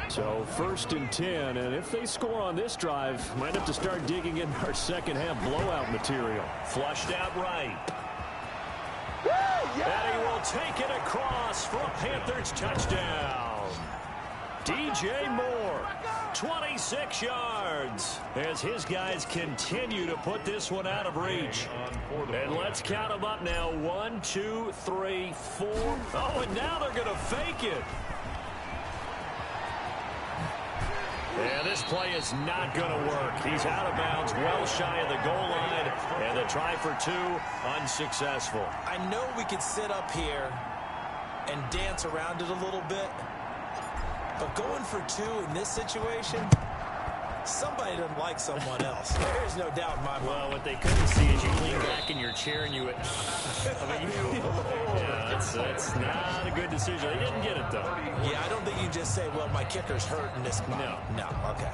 So 1st and 10, and if they score on this drive, might have to start digging in our second half blowout material. Flushed out right. And he will take it across for a Panthers touchdown. DJ Moore, 26 yards, as his guys continue to put this one out of reach. And let's count them up now. 1, 2, 3, 4. Oh, and now they're going to fake it. And this play is not going to work. He's out of bounds, well shy of the goal line, and the try for 2 unsuccessful. I know we could sit up here and dance around it a little bit, but going for 2 in this situation, somebody doesn't like someone else. There's no doubt in my mind. Well, what they couldn't see is you lean back in your chair and you would... that's not a good decision. They didn't get it, though. Yeah, I don't think you just say, well, my kicker's hurt in this spot. No, okay.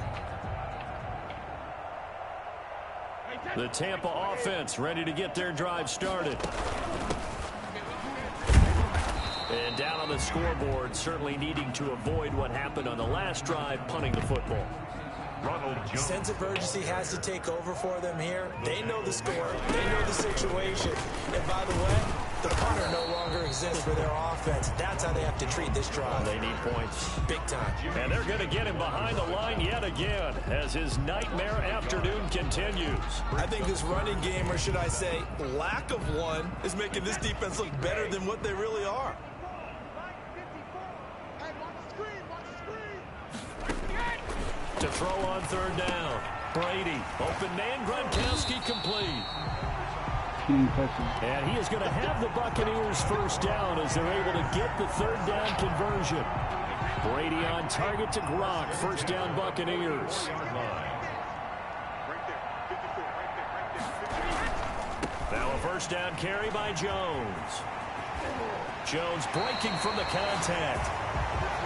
The Tampa offense ready to get their drive started. And down on the scoreboard, certainly needing to avoid what happened on the last drive, punting the football. Sense of urgency has to take over for them here. They know the score. They know the situation. And by the way, the punter no longer exists for their offense. That's how they have to treat this drive. They need points. Big time. And they're going to get him behind the line yet again as his nightmare afternoon continues. I think this running game, or should I say lack of one, is making this defense look better than what they really are. To throw on 3rd down. Brady, open man, Gronkowski complete. And he is going to have the Buccaneers 1st down as they're able to get the 3rd down conversion. Brady on target to Gronk. 1st down Buccaneers. Now a 1st down carry by Jones. Jones breaking from the contact.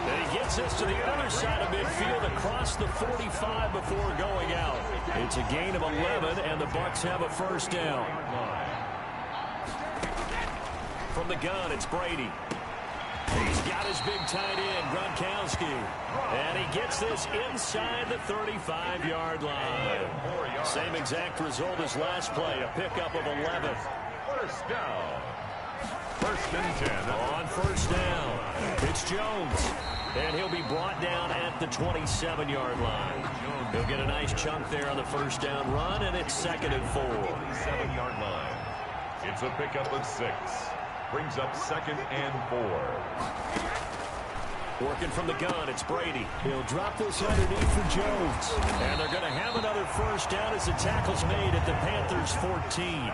And he gets us to the other side of midfield across the 45 before going out. It's a gain of 11, and the Bucs have a 1st down. From the gun, it's Brady. He's got his big tight end, Gronkowski. And he gets this inside the 35-yard line. Same exact result as last play, a pickup of 11. 1st down. 1st and 10. On 1st down, it's Jones. And he'll be brought down at the 27-yard line. He'll get a nice chunk there on the 1st down run, and it's 2nd and 4. 27-yard line. It's a pickup of 6. Brings up 2nd and 4. Working from the gun, it's Brady. He'll drop this underneath for Jones. And they're going to have another 1st down as the tackle's made at the Panthers' 14.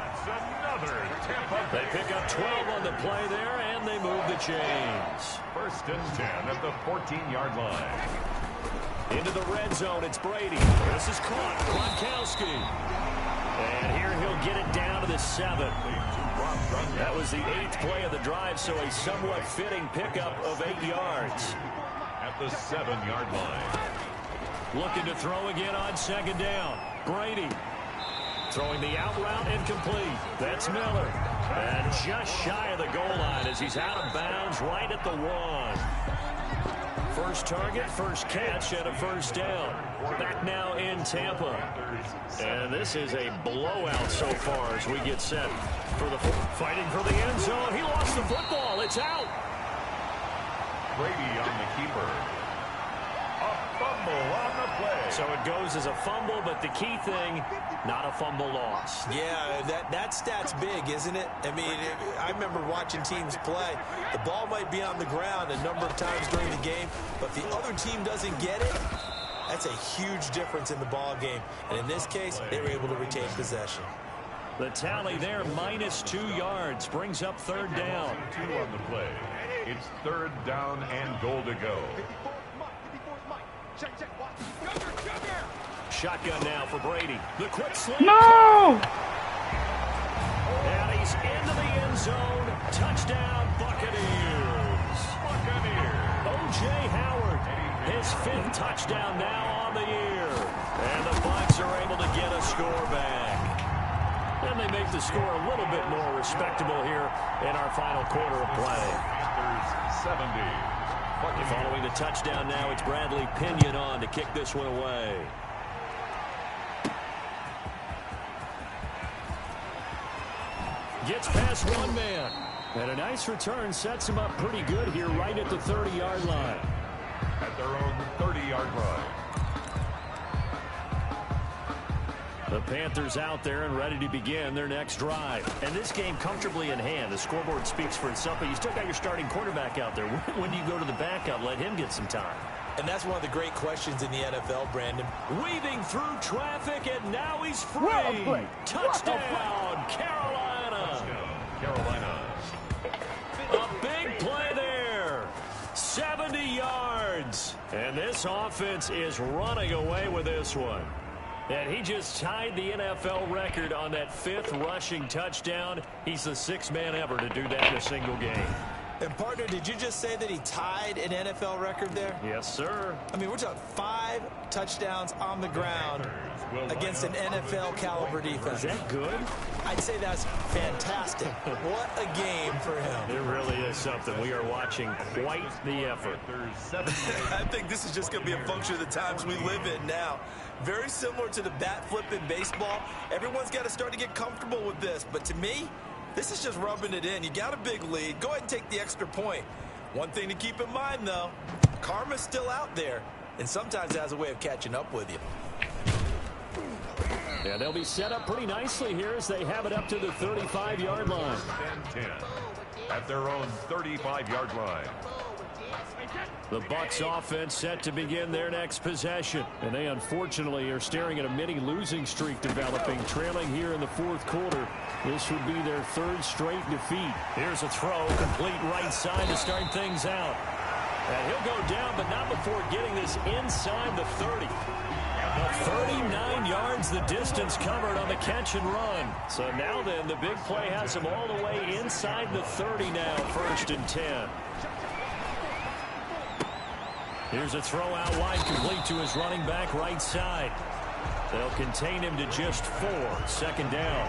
They pick up 12 on the play there, and they move the chains. 1st and 10 at the 14-yard line. Into the red zone, it's Brady. This is caught, Gronkowski. And here he'll get it down to the 7. That was the 8th play of the drive, so a somewhat fitting pickup of 8 yards. At the 7-yard line. Looking to throw again on 2nd down. Brady. Throwing the out route incomplete. That's Miller. And just shy of the goal line as he's out of bounds right at the 1. First target, 1st catch, and a 1st down. Back now in Tampa. And this is a blowout so far as we get set for the fighting for the end zone. He lost the football. It's out. Brady on the keeper. A fumble on the play. So it goes as a fumble, but the key thing, not a fumble loss. Yeah, that stat's big, isn't it? I mean, I remember watching teams play. The ball might be on the ground a number of times during the game, but if the other team doesn't get it, that's a huge difference in the ball game. And in this case, they were able to retain possession. The tally there, -2 yards, brings up 3rd down. 2 on the play. It's 3rd down and goal to go. Shotgun now for Brady. The quick slant. No! And he's into the end zone. Touchdown, Buccaneers. O.J. Howard, his 5th touchdown now on the year. And the Bucs are able to get a score back. And they make the score a little bit more respectable here in our final quarter of play. 70. Following the touchdown now, it's Bradley Pinion on to kick this one away. Gets past one man. And a nice return sets him up pretty good here right at the 30-yard line. At their own 30-yard line. The Panthers out there and ready to begin their next drive. And this game comfortably in hand. The scoreboard speaks for itself, but you still got your starting quarterback out there. When do you go to the backup? Let him get some time. And that's one of the great questions in the NFL, Brandon. Weaving through traffic, and now he's free. Touchdown, Carolina. Carolina. A big play there. 70 yards. And this offense is running away with this one. And he just tied the NFL record on that 5th rushing touchdown. He's the 6th man ever to do that in a single game. And, partner, did you just say that he tied an NFL record there? Yes, sir. I mean, we're talking 5 touchdowns on the ground against an NFL-caliber defense. Is that good? I'd say that's fantastic. What a game for him. It really is something. We are watching quite the effort. I think this is just going to be a function of the times we live in now. Very similar to the bat flip in baseball. Everyone's got to start to get comfortable with this. But to me, this is just rubbing it in. You got a big lead. Go ahead and take the extra point. One thing to keep in mind, though, karma's still out there, and sometimes it has a way of catching up with you. Yeah, they'll be set up pretty nicely here as they have it up to the 35-yard line. 10 at their own 35-yard line. The Bucs offense set to begin their next possession. And they unfortunately are staring at a mini losing streak developing, trailing here in the 4th quarter. This would be their 3rd straight defeat. Here's a throw, complete right side to start things out. And he'll go down, but not before getting this inside the 30. 39 yards the distance covered on the catch and run. So now then, the big play has him all the way inside the 30 now, 1st and 10. Here's a throw out wide, complete to his running back right side. They'll contain him to just 4, 2nd down.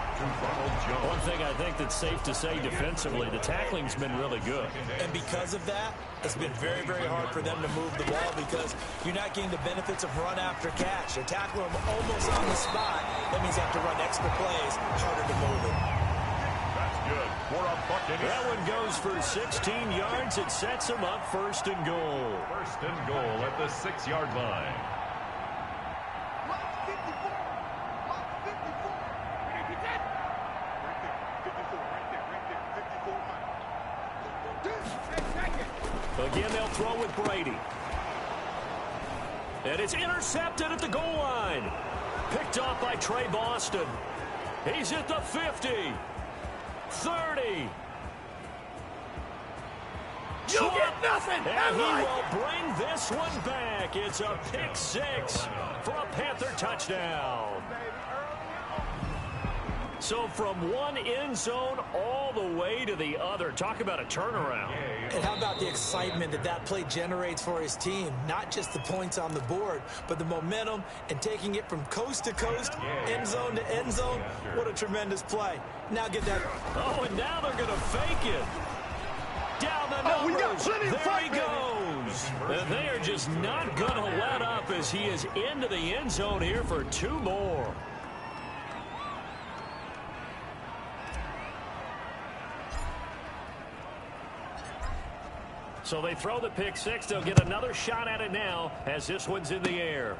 One thing I think that's safe to say defensively, the tackling's been really good. And because of that, it's been very, very hard for them to move the ball because you're not getting the benefits of run after catch. You're tackling them almost on the spot. That means you have to run extra plays, harder to move it. That's good for a Buccaneers. That one goes for 16 yards. It sets him up 1st and goal. 1st and goal at the 6-yard line. Again, they'll throw with Brady. And it's intercepted at the goal line. Picked off by Trey Boston. He's at the 50. 30. You get nothing. And he will bring this one back. It's a pick 6 for a Panther touchdown. So from one end zone all the way to the other. Talk about a turnaround. And how about the excitement that that play generates for his team? Not just the points on the board, but the momentum and taking it from coast to coast, end zone to end zone. What a tremendous play. Now get that. Oh, and now they're going to fake it. Down the numbers. We got plenty of there he goes. And they are just not going to let up as he is into the end zone here for 2 more. So they throw the pick 6. They'll get another shot at it now as this one's in the air.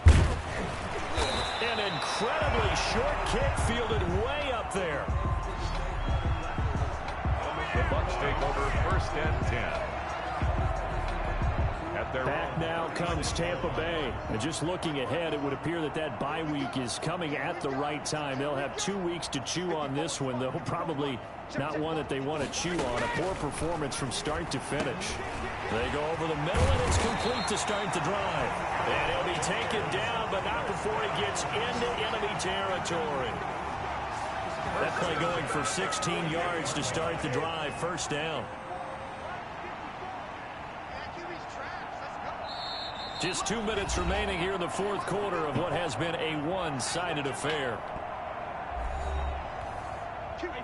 An incredibly short kick fielded way up there. The Bucs take over 1st and 10. Back now comes Tampa Bay. And just looking ahead, it would appear that that bye week is coming at the right time. They'll have 2 weeks to chew on this one, though probably not one that they want to chew on. A poor performance from start to finish. They go over the middle, and it's complete to start the drive. And he'll be taken down, but not before he gets into enemy territory. That play going for 16 yards to start the drive. 1st down. Just 2 minutes remaining here in the fourth quarter of what has been a one-sided affair.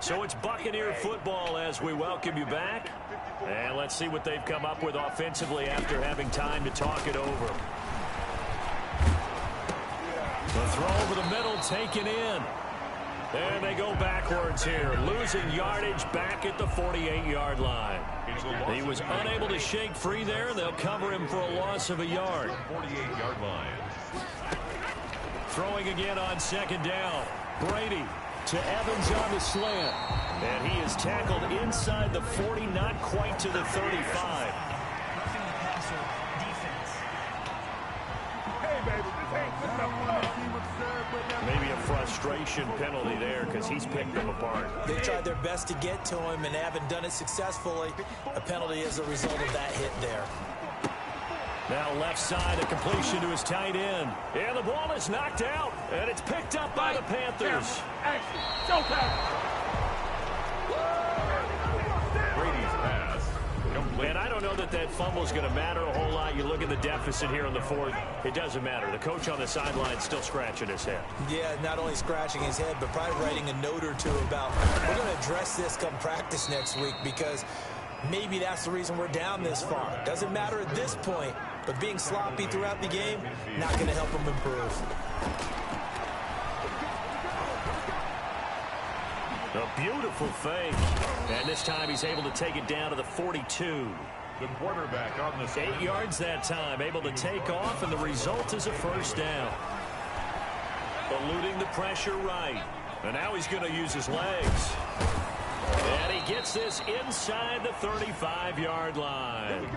So it's Buccaneer football as we welcome you back. And let's see what they've come up with offensively after having time to talk it over. The throw over the middle taken in. And they go backwards here, losing yardage back at the 48-yard line. He was unable to shake free there, and they'll cover him for a loss of a yard. 48-yard line. Throwing again on second down. Brady to Evans on the slant. And he is tackled inside the 40, not quite to the 35. Maybe a frustration penalty there because he's picked them apart. They tried their best to get to him and haven't done it successfully. A penalty as a result of that hit there. Now left side, a completion to his tight end. And the ball is knocked out, and it's picked up by the Panthers. Brady's pass. And I don't know that that fumble is going to matter a whole lot. You look at the deficit here in the fourth, it doesn't matter. The coach on the sideline is still scratching his head. Yeah, not only scratching his head, but probably writing a note or two about, we're going to address this come practice next week because maybe that's the reason we're down this far. Doesn't matter at this point, but being sloppy throughout the game, not going to help him improve. A beautiful fake. And this time he's able to take it down to the 42. The quarterback on the 8 yards that time, able to take off, and the result is a first down. Eluding the pressure right. And now he's going to use his legs. And he gets this inside the 35-yard line.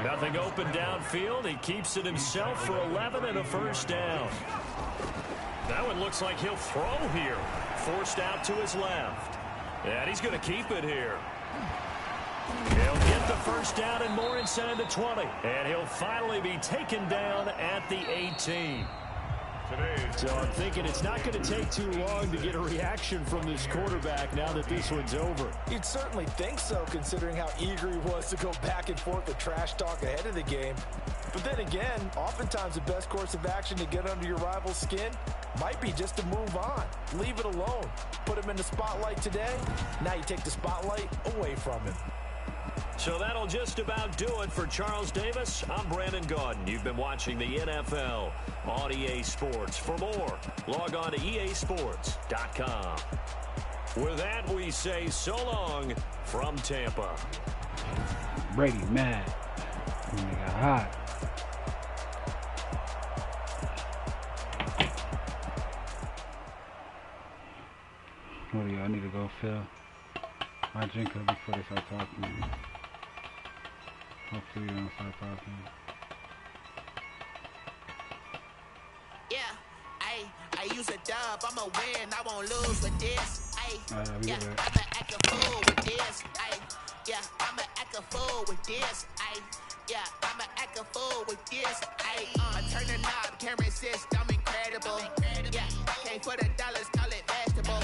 Nothing open downfield. He keeps it himself for 11 and a first down. That one looks like he'll throw here. Forced out to his left. And he's going to keep it here. He'll get the first down and more inside the 20. And he'll finally be taken down at the 18. So I'm thinking it's not going to take too long to get a reaction from this quarterback now that this one's over. You'd certainly think so, considering how eager he was to go back and forth with trash talk ahead of the game. But then again, oftentimes the best course of action to get under your rival's skin might be just to move on. Leave it alone. Put him in the spotlight today. Now you take the spotlight away from him. So that'll just about do it for Charles Davis. I'm Brandon Gaudin. You've been watching the NFL on EA Sports. For more, log on to easports.com. With that, we say so long from Tampa. Brady mad when they got hot. What do y'all need to go fill my drink up before they start talking to me? Hopefully they don't start talking. Yeah, I use a dub, I'ma win, I won't lose with this. Yeah, I'ma act a fool with this. Yeah, I'ma act a fool with this. Yeah, I'ma act a fool with this. I turn the knob, can't resist, I'm incredible. Yeah, came for the dollars, call it vegetable.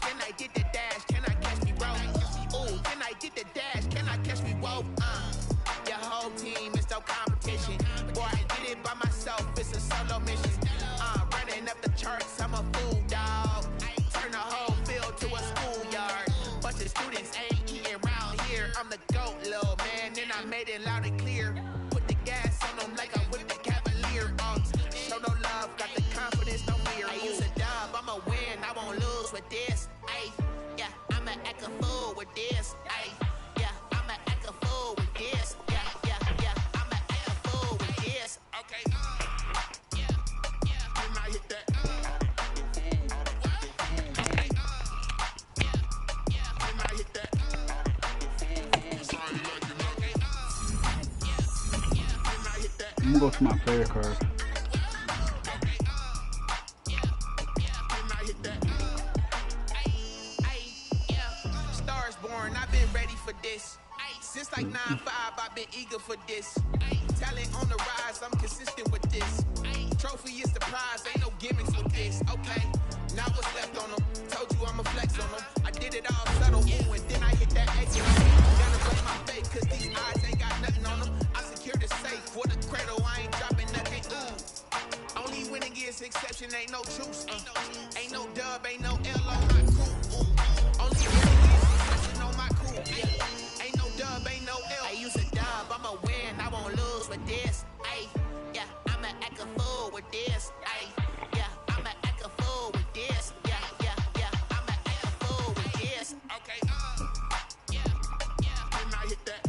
Can I get the dash? Can I catch me, bro? Ooh, can I get the dash? Can I catch me, whoa? Your whole team is no competition. Boy, I did it by myself, it's a solo mission. Running up the charts, I'm a fool, dog. Turn the whole field to a schoolyard. Bunch of students ain't eating around here. I'm the GOAT, little man, and I made it loud and clear. Put the gas on them like I'm with the Cavalier. Show no love, got the confidence, no fear. I use a dub, I'ma win, I won't lose with this. Yeah, I'ma act a fool with this. Yeah, I'ma act a fool with this. Yeah, I'ma act a fool with this. Okay. When I hit that. When I hit that. I'm gonna go to my player card. I've been ready for this. Since like 9-5, I've been eager for this. Talent on the rise, I'm consistent with this. Trophy is the prize, ain't no gimmicks with this. Okay, now what's left on them? Told you I'ma flex on them. I did it all subtle, ooh, and then I hit that exit. Gotta break my faith, cause these eyes ain't got nothing on them. I secured the safe for the cradle, I ain't dropping competition, ain't no juice. Ain't no dub, ain't no L on my crew. Only real on my crew. Yeah. Ain't no dub, ain't no L. I use a dub, I'ma win, I won't lose with this. Ay, yeah, I'ma act a fool with this. Ay, yeah, I'ma act a fool with this. Yeah, yeah, yeah, I'ma act a fool with this. Okay, yeah, yeah, then I hit that.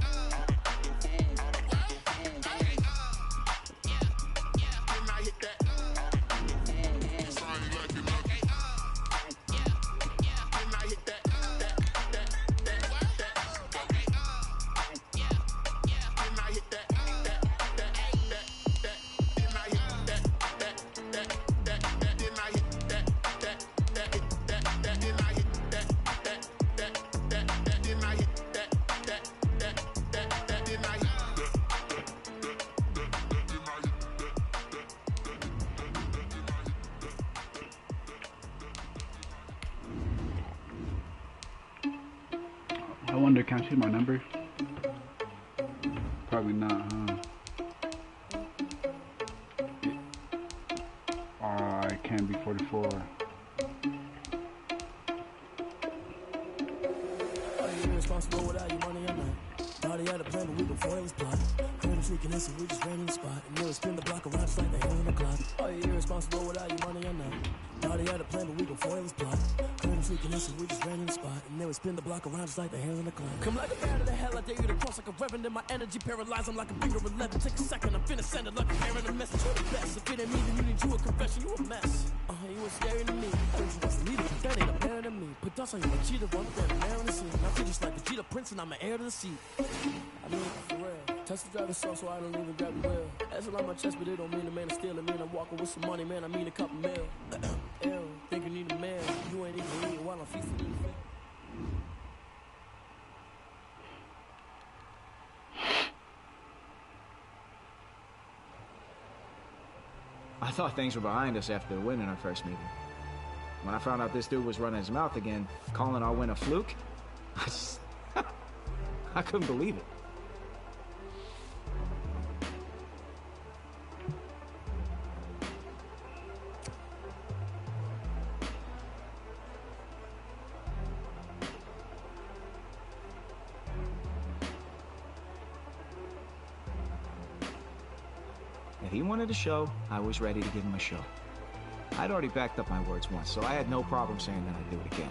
I wonder, can I see my number? Probably not, huh? It can't be 44. Are you irresponsible without your money or not? Thought he had a plan, but we gon' foil his plot. Heard him sneaking in, so we just ran in the spot. And nearly spin the block around just like the hand on the clock. Are you irresponsible without your money or not? Thought he had a plan, but we gon' foil his plot. Heard him sneaking in, so we just ran in the spot. And nearly spin the block around just like the hand on the clock. Come like a bat of the hell, I dare you to cross like a reverend. In my energy paralyzed, I'm like a finger 11. Take a second, I'm finna send a lucky hair and a message to the best. If it ain't me, then you need you a confession, you a mess. You was scary to me. I think you was a leader, that ain't apparent to me. Put dust on you, a cheater, one that I'm there on the scene. I feel just like the Vegeta Prince and I'm an heir to the seat. I mean, for real. Touch the driver's soul, so I don't even grab the wheel. That's on my chest, but it don't mean the man is stealing. Man, I'm walking with some money, man, I mean a couple mil. Ew, think you need a man. You ain't even eating while I'm feasting in the face. I thought things were behind us after the win in our first meeting. When I found out this dude was running his mouth again, calling our win a fluke, I couldn't believe it. If he wanted a show, I was ready to give him a show. I'd already backed up my words once, so I had no problem saying that I'd do it again.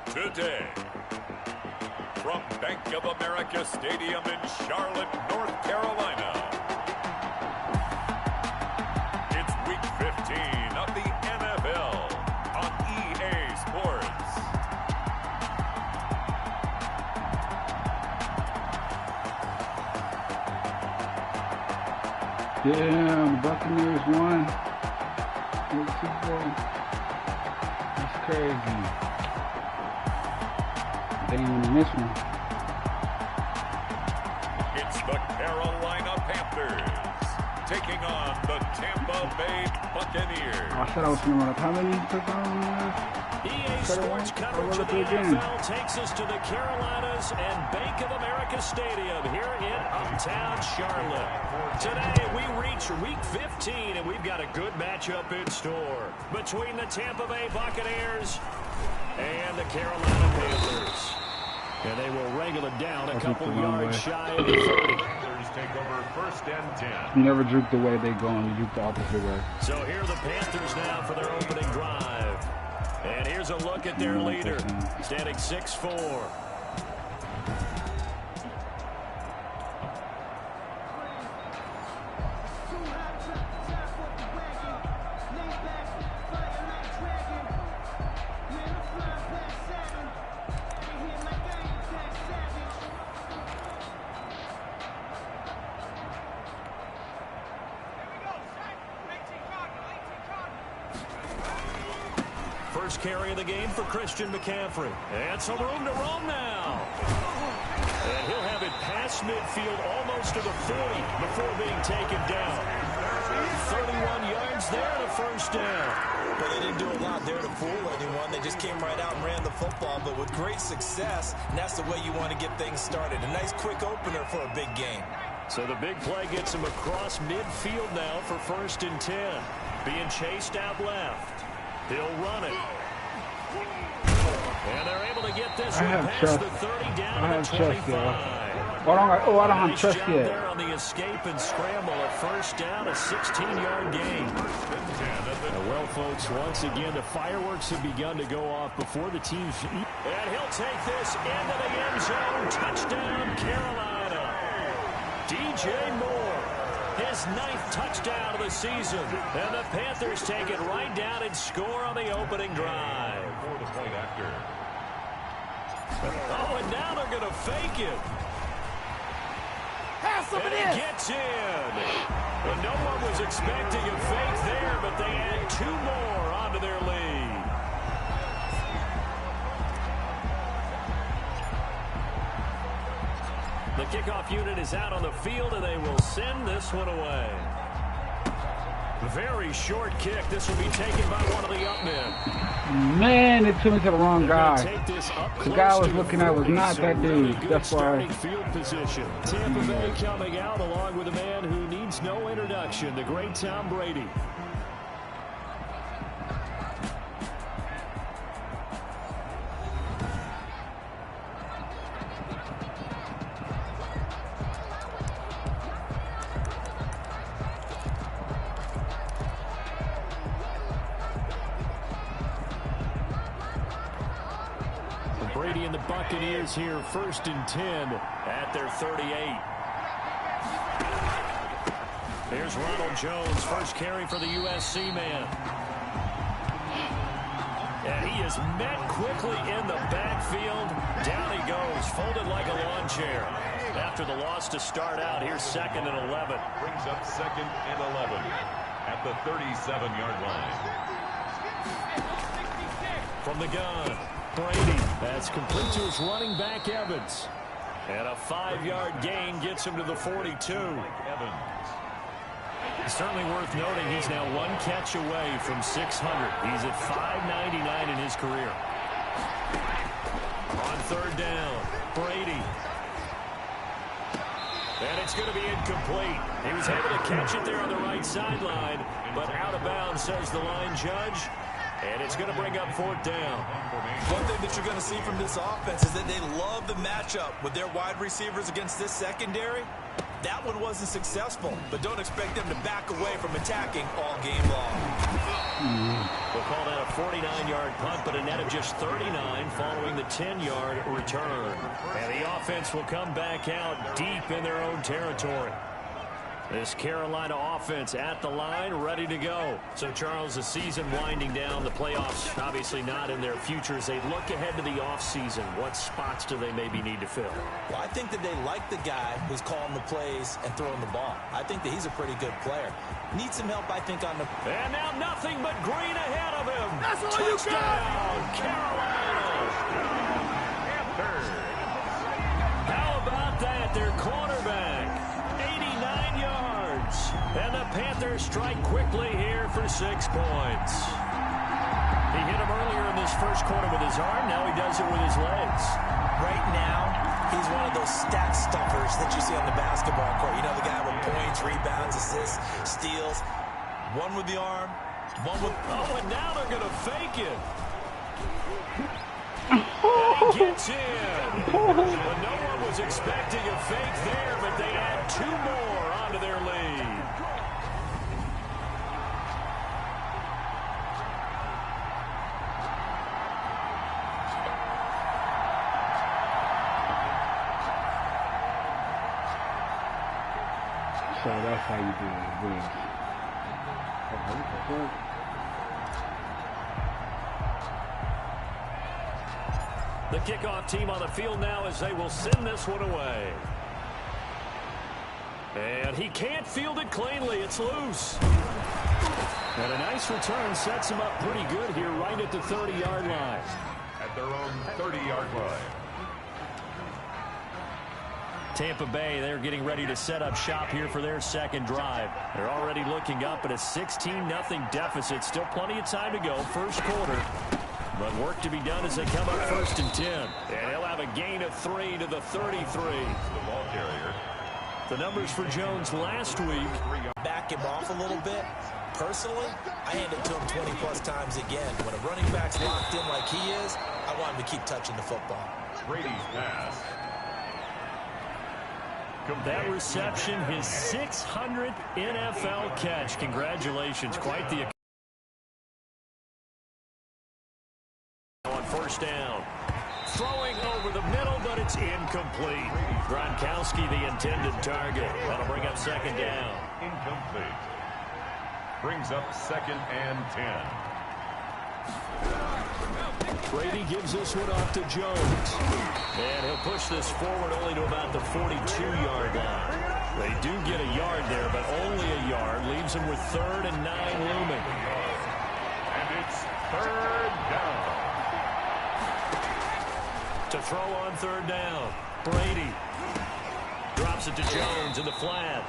Today, from Bank of America Stadium in Charlotte, North Carolina, it's Week 15 of the NFL on EA Sports. Damn, the Buccaneers won. The Super Bowl. That's crazy. They ain't winning this one. It's the Carolina Panthers taking on the Tampa Bay Buccaneers. I said I was going to run up. How many touchdowns? EA Sports coverage of the NFL takes us to the Carolinas and Bank of America Stadium here in Uptown Charlotte. Today we reach Week 15, and we've got a good matchup in store between the Tampa Bay Buccaneers and the Carolina Panthers. And they will wrangle it down a couple yards shy of the 30. Panthers take over 1st and 10. You never juke the way they go, and you juke the opposite way. So here are the Panthers now for their opening drive. And here's a look at their leader, standing 6'4". First carry of the game for Christian McCaffrey. And some room to roam now. And he'll have it past midfield almost to the 40 before being taken down. 31 yards there and a first down. But they didn't do a lot there to fool anyone. They just came right out and ran the football, but with great success, and that's the way you want to get things started. A nice quick opener for a big game. So the big play gets him across midfield now for 1st and 10. Being chased out left. He'll run it. And they're able to get this one past the 30 down to the 25. I don't have trust yet. There on the escape and scramble, a first down, a 16-yard gain. Well, folks, once again, the fireworks have begun to go off before the teams. And he'll take this into the end zone. Touchdown, Carolina. DJ Moore, his 9th touchdown of the season. And the Panthers take it right down and score on the opening drive. For the point after. Oh, and now they're going to fake it. And he gets in. And no one was expecting a fake there, but they add 2 more onto their lead. The kickoff unit is out on the field, and they will send this one away. Very short kick. This will be taken by one of the up men. Man, it took me to the wrong guy. The guy I was looking at was not that dude. That's why. Field position. Tampa Bay coming out along with a man who needs no introduction, the great Tom Brady. Brady and the Buccaneers here, 1st and 10 at their 38. Here's Ronald Jones, first carry for the USC man. And he is met quickly in the backfield. Down he goes, folded like a lawn chair. After the loss to start out, here's 2nd and 11. Brings up 2nd and 11 at the 37-yard line. From the gun, Brady. That's complete to his running back, Evans. And a 5-yard gain gets him to the 42. Evans. It's certainly worth noting he's now 1 catch away from 600. He's at 599 in his career. On 3rd down, Brady. And it's going to be incomplete. He was able to catch it there on the right sideline, but out of bounds, says the line judge. And it's going to bring up 4th down. One thing that you're going to see from this offense is that they love the matchup with their wide receivers against this secondary. That one wasn't successful, but don't expect them to back away from attacking all game long. We'll call that a 49-yard punt, but a net of just 39 following the 10-yard return. And the offense will come back out deep in their own territory. This Carolina offense at the line, ready to go. So, Charles, the season winding down, the playoffs obviously not in their future. As they look ahead to the offseason, what spots do they maybe need to fill? Well, I think that they like the guy who's calling the plays and throwing the ball. I think that he's a pretty good player. Needs some help, I think, on the... And now nothing but green ahead of him. That's all Touchdown, Carolina. How about that? Their quarterback. 89 yards. And the Panthers strike quickly here for 6 points. He hit him earlier in this first quarter with his arm. Now he does it with his legs. Right now, he's one of those stat stuffers that you see on the basketball court. You know, the guy with points, rebounds, assists, steals. One with the arm, one with... Oh, and now they're going to fake it. And he gets in. But no one was expecting a fake there, but they add 2 more onto their lead. So that's how you do it. The kickoff team on the field now as they will send this one away. And he can't field it cleanly. It's loose. And a nice return sets him up pretty good here right at the 30-yard line. At their own 30-yard line. Tampa Bay, they're getting ready to set up shop here for their second drive. They're already looking up at a 16-0 deficit. Still plenty of time to go. First quarter. But work to be done as they come up 1st and 10. And he'll have a gain of 3 to the 33. The ball carrier. The numbers for Jones last week. Back him off a little bit. Personally, I hand it to him 20-plus times again. When a running back's locked in like he is, I want him to keep touching the football. Brady's pass. That reception, his 600th NFL catch. Congratulations. Quite the on first down. Throwing over the middle, but it's incomplete. Gronkowski, the intended target. That'll bring up 2nd down. Incomplete. Brings up 2nd and 10. Brady gives this one off to Jones. And he'll push this forward only to about the 42-yard line. They do get a yard there, but only a yard. Leaves them with 3rd and 9 looming. And it's 3rd down. To throw on 3rd down. Brady drops it to Jones in the flat.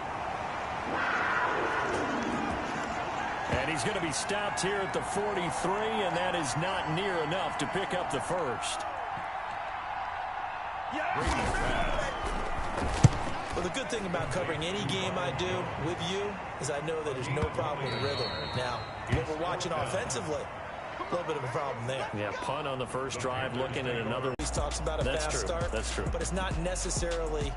And he's going to be stopped here at the 43, and that is not near enough to pick up the first. Well, the good thing about covering any game I do with you is I know that there's no problem with rhythm. Now, what we're watching offensively, a little bit of a problem there. Yeah, punt on the first drive, looking at another. He talks about a fast start. That's true. But it's not necessarily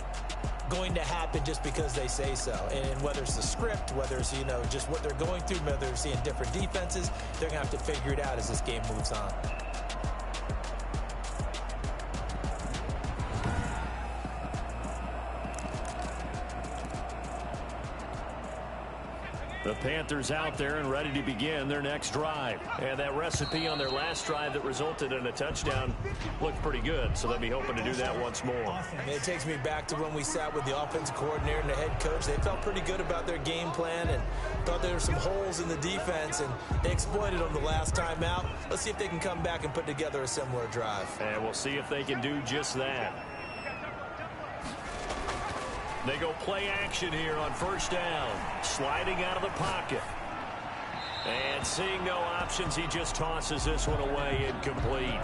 going to happen just because they say so. And whether it's the script, whether it's, you know, just what they're going through, whether they're seeing different defenses, they're going to have to figure it out as this game moves on. The Panthers out there and ready to begin their next drive. And that recipe on their last drive that resulted in a touchdown looked pretty good, so they'll be hoping to do that once more. It takes me back to when we sat with the offensive coordinator and the head coach. They felt pretty good about their game plan and thought there were some holes in the defense, and they exploited them the last time out. Let's see if they can come back and put together a similar drive. And we'll see if they can do just that. They go play action here on first down. Sliding out of the pocket. And seeing no options, he just tosses this one away, incomplete.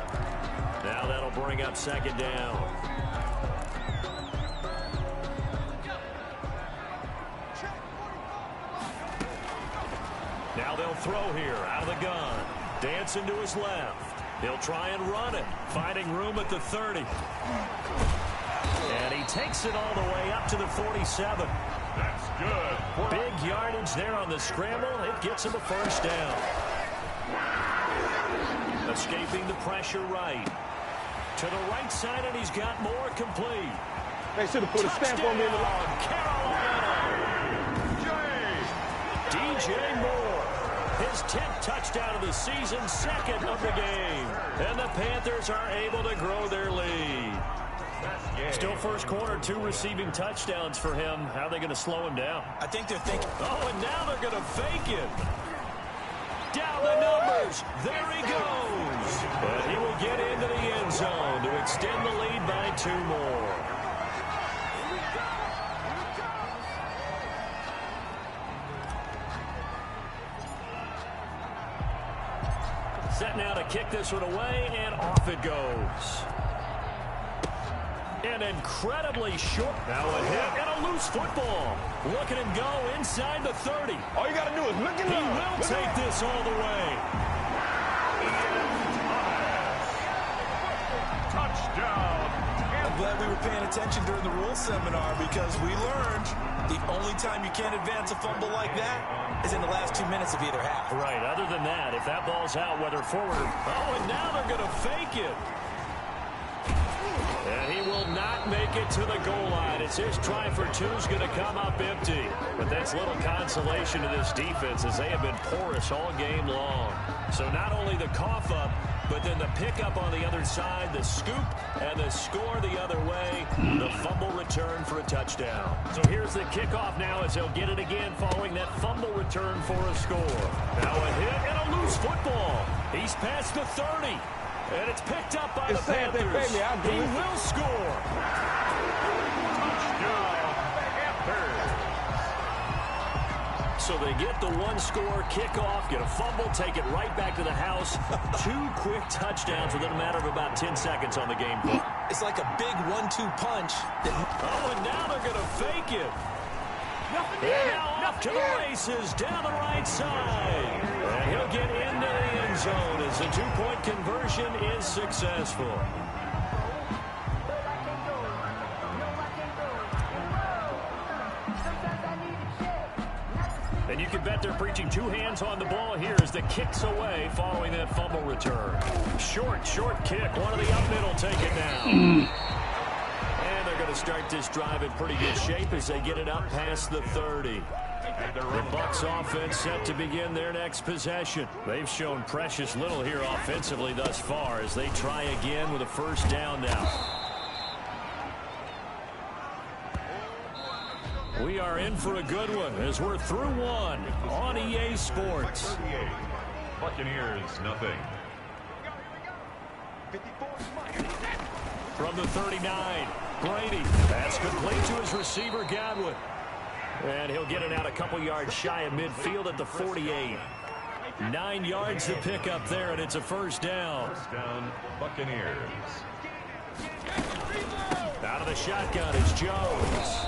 Now that'll bring up 2nd down. Now they'll throw here out of the gun. Dancing to his left. He'll try and run it. Finding room at the 30. And he takes it all the way up to the 47. That's good. Big yardage there on the scramble. It gets him a first down. Escaping the pressure right. To the right side, and he's got more complete. They should have put a stamp on me in the line. Carolina. DJ Moore. His 10th touchdown of the season, 2nd of the game. And the Panthers are able to grow their lead. Still first quarter, 2 receiving touchdowns for him. How are they going to slow him down? I think they're thinking. Oh, and now they're going to fake it. Down the numbers. There he goes. But he will get into the end zone to extend the lead by 2 more. Set now to kick this one away, and off it goes. An incredibly short. Now a hit and a loose football. Look at him go inside the 30. All you got to do is look at him. He will take this all the way. Touchdown. I'm glad we were paying attention during the rules seminar because we learned the only time you can't advance a fumble like that is in the last 2 minutes of either half. Right. Other than that, if that ball's out, whether forward. Oh, and now they're going to fake it. And he will not make it to the goal line. It's his try for two is going to come up empty. But that's little consolation to this defense as they have been porous all game long. So not only the cough up, but then the pickup on the other side, the scoop, and the score the other way, the fumble return for a touchdown. So here's the kickoff now as they'll get it again following that fumble return for a score. Now a hit and a loose football. He's past the 30. And it's picked up by the Panthers. He will score. So they get the one-score kickoff, get a fumble, take it right back to the house. 2 quick touchdowns within a matter of about 10 seconds on the game clock. It's like a big 1-2 punch. Oh, and now they're going to fake it. And now off to the races down the right side. And he'll get into the end zone as the 2-point conversion is successful. And you can bet they're preaching 2 hands on the ball here as the kick's away following that fumble return. Short kick. One of the up middle take it now. And they're going to start this drive in pretty good shape as they get it up past the 30. The Bucs offense set to begin their next possession. They've shown precious little here offensively thus far as they try again with a first down now. We are in for a good one as we're through one on EA Sports. Buccaneers, nothing. From the 39, Brady. That's complete to his receiver, Godwin. And he'll get it out a couple yards shy of midfield at the 48. 9 yards to pick up there, and it's a first down. First down, Buccaneers. Out of the shotgun is Jones.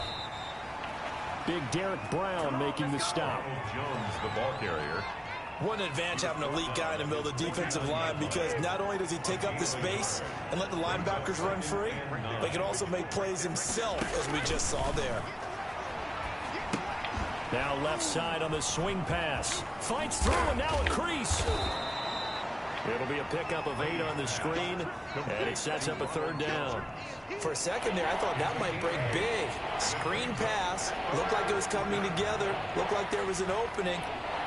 Big Derek Brown making the stop. Jones, the ball carrier. What an advantage having an elite guy in the middle of the defensive line because not only does he take up the space and let the linebackers run free, but he can also make plays himself, as we just saw there. Now left side on the swing pass. Fights through and now a crease. It'll be a pickup of 8 on the screen, and it sets up a third down. For a second there, I thought that might break big. Screen pass. Looked like it was coming together. Looked like there was an opening.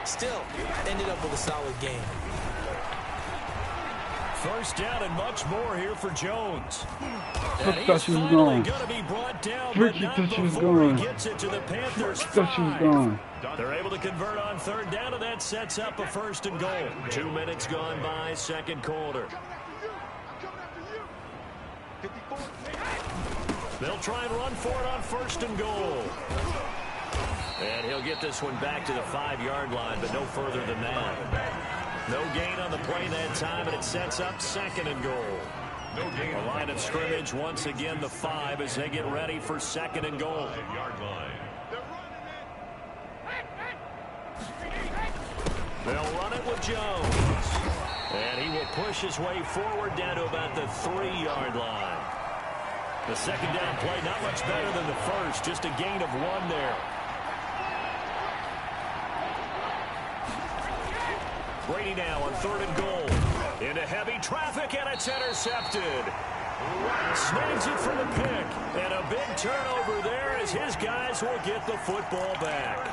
Still, ended up with a solid game. First down and much more here for Jones. And he's finally going to be brought down, but not before he gets it to the Panthers 5. They're able to convert on third down, and that sets up a first and goal. 2 minutes gone by, second quarter. They'll try and run for it on first and goal. And he'll get this one back to the 5-yard line, but no further than that. No gain on the play that time, and it sets up second and goal. No gain. A line of scrimmage once again the 5 as they get ready for second and goal. 5-yard line. They'll run it with Jones. And he will push his way forward down to about the 3-yard line. The second down play not much better than the first, just a gain of 1 there. Brady now on third and goal. Into heavy traffic, and it's intercepted. Snags it for the pick. And a big turnover there as his guys will get the football back.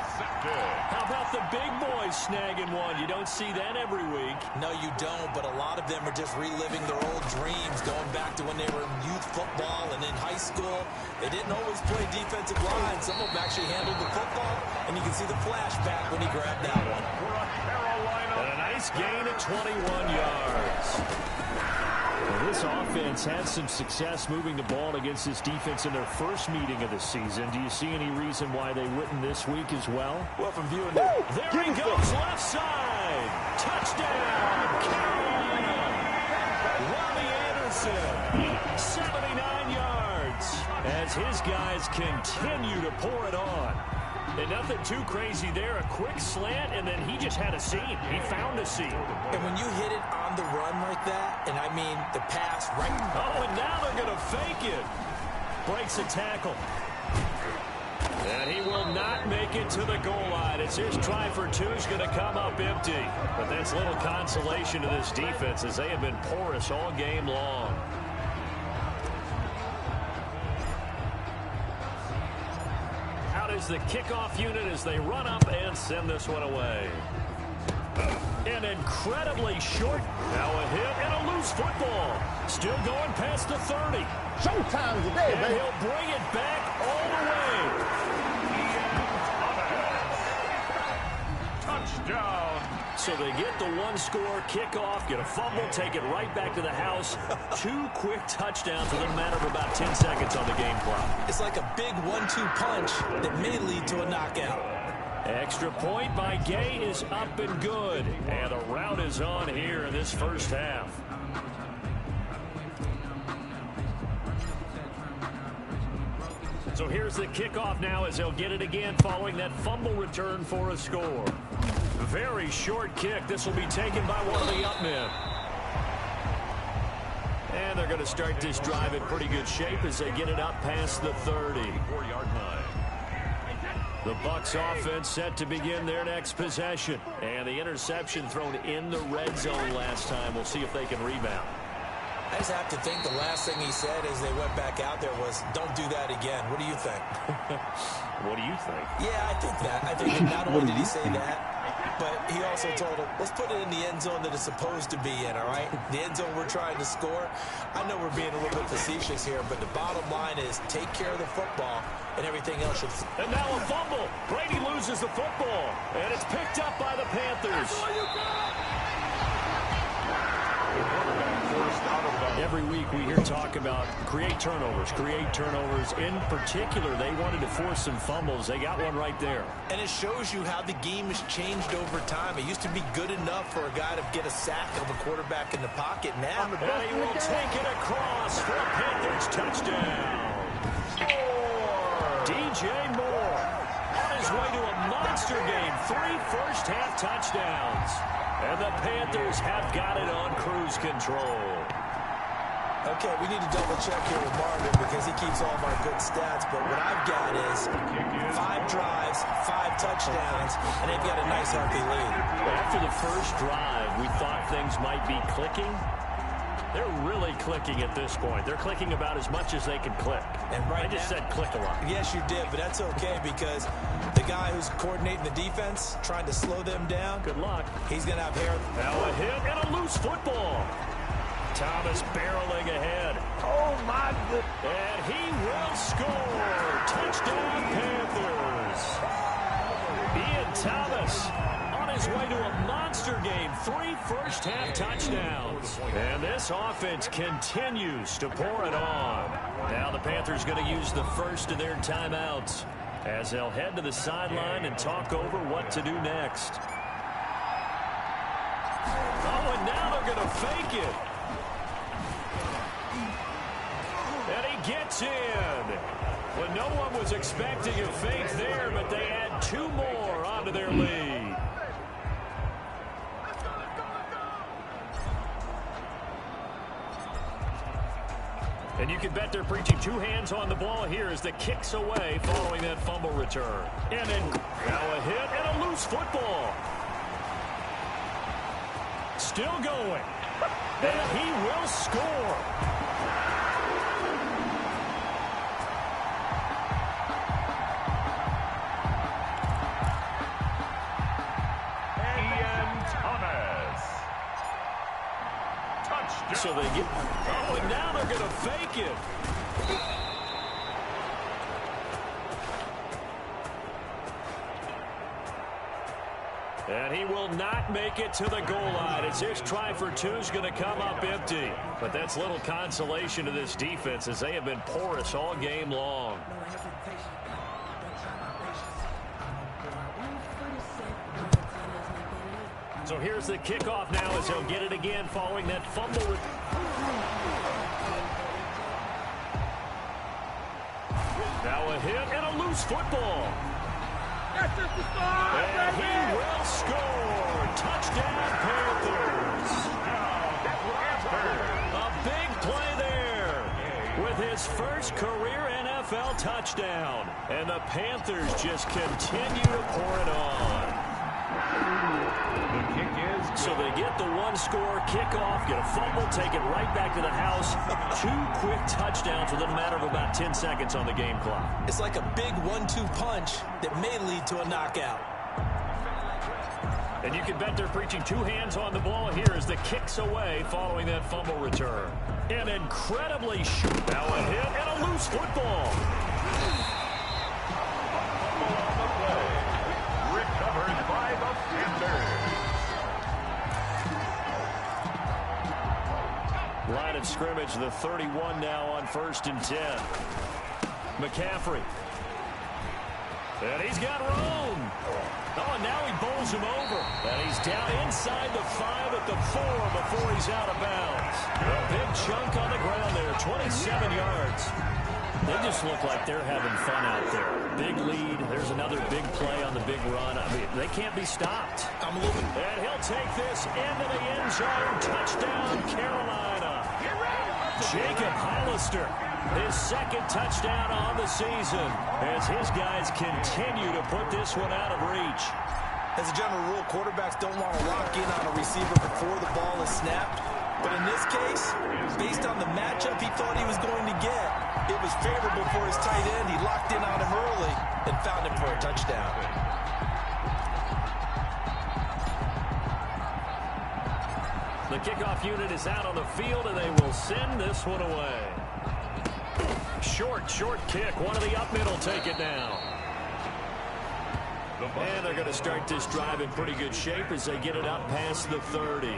How about the big boys snagging one? You don't see that every week. No, you don't, but a lot of them are just reliving their old dreams, going back to when they were in youth football and in high school. They didn't always play defensive line. Some of them actually handled the football, and you can see the flashback when he grabbed that one. And a nice gain of 21 yards. Well, this offense had some success moving the ball against this defense in their first meeting of the season. Do you see any reason why they wouldn't this week as well? Well, from viewing the... There he goes, left side. Touchdown, Wilson, 79 yards, as his guys continue to pour it on. And nothing too crazy there. A quick slant, and then he just had a seam. He found a seam. And when you hit it on the run like that, and I mean the pass right... Oh, and now they're going to fake it. Breaks a tackle. And he will not make it to the goal line. It's his try for two is going to come up empty. But that's little consolation to this defense as they have been porous all game long. Out is the kickoff unit as they run up and send this one away. An incredibly short, now a hit and a loose football. Still going past the 30. Showtime today, and baby. He'll bring it back all the way. Touchdown. So they get the one-score kickoff, get a fumble, take it right back to the house. 2 quick touchdowns within a matter of about 10 seconds on the game clock. It's like a big 1-2 punch that may lead to a knockout. Extra point by Gay is up and good. And the route is on here in this first half. So here's the kickoff now as they'll get it again following that fumble return for a score. Very short kick. This will be taken by one of the up men. And they're going to start this drive in pretty good shape as they get it up past the 30. 4-yard line. The Bucs offense set to begin their next possession. And the interception thrown in the red zone last time. We'll see if they can rebound. I just have to think the last thing he said as they went back out there was, don't do that again. What do you think? What do you think? Yeah, I think that. I think that not only did he say that, but he also told him, let's put it in the end zone that it's supposed to be in, all right? The end zone we're trying to score. I know we're being a little bit facetious here, but the bottom line is take care of the football and everything else should... And now a fumble. Brady loses the football, and it's picked up by the Panthers. Every week we hear talk about create turnovers. In particular, they wanted to force some fumbles. They got one right there. And it shows you how the game has changed over time. It used to be good enough for a guy to get a sack of a quarterback in the pocket. Now, and he will take it across for a Panthers touchdown. DJ Moore on his way to a monster game. 3 first-half touchdowns. And the Panthers have got it on cruise control. Okay, we need to double-check here with Marvin because he keeps all of our good stats. But what I've got is 5 drives, 5 touchdowns, and they've got a nice, healthy lead. After the first drive, we thought things might be clicking. They're really clicking at this point. They're clicking about as much as they can click. And right I just said click a lot. Yes, you did, but that's okay because the guy who's coordinating the defense, trying to slow them down. Good luck. He's going to have hair. Now a hit and a loose football. Thomas barreling ahead. Oh, my goodness. And he will score. Touchdown, Panthers. Ian Thomas on his way to a monster game. 3 first-half touchdowns. And this offense continues to pour it on. Now the Panthers going to use the first of their timeouts as they'll head to the sideline and talk over what to do next. Oh, and now they're going to fake it. And he gets in. Well, no one was expecting a fake there, but they add 2 more onto their lead. And you can bet they're preaching 2 hands on the ball here as the kick's away following that fumble return. And then now a hit and a loose football. Still going. And he will score. So they get, oh, and now they're going to fake it. And he will not make it to the goal line as his try for 2 is going to come up empty. But that's little consolation to this defense as they have been porous all game long. So here's the kickoff now as he'll get it again following that fumble. a hit and a loose football. That's just the start, and baby. he will score. Touchdown, Panthers. A big play there with his first career NFL touchdown. And the Panthers just continue to pour it on. The kick is so they get the one-score kickoff, get a fumble, take it right back to the house. 2 quick touchdowns within a matter of about 10 seconds on the game clock. It's like a big 1-2 punch that may lead to a knockout. And you can bet they're preaching 2 hands on the ball here as the kick's away following that fumble return. An incredibly now a hit and a loose football. Recovered by the Panthers. Line of scrimmage, the 31 now on 1st and 10. McCaffrey. And he's got room. Oh, and now he bowls him over. And he's down inside the 5 at the 4 before he's out of bounds. A big chunk on the ground there, 27 yards. They just look like they're having fun out there. Big lead. There's another big play on the big run. I mean, they can't be stopped. I'm moving. And he'll take this into the end zone. Touchdown, Carolina. Jacob Hollister, his 2nd touchdown on the season as his guys continue to put this one out of reach. As a general rule, quarterbacks don't want to lock in on a receiver before the ball is snapped. But in this case, based on the matchup he thought he was going to get, it was favorable for his tight end. He locked in on him early and found him for a touchdown. The kickoff unit is out on the field, and they will send this one away. Short kick. One of the up middle take it now. And they're going to start this drive in pretty good shape as they get it up past the 30.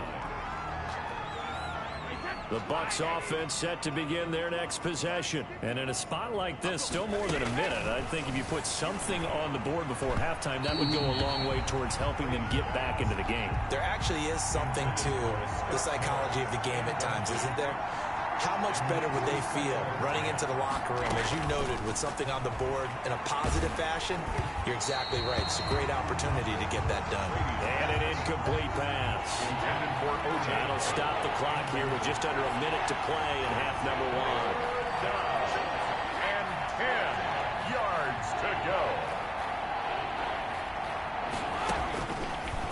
The Bucs offense set to begin their next possession. And in a spot like this, still more than a minute, I think if you put something on the board before halftime, that would go a long way towards helping them get back into the game. There actually is something to the psychology of the game at times, isn't there? How much better would they feel running into the locker room, as you noted, with something on the board in a positive fashion? You're exactly right. It's a great opportunity to get that done. And an incomplete pass. That'll stop the clock here with just under a minute to play in half number 1. And 10 yards to go.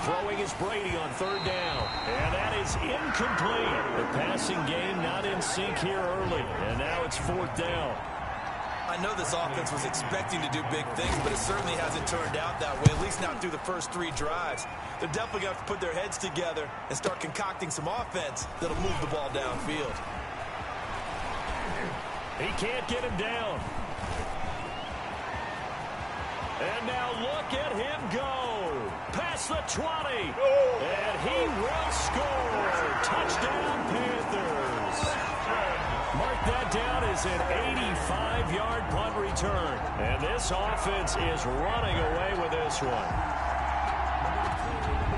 Throwing is Brady on 3rd down. And that is incomplete. The passing game not in sync here early. And now it's 4th down. I know this offense was expecting to do big things, but it certainly hasn't turned out that way, at least not through the first 3 drives. They're definitely going to have to put their heads together and start concocting some offense that'll move the ball downfield. He can't get him down. And now look at him go. Past the 20. And he will score. Touchdown, Panthers. Mark that down as an 85-yard punt return. And this offense is running away with this one.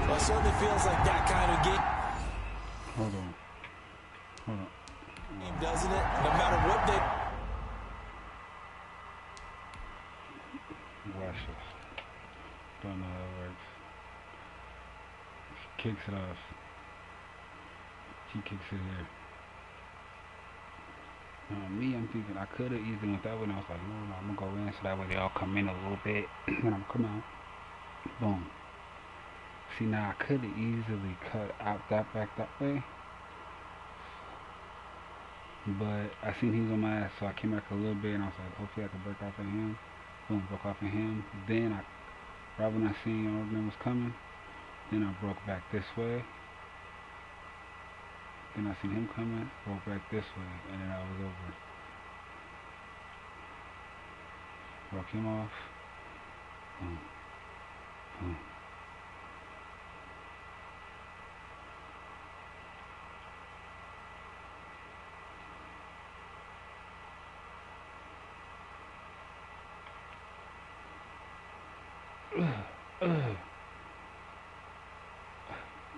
Well, it certainly feels like that kind of game. Hold on. Doesn't it? No matter what they... Watch this. Don't know how it works. She kicks it off. She kicks it here. Me, I'm thinking I could have easily went that way, and I was like, no, I'm going to go in so that way they all come in a little bit, and I'm come out. Boom. See, now I could have easily cut out that back that way, but I seen he was on my ass, so I came back a little bit, and I was like, hopefully I can break off of him. Boom, broke off of him. Then, right when I seen all of them was coming, then I broke back this way. Then I seen him coming, broke back this way, and then I was over. Broke him off. Boom. Boom.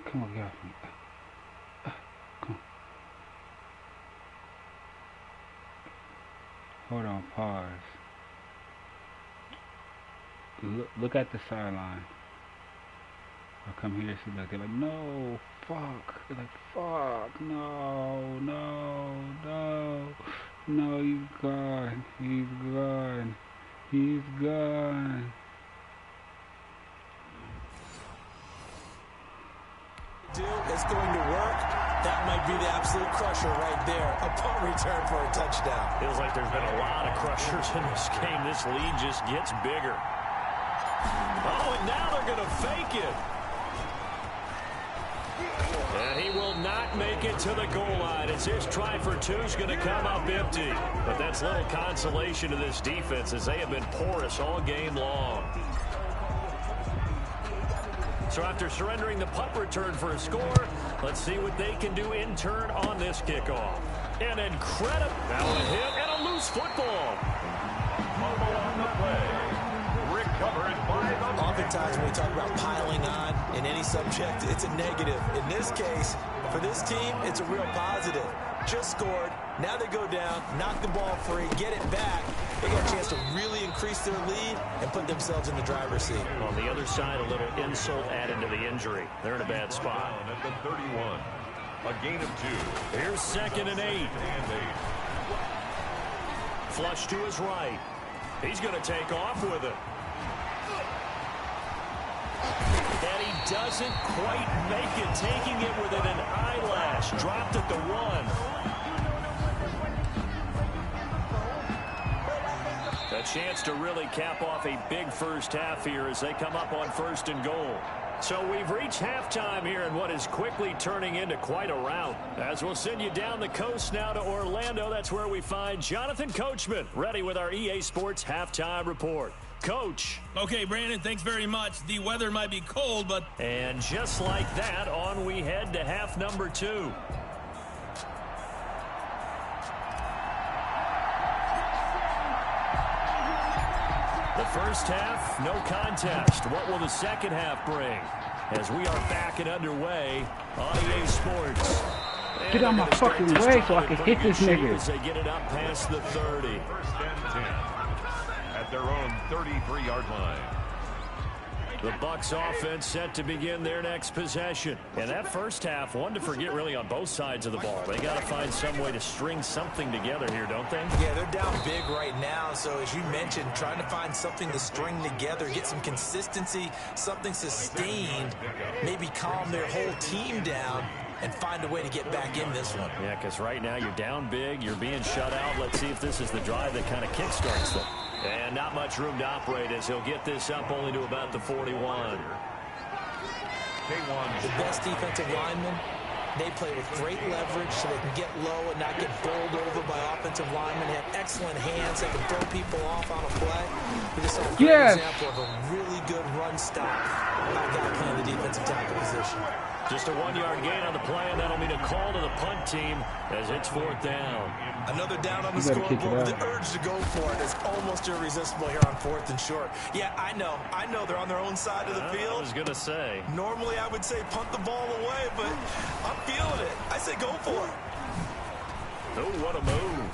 Come on, get off me. Come on. Hold on, pause. Look at the sideline. I'll come here and see like they're like, no, fuck. They're like, fuck, no, no, no, no, he's gone. He's gone. He's gone. It's going to work. That might be the absolute crusher right there. A punt return for a touchdown. Feels like there's been a lot of crushers in this game. This lead just gets bigger. Oh, and now they're going to fake it. And he will not make it to the goal line as his try for two is going to come up empty. But that's little consolation to this defense as they have been porous all game long. So after surrendering the punt return for a score, let's see what they can do in turn on this kickoff. An incredible now a hit and a loose football. Fumble on the play. Recovered by the... Oftentimes when we talk about piling on in any subject, it's a negative. In this case, for this team, it's a real positive. Just scored. Now they go down, knock the ball free, get it back. They got a chance to really increase their lead and put themselves in the driver's seat. On the other side, a little insult added to the injury. They're in a bad spot. At the 31. A gain of 2. Here's 2nd and 8. Flush to his right. He's going to take off with it. And he doesn't quite make it, taking it within an eyelash. Dropped at the 1. A chance to really cap off a big first half here as they come up on 1st and goal. So we've reached halftime here in what is quickly turning into quite a rout. As we'll send you down the coast now to Orlando, that's where we find Jonathan Coachman ready with our EA Sports halftime report. Coach. Okay, Brandon, thanks very much. The weather might be cold, but... And just like that, on we head to half number 2. The first half, no contest. What will the second half bring? As we are back and underway on EA Sports. Get on my fucking way so I can hit this nigga. As they get it up past the 30. 1st and 10. At their own 33-yard line. The Bucs offense set to begin their next possession. And that first half, one to forget really on both sides of the ball. They got to find some way to string something together here, don't they? Yeah, they're down big right now. So as you mentioned, trying to find something to string together, get some consistency, something sustained, maybe calm their whole team down and find a way to get back in this one. Yeah, because right now you're down big, you're being shut out. Let's see if this is the drive that kind of kickstarts them. And not much room to operate as he'll get this up only to about the 41. The best defensive linemen, they play with great leverage so they can get low and not get bowled over by offensive linemen. They have excellent hands. They can throw people off on a play. We just saw a great example of a really good run stop by a guy playing the defensive tackle position. Just a 1-yard gain on the play, and that'll mean a call to the punt team as it's 4th down. Another down on the scoreboard. The urge to go for it is almost irresistible here on 4th and short. Yeah, I know they're on their own side of the field. I was going to say. Normally I would say punt the ball away, but I'm feeling it. I say go for it. Oh, what a move.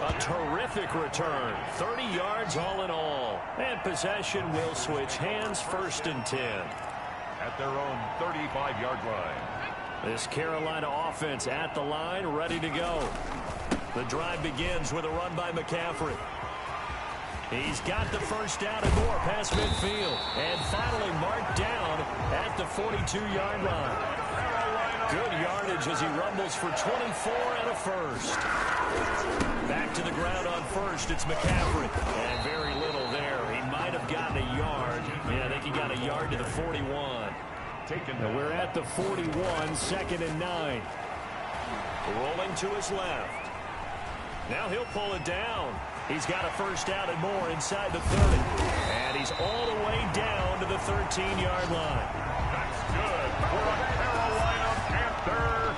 A terrific return. 30 yards all in all. And possession will switch hands. 1st and 10. At their own 35-yard line. This Carolina offense at the line, ready to go. The drive begins with a run by McCaffrey. He's got the first down and more past midfield. And finally marked down at the 42-yard line. Good yardage as he rumbles for 24 and a first. Back to the ground on 1st, it's McCaffrey. And very little there. He might have gotten a yard. Yeah, I think he got a yard to the 41. And we're at the 41, 2nd and 9. Rolling to his left. Now he'll pull it down. He's got a first down and more inside the 30. And he's all the way down to the 13-yard line. That's good for a Carolina Panther.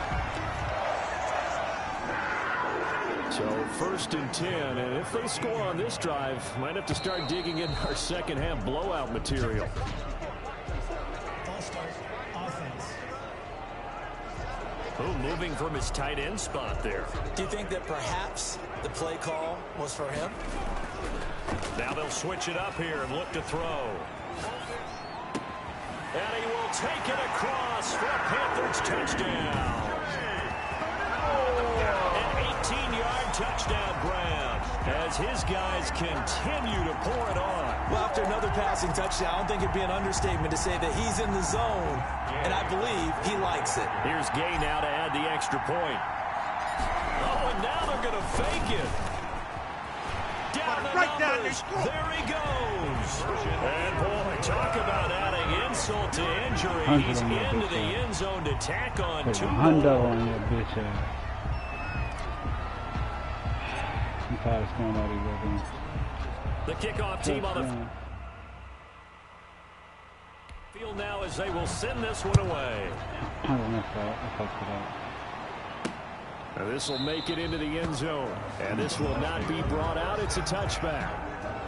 So 1st and 10, and if they score on this drive, might have to start digging in our second half blowout material. Oh, moving from his tight end spot there. Do you think that perhaps the play call was for him? Now they'll switch it up here and look to throw. And he will take it across for a Panthers touchdown. An 18-yard touchdown grab as his guys continue to pour it on. Well, after another passing touchdown, I don't think it'd be an understatement to say that he's in the zone, and I believe he likes it. Here's Gay now to add the extra point. Oh, and now they're going to fake it. Down the numbers. There he goes. And, boy, talk about adding insult to injury. He's into the end zone to tack on 2 more. On your bitch ass. I'm tired of scoring all these weapons. The kickoff team on the field now as they will send this one away. I fucked it up. Now this will make it into the end zone. And this will not be brought out. It's a touchback.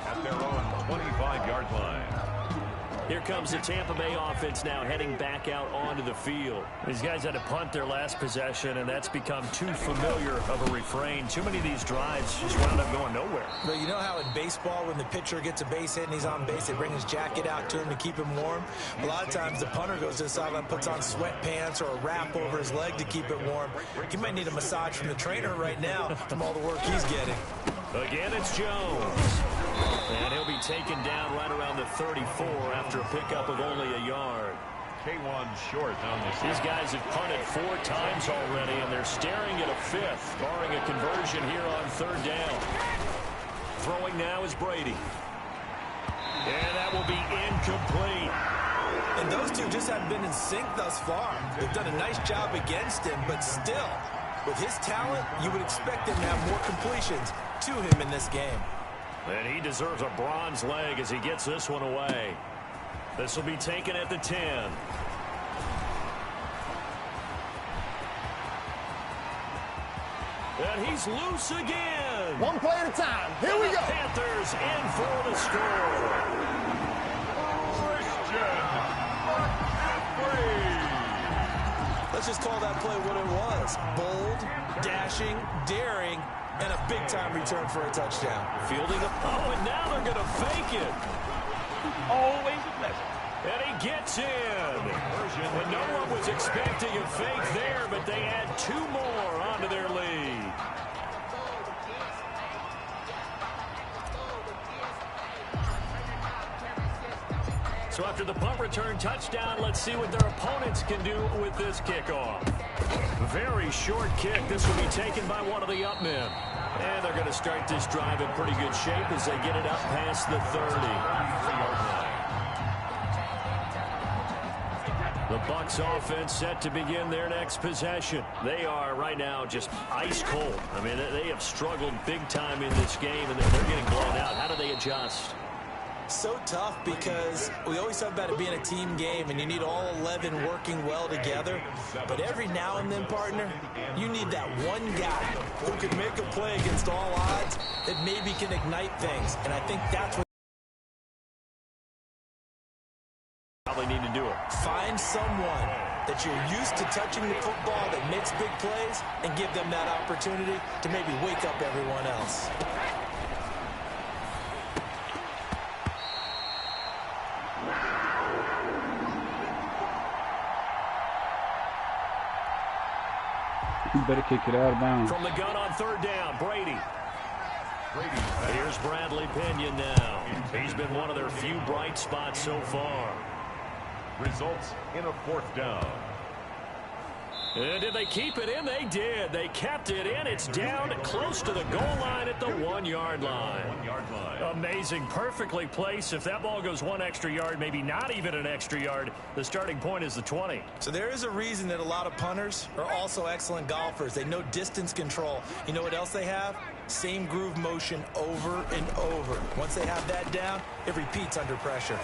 At their own 25-yard line. Here comes the Tampa Bay offense now heading back out onto the field. These guys had to punt their last possession, and that's become too familiar of a refrain. Too many of these drives just wound up going nowhere. But you know how in baseball, when the pitcher gets a base hit and he's on base, they bring his jacket out to him to keep him warm? A lot of times the punter goes to the sideline, puts on sweatpants or a wrap over his leg to keep it warm. He might need a massage from the trainer right now from all the work he's getting. Again, it's Jones. And he'll be taken down right around the 34 after a pickup of only a yard. K1 short on the These guys have punted 4 times already, and they're staring at a 5th, barring a conversion here on 3rd down. Throwing now is Brady. And that will be incomplete. And those two just haven't been in sync thus far. They've done a nice job against him, but still, with his talent, you would expect him to have more completions to him in this game. And he deserves a bronze leg as he gets this one away. This will be taken at the 10. And he's loose again. One play at a time. Here we go. Panthers in for the score. Let's just call that play what it was. Bold, dashing, daring, and a big-time return for a touchdown. Fielding the and now they're going to fake it. Always a pleasure. And he gets in. And no one was expecting a fake there, but they add 2 more onto their lead. So after the punt return touchdown, let's see what their opponents can do with this kickoff. Very short kick. This will be taken by one of the up men. And they're going to start this drive in pretty good shape as they get it up past the 30-yard line. The Bucs offense set to begin their next possession. They are right now just ice cold. I mean, they have struggled big time in this game, and they're getting blown out. How do they adjust? So tough because we always talk about it being a team game and you need all 11 working well together. But every now and then, partner, you need that one guy who can make a play against all odds that maybe can ignite things. And I think that's what probably need to do it. Find someone that you're used to touching the football that makes big plays and give them that opportunity to maybe wake up everyone else. You better kick it out of bounds. From the gun on 3rd down, Brady. Here's Bradley Pinion now. He's been one of their few bright spots so far. Results in a 4th down. And did they keep it in? They did. They kept it in. It's down close to the goal line at the 1-yard line. 1-yard line. Amazing. Perfectly placed. If that ball goes 1 extra yard, maybe not even an extra yard, the starting point is the 20. So there is a reason that a lot of punters are also excellent golfers. They know distance control. You know what else they have? Same groove motion over and over. Once they have that down, it repeats under pressure.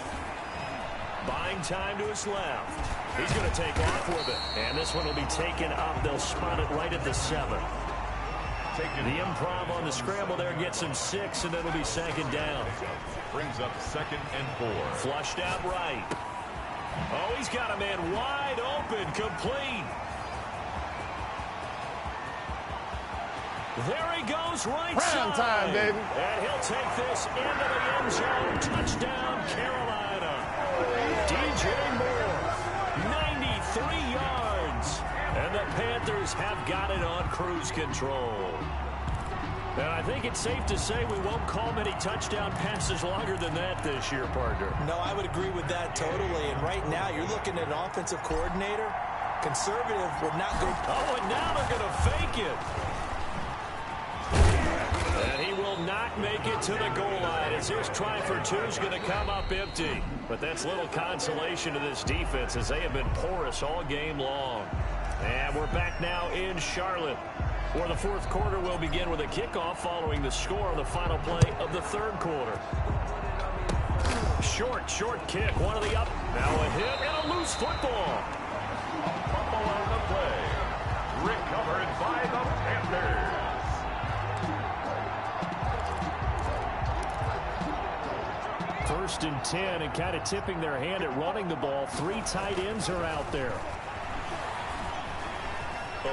Buying time to his left. He's going to take off with it. And this one will be taken up. They'll spot it right at the 7. The improv on the scramble there gets him 6, and it'll be 2nd down. Brings up 2nd and 4. Flushed out right. Oh, he's got a man wide open, complete. There he goes right Prime side. time, baby. And he'll take this into the end zone. Touchdown, Carolina. DJ Moore, 93 yards. And the Panthers have got it on cruise control. And I think it's safe to say we won't call many touchdown passes longer than that this year, partner. No, I would agree with that totally. And right now, you're looking at an offensive coordinator. Conservative would not go. Oh, and now they're going to fake it. And he will not make it to the goal line as his try for two is going to come up empty. But that's little consolation to this defense as they have been porous all game long. And we're back now in Charlotte, where the fourth quarter will begin with a kickoff following the score on the final play of the third quarter. Short kick, one of the up. Now a hit and a loose football. Fumble on the play. Recovered by the Panthers. First and 10, and kind of tipping their hand at running the ball. Three tight ends are out there.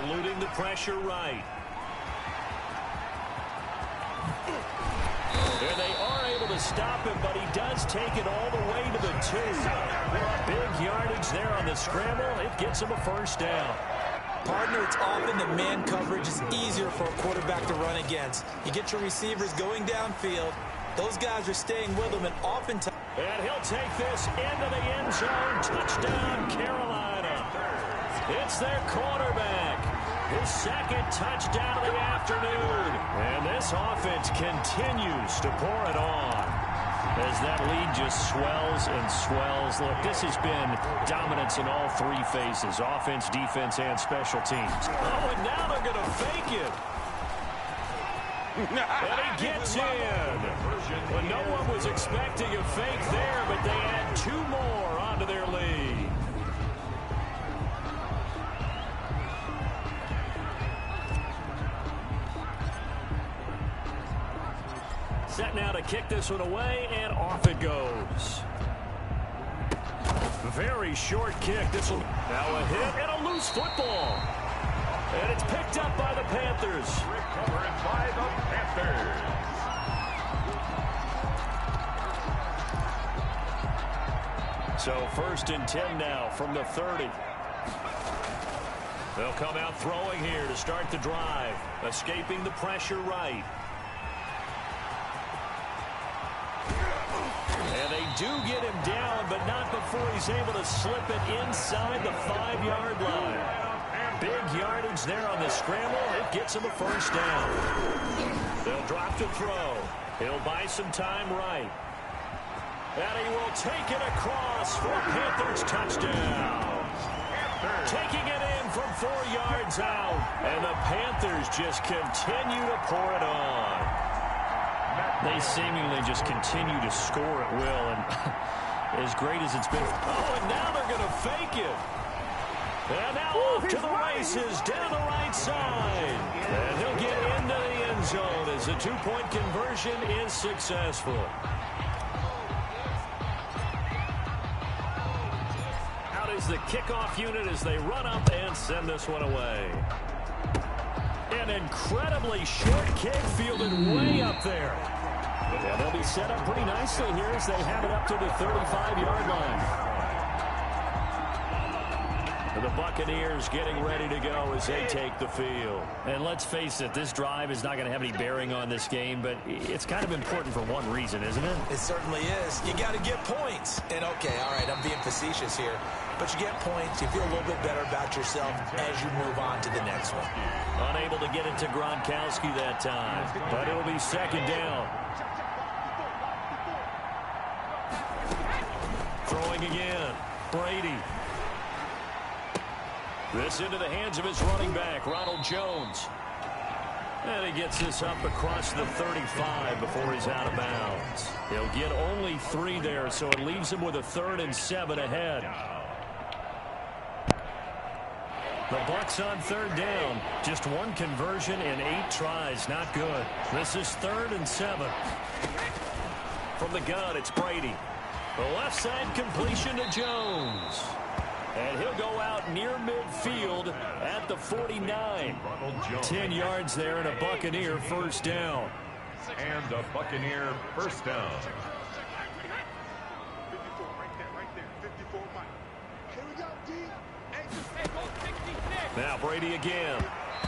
Eluding the pressure right. There they are able to stop him, but he does take it all the way to the 2. Big yardage there on the scramble. It gets him a first down. Partner, it's often the man coverage is easier for a quarterback to run against. You get your receivers going downfield. Those guys are staying with him, and oftentimes... And he'll take this into the end zone. Touchdown, Carolina. It's their quarterback. His second touchdown of the afternoon. And this offense continues to pour it on as that lead just swells and swells. Look, this has been dominance in all three phases, offense, defense, and special teams. Oh, and now they're going to fake it. And he gets in. Well, no one was expecting a fake there, but they add 2 more onto their lead. Set now to kick this one away, and off it goes. Very short kick. This will now a hit and a loose football. And it's picked up by the Panthers. Recovered by the Panthers. So first and 10 now from the 30. They'll come out throwing here to start the drive. Escaping the pressure right. And they do get him down, but not before he's able to slip it inside the 5-yard line. Big yardage there on the scramble. It gets him a first down. They'll drop to throw. He'll buy some time right. And he will take it across for a Panthers touchdown. Taking it in from 4 yards out. And the Panthers just continue to pour it on. They seemingly just continue to score at will. And as great as it's been. Oh, and now they're going to fake it. And now off to the races down the right side. And he'll get into the end zone as the 2-point conversion is successful. Out is the kickoff unit as they run up and send this one away. An incredibly short kick fielded way up there. And they'll be set up pretty nicely here as they have it up to the 35-yard line. The Buccaneers getting ready to go as they take the field. And let's face it, this drive is not going to have any bearing on this game, but it's kind of important for one reason, isn't it? It certainly is. You got to get points. And okay, all right, I'm being facetious here, but you get points, you feel a little bit better about yourself as you move on to the next one. Unable to get it to Gronkowski that time, but it'll be second down. Throwing again, Brady. This into the hands of his running back, Ronald Jones. And he gets this up across the 35 before he's out of bounds. He'll get only 3 there, so it leaves him with a 3rd and 7 ahead. The Bucs on 3rd down. Just 1 conversion in 8 tries. Not good. This is 3rd and 7. From the gun, it's Brady. The left side completion to Jones. And he'll go out near midfield at the 49. 10 yards there and a Buccaneer first down. And a Buccaneer first down. Now Brady again.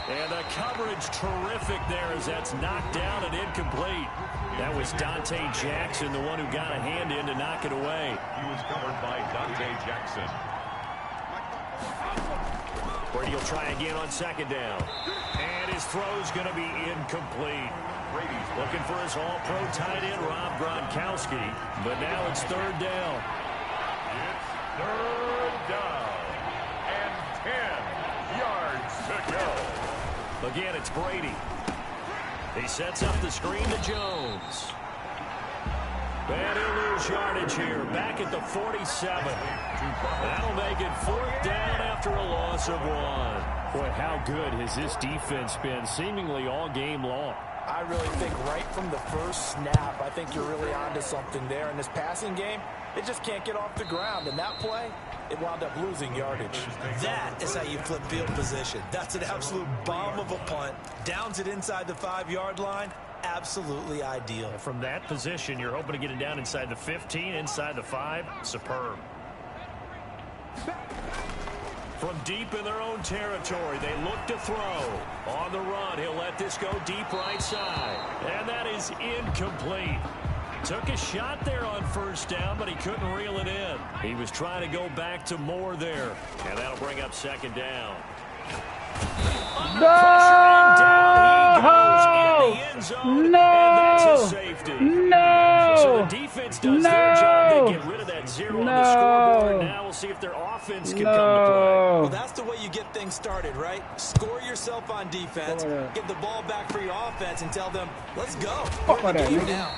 And the coverage terrific there as that's knocked down and incomplete. That was Dante Jackson, the one who got a hand in to knock it away. He was covered by Dante Jackson. Brady will try again on second down. And his throw's going to be incomplete. Brady's looking for his all-pro tight end, Rob Gronkowski. But now it's third down. It's third down. And 10 yards to go. Again, it's Brady. He sets up the screen to Jones. And he'll lose yardage here, back at the 47. That'll make it fourth down after a loss of 1. Boy, how good has this defense been seemingly all game long? I really think right from the first snap, I think you're really onto something there. In this passing game, it just can't get off the ground. And that play, it wound up losing yardage. That is how you flip field position. That's an absolute bomb of a punt. Downs it inside the 5-yard line. Absolutely ideal. From that position, you're hoping to get it down inside the 15, inside the 5. Superb. From deep in their own territory, they look to throw. On the run, he'll let this go deep right side. And that is incomplete. Took a shot there on first down, but he couldn't reel it in. He was trying to go back to more there. And that'll bring up second down. Under pressure and down he goes in the end zone. No! And that's a safety. No! So the defense does their job. They get rid of that 0 on the scoreboard. Now we'll see if their offense can come to play. Well, that's the way you get things started, right? Score yourself on defense, get the ball back for your offense, and tell them, let's go. Fuck all that, nigga.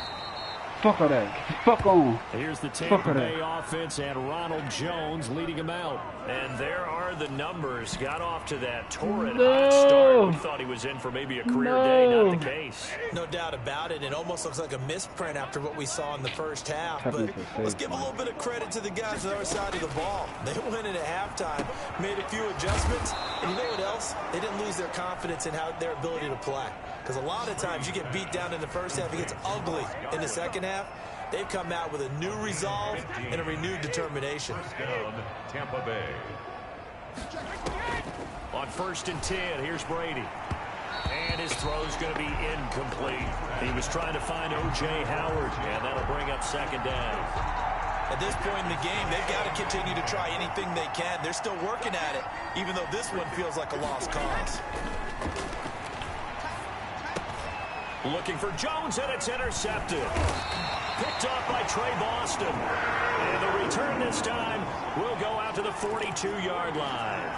Fuck all that. Get the fuck on. Here's the Tampa Bay offense and Ronald Jones leading them out. And there are the numbers. Got off to that torrid hot start. We thought he was in for maybe a career day. Not the case. No doubt about it. It almost looks like a misprint after what we saw in the first half. But let's give a little bit of credit to the guys on the other side of the ball. They went in at halftime, made a few adjustments, and you know what else? They didn't lose their confidence in their ability to play. Because a lot of times you get beat down in the first half, it gets ugly in the second half. They've come out with a new resolve and a renewed determination. First down, Tampa Bay. On 1st and 10, here's Brady. And his throw's going to be incomplete. He was trying to find O.J. Howard, and that'll bring up second down. At this point in the game, they've got to continue to try anything they can. They're still working at it, even though this one feels like a lost cause. Looking for Jones, and it's intercepted. Picked off by Trey Boston. And the return this time will go out to the 42-yard line.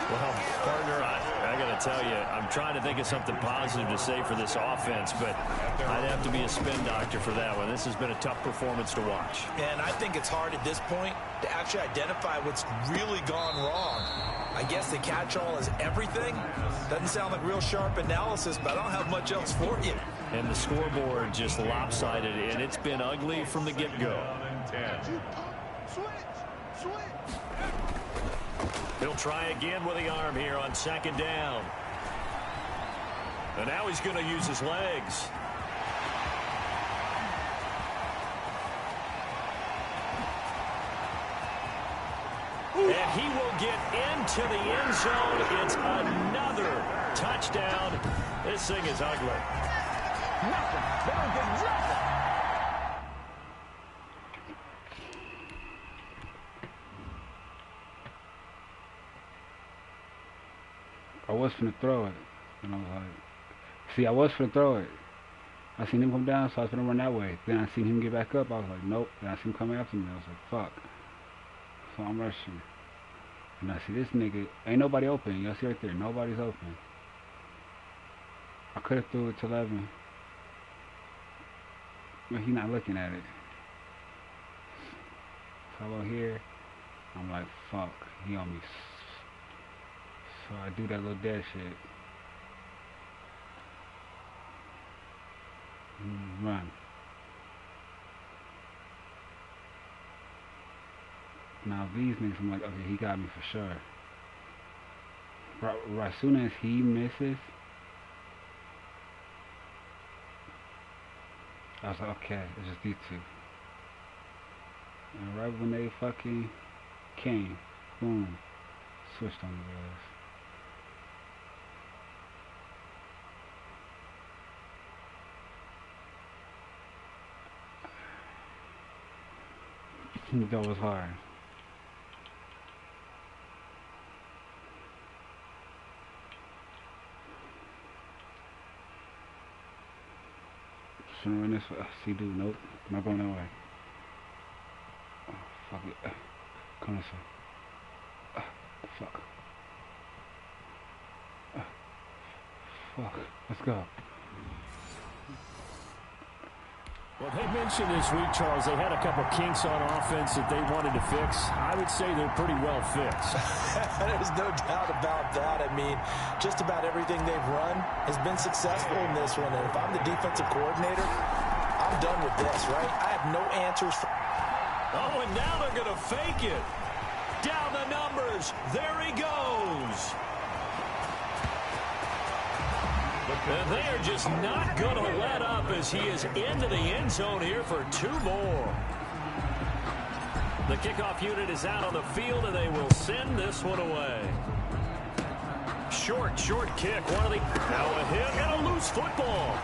Well, partner, I got to tell you, I'm trying to think of something positive to say for this offense, but I'd have to be a spin doctor for that one. This has been a tough performance to watch. And I think it's hard at this point to actually identify what's really gone wrong. I guess the catch-all is everything. Doesn't sound like real sharp analysis, but I don't have much else for you. And the scoreboard just lopsided, and it's been ugly from the get-go. He'll try again with the arm here on second down. And now he's going to use his legs. And he will get into the end zone. It's another touchdown. This thing is ugly. I was finna throw it. And I was like, see, I was finna throw it. I seen him come down, so I was finna run that way. Then I seen him get back up. I was like, nope. Then I seen him come after me. I was like, fuck. So I'm rushing. And I see this nigga. Ain't nobody open. Y'all see right there. Nobody's open. I could have threw it to 11. But he not looking at it. So I go here. I'm like, fuck. He on me. So I do that little dead shit. Run. Now these niggas, I'm like, okay, he got me for sure. Right, as soon as he misses, I was like, okay, it's just these two. And right when they fucking came, boom, switched on the ass. That was hard. Shouldn't run this way. See, dude, nope. Not going that way. Oh, fuck it. Come this way. Fuck. Fuck. Let's go. Well, they mentioned this week, Charles, they had a couple kinks on offense that they wanted to fix. I would say they're pretty well fixed. There's no doubt about that. I mean, just about everything they've run has been successful in this one. And if I'm the defensive coordinator, I'm done with this, right? I have no answers. Oh, and now they're going to fake it. Down the numbers. There he goes. And they are just not going to let up as he is into the end zone here for 2 more. The kickoff unit is out on the field, and they will send this one away. Short kick. Now a hit and a loose football.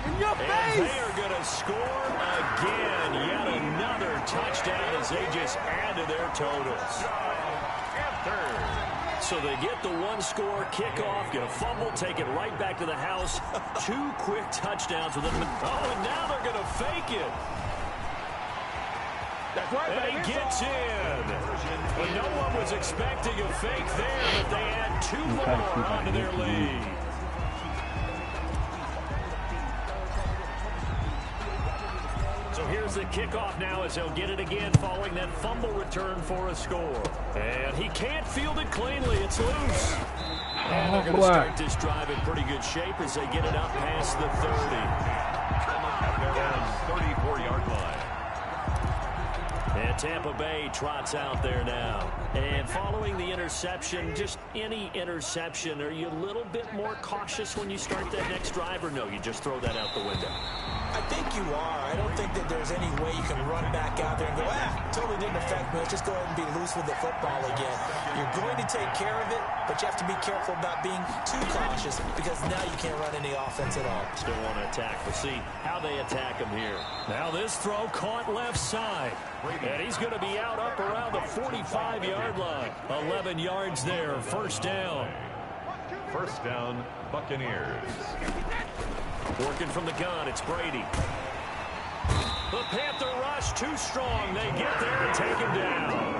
In your face! And they are going to score again. Yet another touchdown as they just add to their totals. So they get the 1-score kickoff, get a fumble, take it right back to the house. 2 quick touchdowns within the... Oh, and now they're going to fake it. That's right, and he gets in. Well, no one was expecting a fake there, but they add 2 more onto their lead. So here's the kickoff now as they'll get it again following that fumble return for a score. And he can't field it cleanly. It's loose. And they're going to start this drive in pretty good shape as they get it up past the 30. They're down 34-yard line. And Tampa Bay trots out there now. And following the interception, just any interception, are you a little bit more cautious when you start that next drive, or no, you just throw that out the window? I think you are. I don't think that there's any way you can run back out there and go, totally didn't affect me. Let's just go ahead and be loose with the football again. You're going to take care of it, but you have to be careful about being too cautious because now you can't run any offense at all. Still want to attack. We'll see how they attack him here. Now this throw caught left side. And he's going to be out up around the 45-yard line. 11 yards there, first down. First down, Buccaneers. Working from the gun, it's Brady. The Panther rush too strong. They get there and take him down.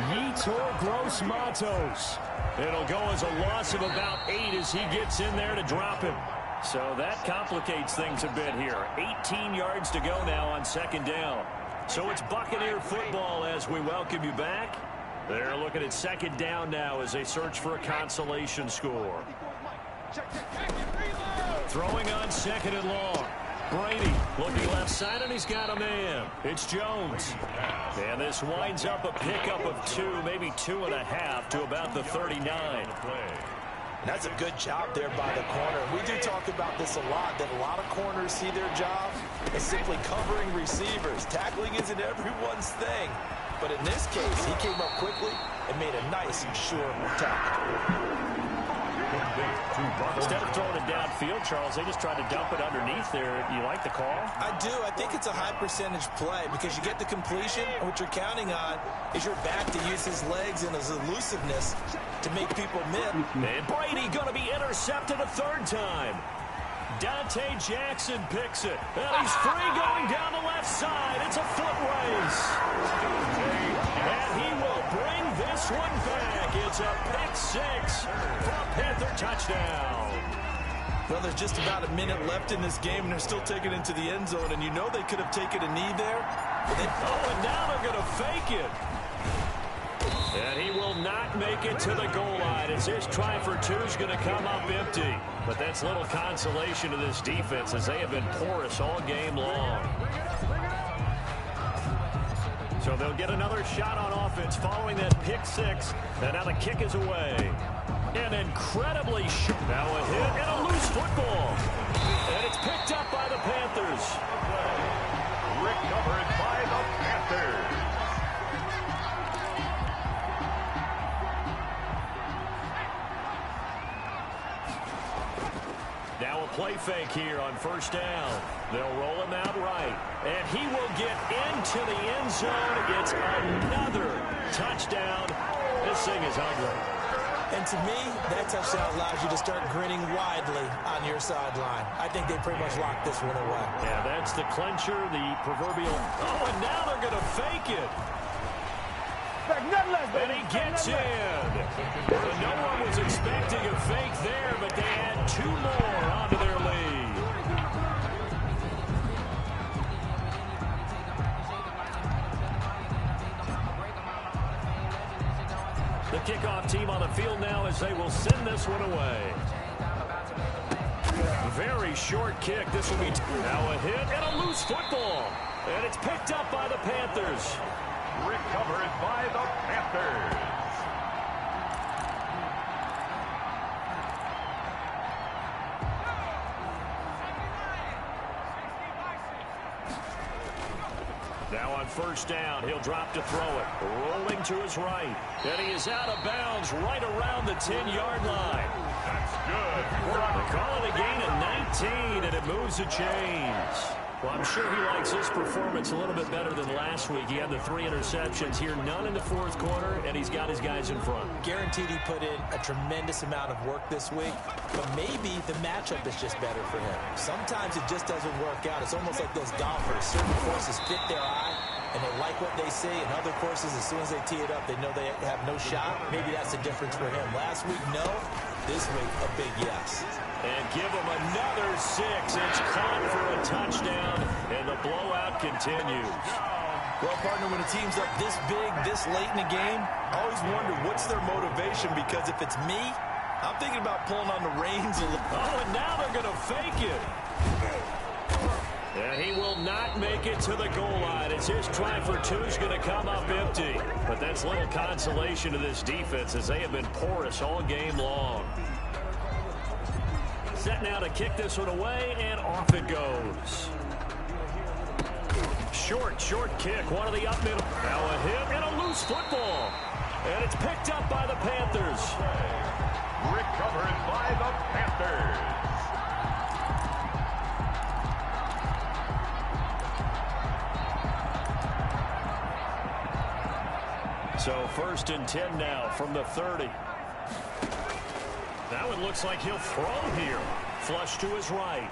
Yetur Gross-Matos. It'll go as a loss of about 8 as he gets in there to drop him. So that complicates things a bit here. 18 yards to go now on second down. So it's Buccaneer football as we welcome you back. They're looking at second down now as they search for a consolation score. Throwing on second and long. Brady looking left side, and he's got a man. It's Jones. And this winds up a pickup of 2, maybe 2.5 to about the 39. That's a good job there by the corner. We do talk about this a lot, that a lot of corners see their job as simply covering receivers. Tackling isn't everyone's thing. But in this case, he came up quickly and made a nice and sure tackle. Instead of throwing it downfield, Charles, they just tried to dump it underneath there. You like the call? I do. I think it's a high percentage play because you get the completion, and what you're counting on is your back to use his legs and his elusiveness to make people miss. And Brady going to be intercepted a 3rd time. Dante Jackson picks it. And he's free going down the left side. It's a foot race. And he will bring this one back. It's a pick 6 for a Panther touchdown. Well, there's just about a minute left in this game, and they're still taking it into the end zone. And you know they could have taken a knee there. And now they're going to fake it. And he will not make it to the goal line as his try for two is going to come up empty. But that's little consolation to this defense as they have been porous all game long. So they'll get another shot on offense following that pick six. And now the kick is away. An incredibly short. Now a hit and a loose football. And it's picked up by the Panthers. Recovered by the Panthers. Now a play fake here on first down. They'll roll him out right. And he will get into the end zone. It's another touchdown. This thing is ugly. And to me, that touchdown allows you to start grinning widely on your sideline. I think they pretty much locked this one away. Yeah, that's the clincher, the proverbial. Oh, and now they're going to fake it. And he gets in. No one was expecting a fake there, but they add two more onto their lead. The kickoff team on the field now as they will send this one away. Very short kick. This will be now a hit and a loose football. And it's picked up by the Panthers. Recovered by the Panthers. Now on first down, he'll drop to throw it. Rolling to his right. And he is out of bounds right around the 10-yard line. That's good. They call it a gain of 19, and it moves the chains. Well, I'm sure he likes his performance a little bit better than last week. He had the 3 interceptions here, none in the fourth quarter, and he's got his guys in front. Guaranteed he put in a tremendous amount of work this week, but maybe the matchup is just better for him. Sometimes it just doesn't work out. It's almost like those golfers. Certain courses fit their eye, and they like what they see. And other courses, as soon as they tee it up, they know they have no shot. Maybe that's the difference for him. Last week, no. This week, a big yes. And give him another 6. It's caught for a touchdown, and the blowout continues. Well, partner, when a team's up this big, this late in the game, I always wonder what's their motivation, because if it's me, I'm thinking about pulling on the reins a little. Oh, and now they're going to fake it. And he will not make it to the goal line as his try for two is going to come up empty. But that's little consolation to this defense as they have been porous all game long. Set now to kick this one away, and off it goes. Short kick, one of the up middle. Now a hit and a loose football. And it's picked up by the Panthers. Recovered by the Panthers. So first and 10 now from the 30. That one looks like he'll throw here. Flush to his right.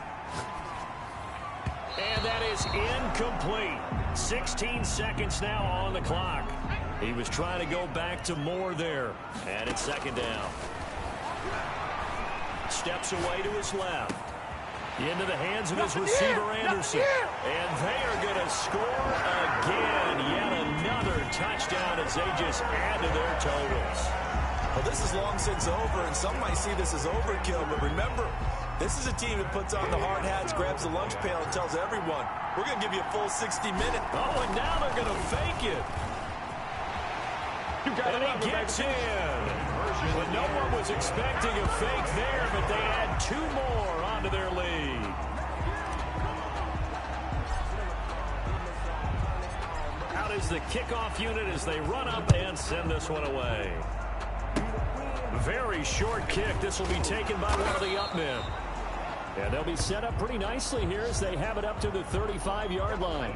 And that is incomplete. 16 seconds now on the clock. He was trying to go back to more there. And it's second down. Steps away to his left. Into the hands of his receiver, Anderson. And they are going to score again. Yet another touchdown as they just add to their totals. Well, this is long since over, and some might see this as overkill. But remember, this is a team that puts on the hard hats, grabs the lunch pail, and tells everyone, we're going to give you a full 60 minutes. Oh, and now they're going to fake it. And he gets in. But no one was expecting a fake there, but they add 2 more onto their lead. Out is the kickoff unit as they run up and send this one away. Very short kick. This will be taken by one of the up men. And they'll be set up pretty nicely here as they have it up to the 35-yard line.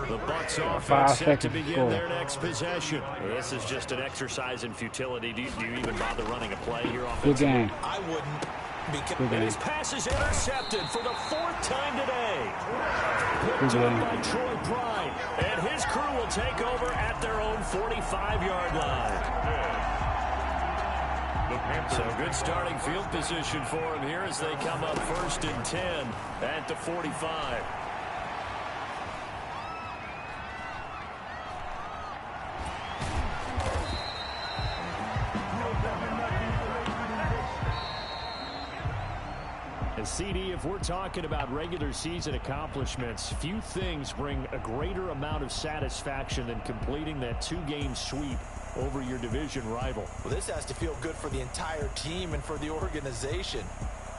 The Bucs offense set to begin their next possession. This is just an exercise in futility. Do you even bother running a play here offensively? Good game. I wouldn't. And his pass is intercepted for the 4th time today. Picked up by Troy Pride. And his crew will take over at their own 45-yard line. So good starting field position for him here as they come up first and 10 at the 45. CD, if we're talking about regular season accomplishments, few things bring a greater amount of satisfaction than completing that 2-game sweep over your division rival. Well, this has to feel good for the entire team and for the organization.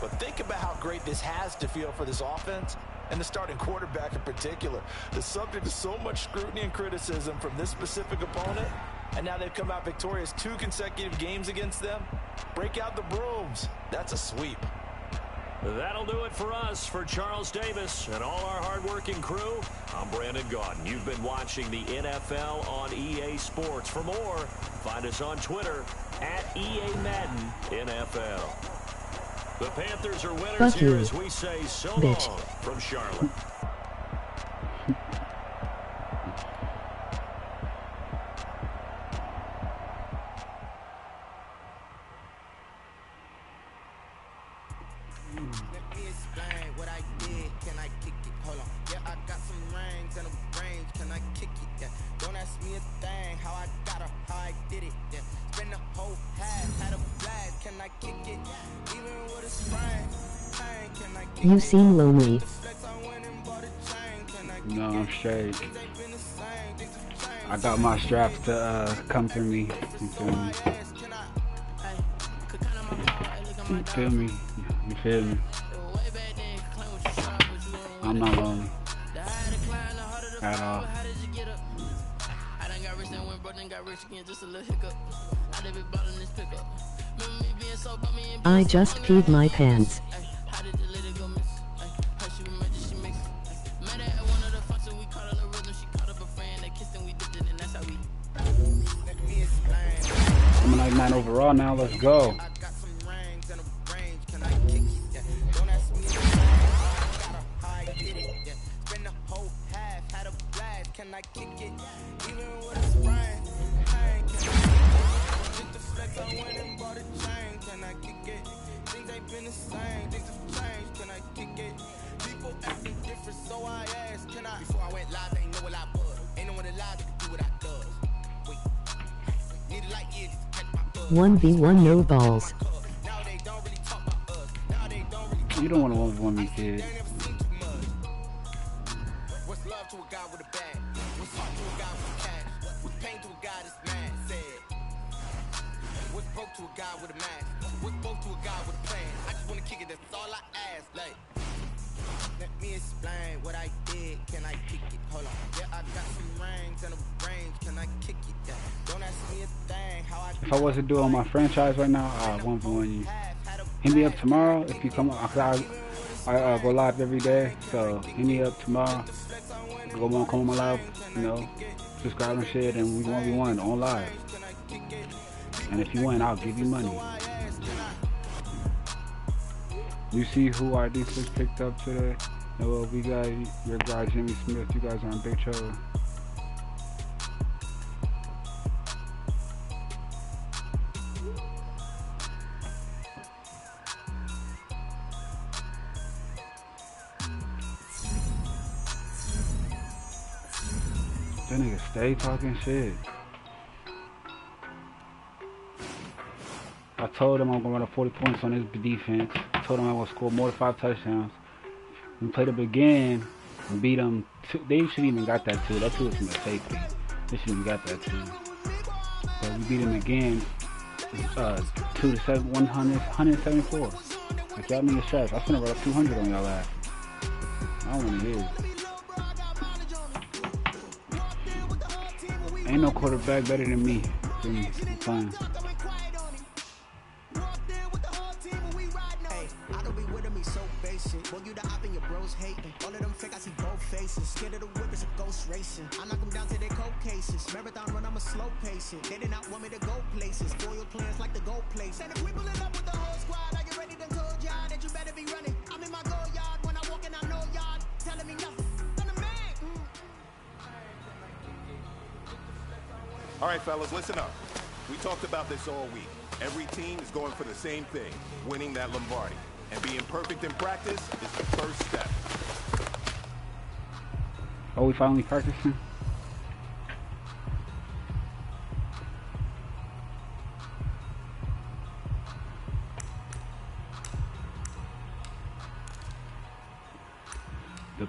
But think about how great this has to feel for this offense and the starting quarterback in particular. The subject of so much scrutiny and criticism from this specific opponent, and now they've come out victorious 2 consecutive games against them. Break out the brooms. That's a sweep. That'll do it for us. For Charles Davis and all our hardworking crew, I'm Brandon Gaudin. You've been watching the NFL on EA Sports. For more, find us on Twitter at EA Madden NFL. The Panthers are winners here as we say so long from Charlotte. You seem lonely. No, I'm straight. I got my straps to come to me. You feel me? You feel me? You feel me? I'm not lonely at all. I just peed my pants. I'm a 99 overall now. Let's go. One v one, no balls. You don't want to 1v1 me, kid. What's love to a guy with a bag? What's heart to a guy with cash? What's pain to a guy that's mad? Said. What's broke to a guy with a mask? What's broke to a guy with a plan? I just want to kick it, that's all I ask. Like, let me explain what I did. Can I kick it? Hold on. Yeah, I got some rings and a range. Can I kick it? Yeah. Don't ask me a thing. How I If I wasn't doing my franchise right now, I 1v1 you. Hit me up tomorrow if you come up. I go live every day, so hit me up tomorrow. Come on my live, you know, subscribe and shit, and we 1v1 on live. And if you win, I'll give you money. You see who our defense picked up today? Well, we got your guy Jimmy Smith. You guys are in big trouble. That nigga stay talking shit. I told him I'm gonna run up 40 points on his defense. I told him I was score more than 5 touchdowns. We played up again and beat them. They should even got that too. That too was a mistake. They should even got that too. But we beat them again. 174. Like y'all niggas trash. I was gonna run up 200 on y'all ass. I don't wanna hear it. Ain't no quarterback better than me. I'm fine. Well, you the op and your bros hating. All of them fake, I see both faces. Scared of the whip, it's a ghost racing. I knock them down to their cold cases. Marathon run, I'm a slow pacing. They did not want me to go places. Foil plans like the go place. And if we pulling up with the whole squad, I get ready to told y'all that you better be running. I'm in my go yard. When I walk in, I know y'all telling me nothing. I'm the man. All right, fellas, listen up. We talked about this all week. Every team is going for the same thing, winning that Lombardi. And being perfect in practice is the first step. Oh, we finally practicing?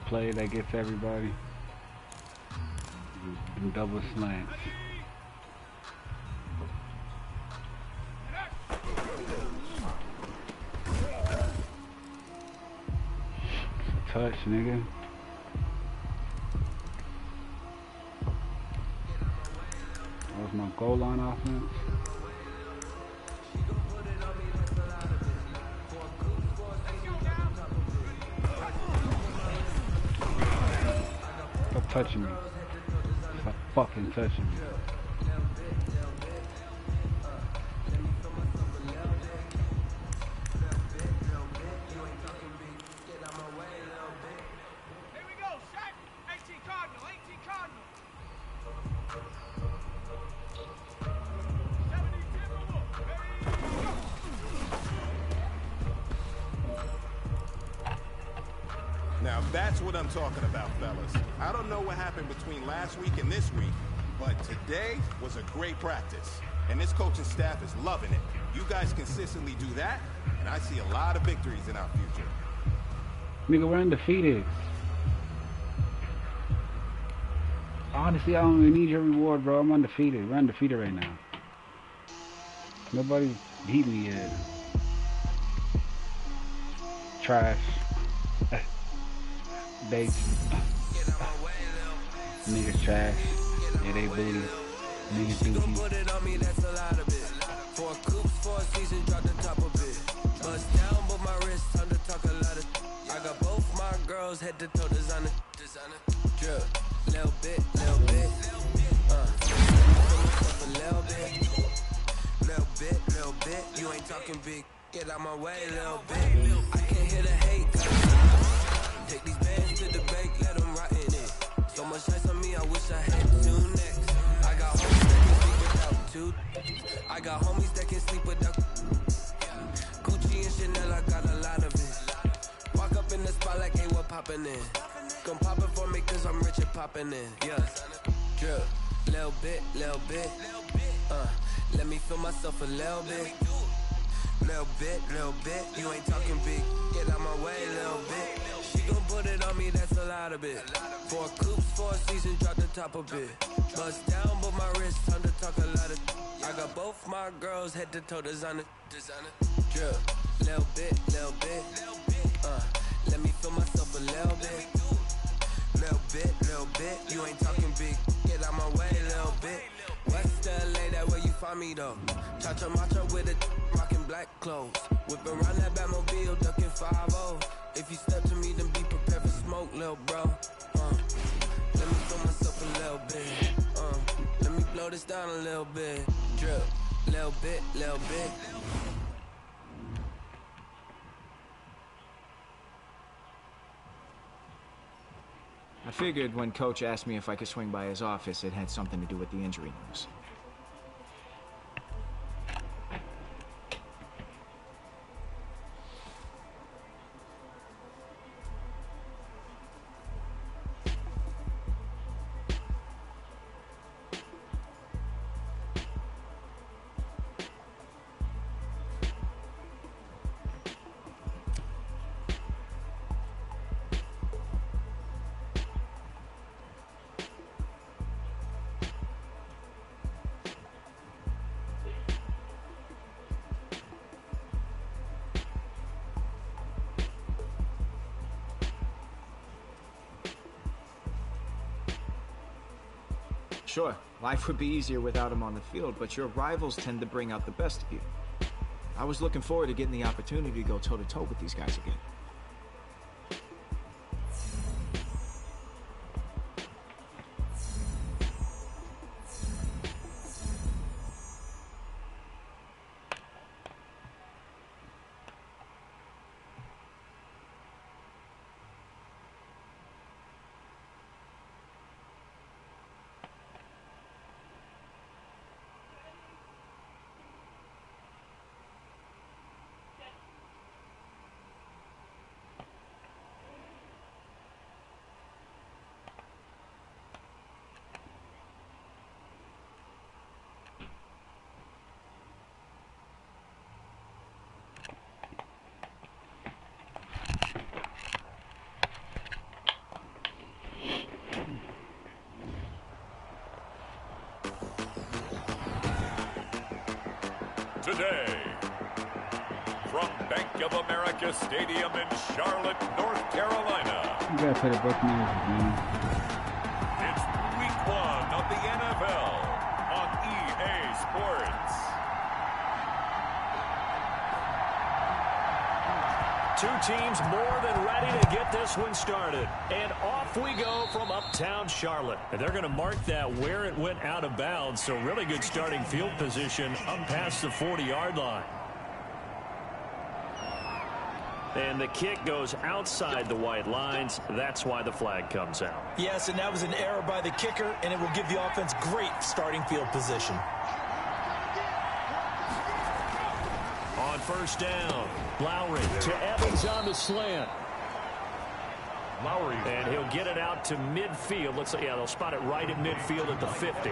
play that gets everybody. And double slants. Touch, nigga. That was my goal line offense. Stop touching me. Stop fucking touching me. Now that's what I'm talking about, fellas. I don't know what happened between last week and this week, but today was a great practice. And this coaching staff is loving it. You guys consistently do that, and I see a lot of victories in our future. Nigga, we're undefeated. Honestly, I don't even need your reward, bro. I'm undefeated. We're undefeated right now. Nobody beat me yet. Trash. Niggas trash. Yeah, they booty. Niggas dookie. Put it on me, that's a lot of it. 4 coops, 4 seasons, drop the top of it. Bust down, but my wrist, time to talk a lot of. I got both my girls head to toe designer. Drip, little bit, little bit. A little bit. Little bit. You ain't talking big. Get out my way, little bit. I can't hear the hate. Take these bands to the bank, let them rot in it. So much ice on me, I wish I had 2 necks. I got homies that can sleep without 2. I got homies that can sleep without. Gucci and Chanel, I got a lot of it. Walk up in the spot like, hey, what poppin' in? Come pop it for me, cause I'm rich and poppin' in. Yeah, drip, little bit. Let me feel myself a little bit. Little bit. You ain't talking big. Get out my way, little bit. She gon' put it on me, that's a lot of it. 4 coops, 4 seasons, drop the top of it. Bust down, but my wrist, time to talk a lot of. I got both my girls head to toe designer. Drip, little bit. Let me feel myself a little bit. Little bit. You ain't talking big. Get out my way, little bit. West LA, that where you find me though. Chacha macha with a rockin' black clothes. Whip around that Batmobile, ducking 5-0. If you step to me, then be prepared for smoke, lil' bro. Let me throw myself a little bit. Let me blow this down a little bit. Drip, little bit. I figured when Coach asked me if I could swing by his office, it had something to do with the injury news. Sure, life would be easier without him on the field, but your rivals tend to bring out the best of you. I was looking forward to getting the opportunity to go toe-to-toe with these guys again. today. From Bank of America Stadium in Charlotte, North Carolina. You gotta play the Buccaneers again. It's week 1 of the NFL on EA Sports. Two teams more than ready to get this one started. And off we go from uptown Charlotte. And they're going to mark that where it went out of bounds. So really good starting field position up past the 40-yard line. And the kick goes outside the white lines. That's why the flag comes out. Yes, and that was an error by the kicker, and it will give the offense great starting field position. On first down, Lowry to Evans on the slant. Lowry. And he'll get it out to midfield. Let's say, yeah, they'll spot it right at midfield at the 50.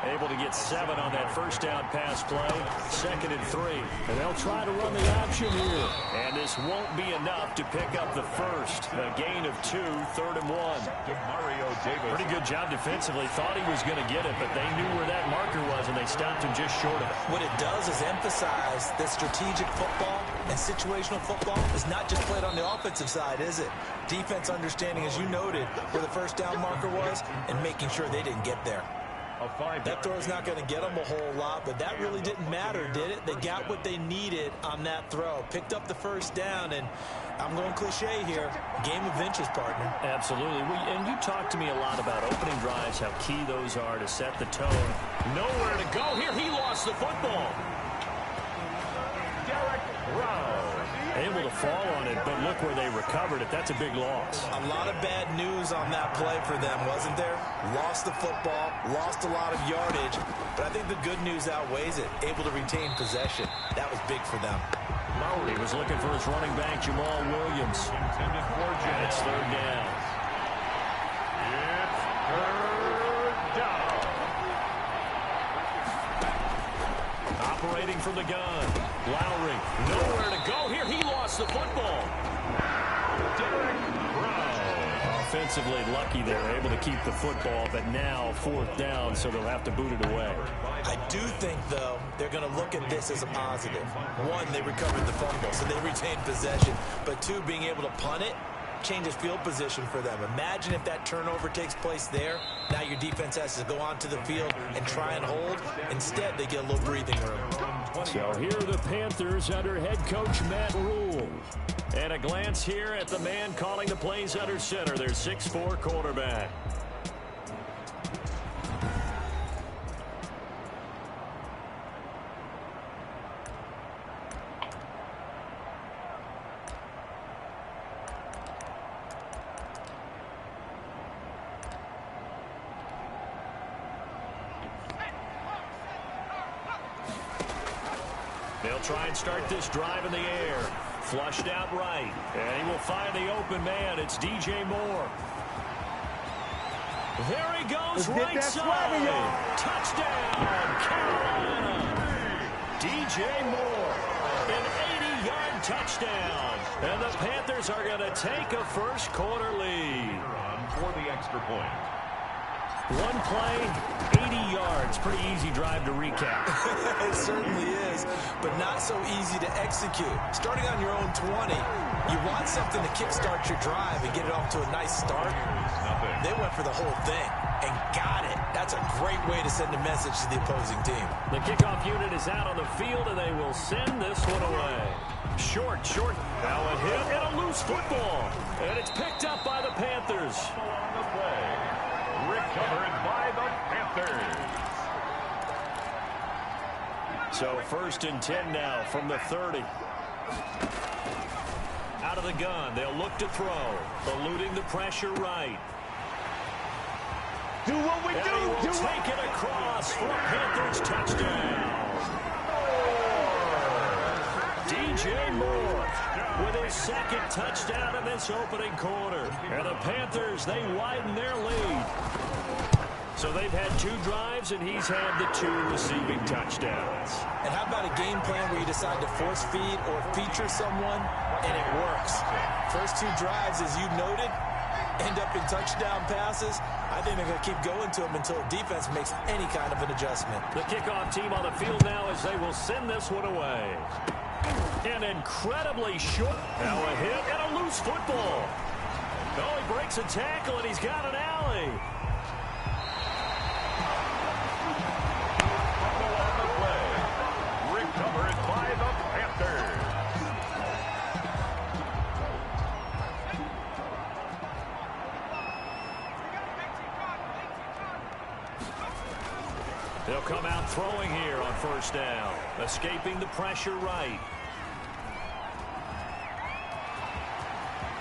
Able to get 7 on that first down pass play. 2nd and 3. And they'll try to run the option here. And this won't be enough to pick up the first. A gain of 2, 3rd and 1. Mario Davis. Pretty good job defensively. Thought he was going to get it, but they knew where that marker was, and they stopped him just short of it. What it does is emphasize that strategic football and situational football is not just played on the offensive side, is it? Defense understanding, as you noted, where the first down marker was and making sure they didn't get there. That throw's not going to get them a whole lot, but that really didn't matter, did it? They got what they needed on that throw. Picked up the first down, and I'm going cliche here. Game of inches, partner. Absolutely. And you talked to me a lot about opening drives, how key those are to set the tone. Nowhere to go here. He lost the football. Derek Brown. Able to fall on it, but look where they recovered it. That's a big loss. A lot of bad news on that play for them, wasn't there? Lost the football, lost a lot of yardage, but I think the good news outweighs it. Able to retain possession. That was big for them. Lowry was looking for his running back, Jamal Williams. Intended for And it's 3rd down. It's 3rd down. Operating from the gun. Lowry, nowhere to go here. He lost the football. Derek Brown. Offensively lucky they're able to keep the football, but now 4th down, so they'll have to boot it away. I do think, though, they're going to look at this as a positive. 1, they recovered the fumble, so they retained possession. But 2, being able to punt it changes field position for them. Imagine if that turnover takes place there. Now your defense has to go onto the field and try and hold. Instead, they get a little breathing room. So here are the Panthers under head coach Matt Rule. And a glance here at the man calling the plays under center, their 6'4" quarterback. They'll try and start this drive in the air. Flushed out right. And he will find the open man. It's DJ Moore. There he goes, right side. Touchdown, Carolina. DJ Moore, an 80-yard touchdown. And the Panthers are going to take a first quarter lead. For the extra point. One play, 80 yards. Pretty easy drive to recap. It certainly is, but not so easy to execute. Starting on your own 20, you want something to kickstart your drive and get it off to a nice start. They went for the whole thing and got it. That's a great way to send a message to the opposing team. The kickoff unit is out on the field, and they will send this one away. Short. Now a hit and a loose football. And it's picked up by the Panthers. On the play. Recovered by the Panthers. So 1st and 10 now from the 30. Out of the gun, they'll look to throw. Eluding the pressure right. Do what we do. He will take it across for a Panthers touchdown. DJ Moore with his 2nd touchdown in this opening quarter. And the Panthers, they widen their lead. So they've had 2 drives, and he's had the 2 receiving touchdowns. And how about a game plan where you decide to force feed or feature someone, and it works? First 2 drives, as you noted, end up in touchdown passes, I think they're going to keep going to him until the defense makes any kind of an adjustment. The kickoff team on the field now as they will send this one away. An incredibly short. Now a hit and a loose football. Oh, he breaks a tackle, and he's got an alley. Recovered by the Panthers. They'll come out throwing here on first down. Escaping the pressure right.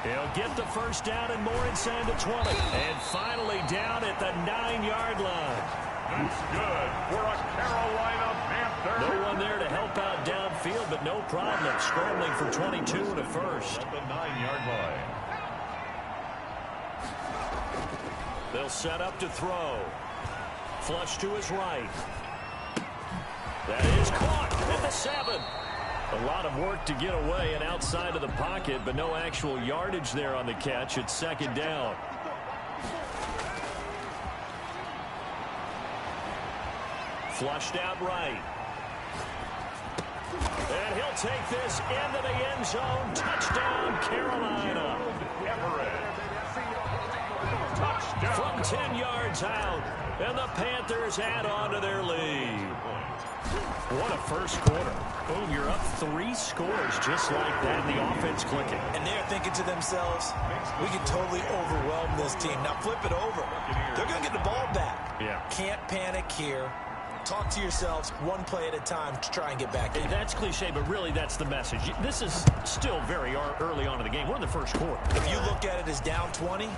He'll get the first down and more inside the 20. And finally down at the 9-yard line. That's good for a Carolina Panther. No one there to help out downfield, but no problem scrambling for 22 and a first. At the 9-yard line. They'll set up to throw. Flush to his right. That is caught at the 7. A lot of work to get away and outside of the pocket, but no actual yardage there on the catch. It's second down. Flushed out right. And he'll take this into the end zone. Touchdown, Carolina. Touchdown. From 10 yards out. And the Panthers add on to their lead. What a first quarter. Boom, you're up 3 scores just like that. The offense clicking. And they're thinking to themselves, we can totally overwhelm this team. Now flip it over. They're going to get the ball back. Yeah. Can't panic here. Talk to yourselves one play at a time to try and get back in. That's cliche, but really that's the message. This is still very early on in the game. We're in the first quarter. If you look at it as down 20,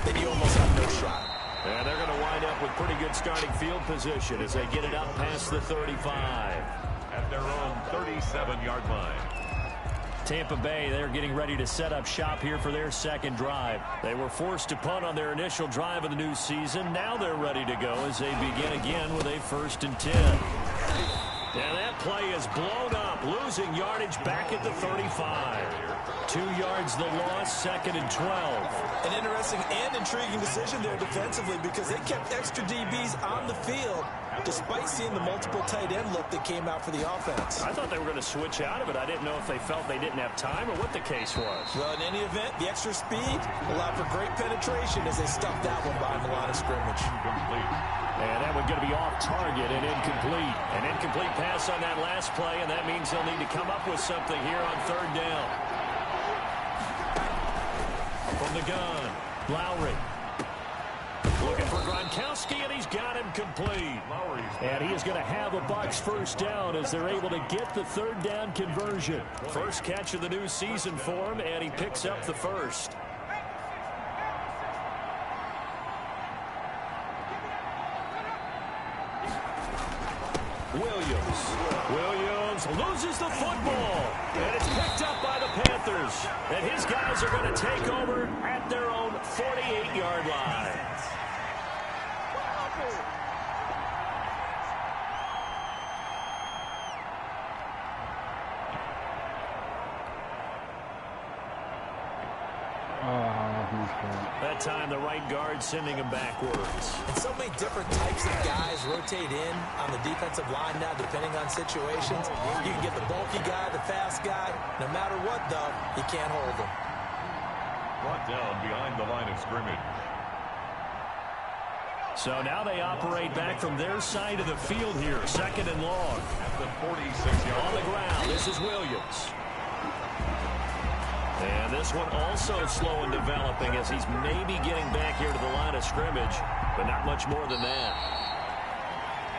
then you almost have no shot. And they're going to wind up with pretty good starting field position as they get it up past the 35. At their own 37-yard line. Tampa Bay, they're getting ready to set up shop here for their second drive. They were forced to punt on their initial drive of the new season. Now they're ready to go as they begin again with a 1st and 10. And that play is blown up, losing yardage back at the 35. 2 yards the loss, 2nd and 12. An interesting and intriguing decision there defensively because they kept extra DBs on the field despite seeing the multiple tight end look that came out for the offense. I thought they were going to switch out of it. I didn't know if they felt they didn't have time or what the case was. Well, in any event, the extra speed allowed for great penetration as they stuffed that one behind the line of scrimmage. And that one's going to be off target and incomplete. An incomplete pass on that last play, and that means they'll need to come up with something here on 3rd down. From the gun, Lowry. Looking for Gronkowski, and he's got him complete. And he is going to have a Bucs first down as they're able to get the 3rd down conversion. First catch of the new season for him, and he picks up the first. Williams loses the football, and it's picked up by the Panthers. And his guys are going to take over at their own 48-yard line. That time the right guard sending him backwards. And so many different types of guys rotate in on the defensive line now depending on situations. You can get the bulky guy, the fast guy. No matter what, though, you can't hold them. Brought down behind the line of scrimmage. So now they operate back from their side of the field here. 2nd and long. At the 46-yard on the ground, this is Williams. And this one also slow in developing as he's maybe getting back here to the line of scrimmage, but not much more than that.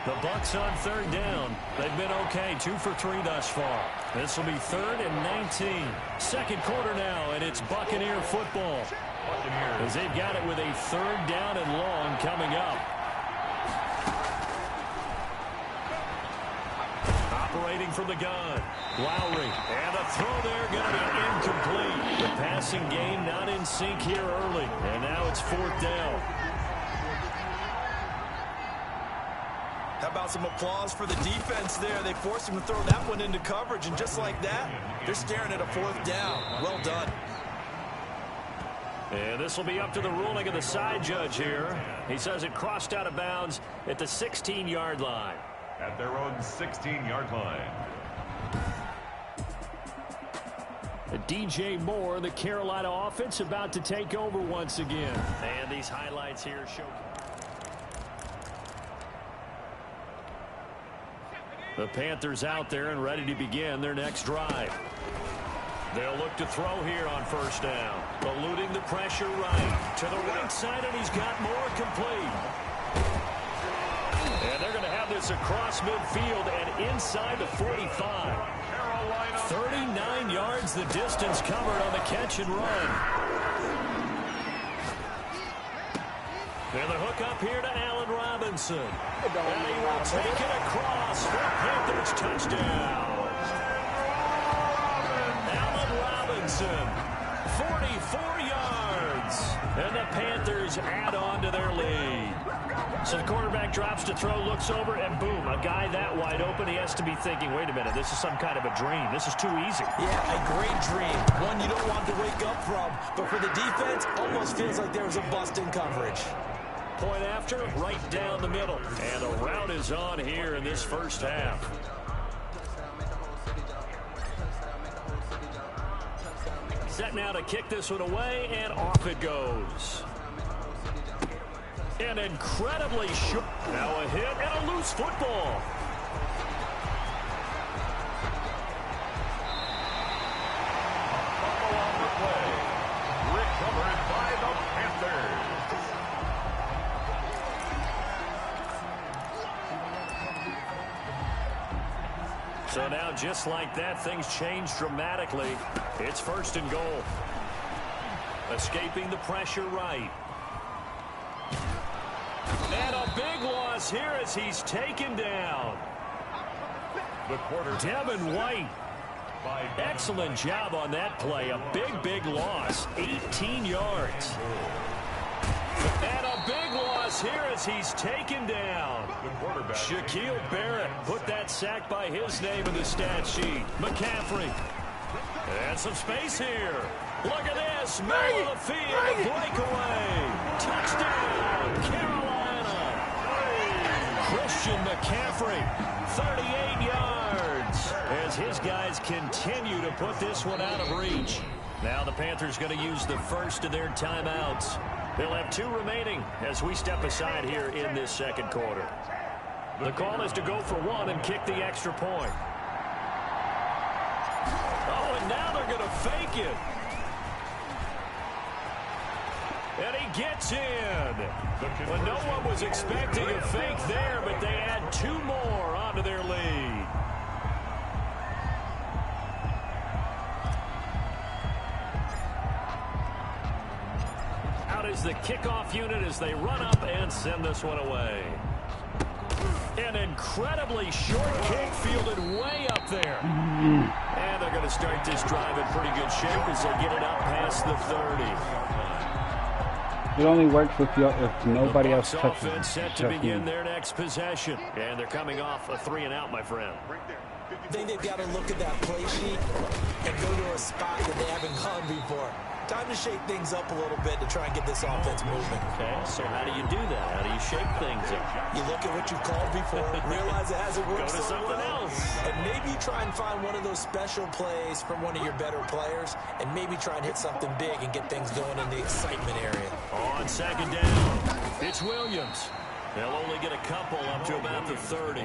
The Bucs on 3rd down. They've been okay, 2 for 3 thus far. This will be 3rd and 19. 2nd quarter now, and it's Buccaneer football. As they've got it with a 3rd down and long coming up. Operating from the gun. Lowry. And the throw there going to be incomplete. The passing game not in sync here early. And now it's 4th down. How about some applause for the defense there? They forced him to throw that one into coverage, and just like that, they're staring at a 4th down. Well done. And this will be up to the ruling of the side judge here. He says it crossed out of bounds at the 16-yard line. At their own 16-yard line. DJ Moore, the Carolina offense, about to take over once again. And these highlights here show. The Panthers out there and ready to begin their next drive. They'll look to throw here on first down. Eluding the pressure right. To the right side, and he's got more complete. And they're going to have this across midfield and inside the 45. 39 yards the distance covered on the catch and run. And the hook up here to Allen Robinson. And he will take it across for Panthers touchdown. Allen Robinson, 44 yards. And the Panthers add on to their lead. So the quarterback drops to throw, looks over, and boom, a guy that wide open, he has to be thinking, wait a minute, this is some kind of a dream. This is too easy. Yeah, a great dream. One you don't want to wake up from. But for the defense, almost feels like there was a bust in coverage. Point after, right down the middle. And the route is on here in this first half. Set now to kick this one away, and off it goes. An incredibly short. Now a hit and a loose football. On the play. Recovered by the Panthers. So now just like that, things change dramatically. It's first and goal. Escaping the pressure right. And a big loss here as he's taken down. The quarter. Devin White. Excellent job on that play. A big loss. 18 yards. And a big loss here as he's taken down. Shaquille Barrett put that sack by his name in the stat sheet. McCaffrey. And some space here. Look at this. Middle of the field. Breakaway. Touchdown. Carolina. Christian McCaffrey. 38 yards. As his guys continue to put this one out of reach. Now the Panthers going to use the first of their timeouts. They'll have 2 remaining as we step aside here in this second quarter. The call is to go for 1 and kick the extra point. Oh, and now they're going to fake it. And he gets in. Well, no one was expecting a fake there, but they add 2 more onto their lead. Out is the kickoff unit as they run up and send this one away. An incredibly short kick fielded way up there. And they're going to start this drive in pretty good shape as they get it up past the 30. It only works if nobody else touches it. Offense set to begin their next possession. And they're coming off a 3 and out, my friend. I think they've got to look at that play sheet and go to a spot that they haven't gone before. Time to shake things up a little bit to try and get this offense moving. Okay, so how do you do that? How do you shake things up? You look at what you called before, realize it hasn't worked Go to so something well, else. and maybe try and find one of those special plays from one of your better players, and maybe try and hit something big and get things going in the excitement area. On second down, it's Williams. They'll only get a couple up to about the 30.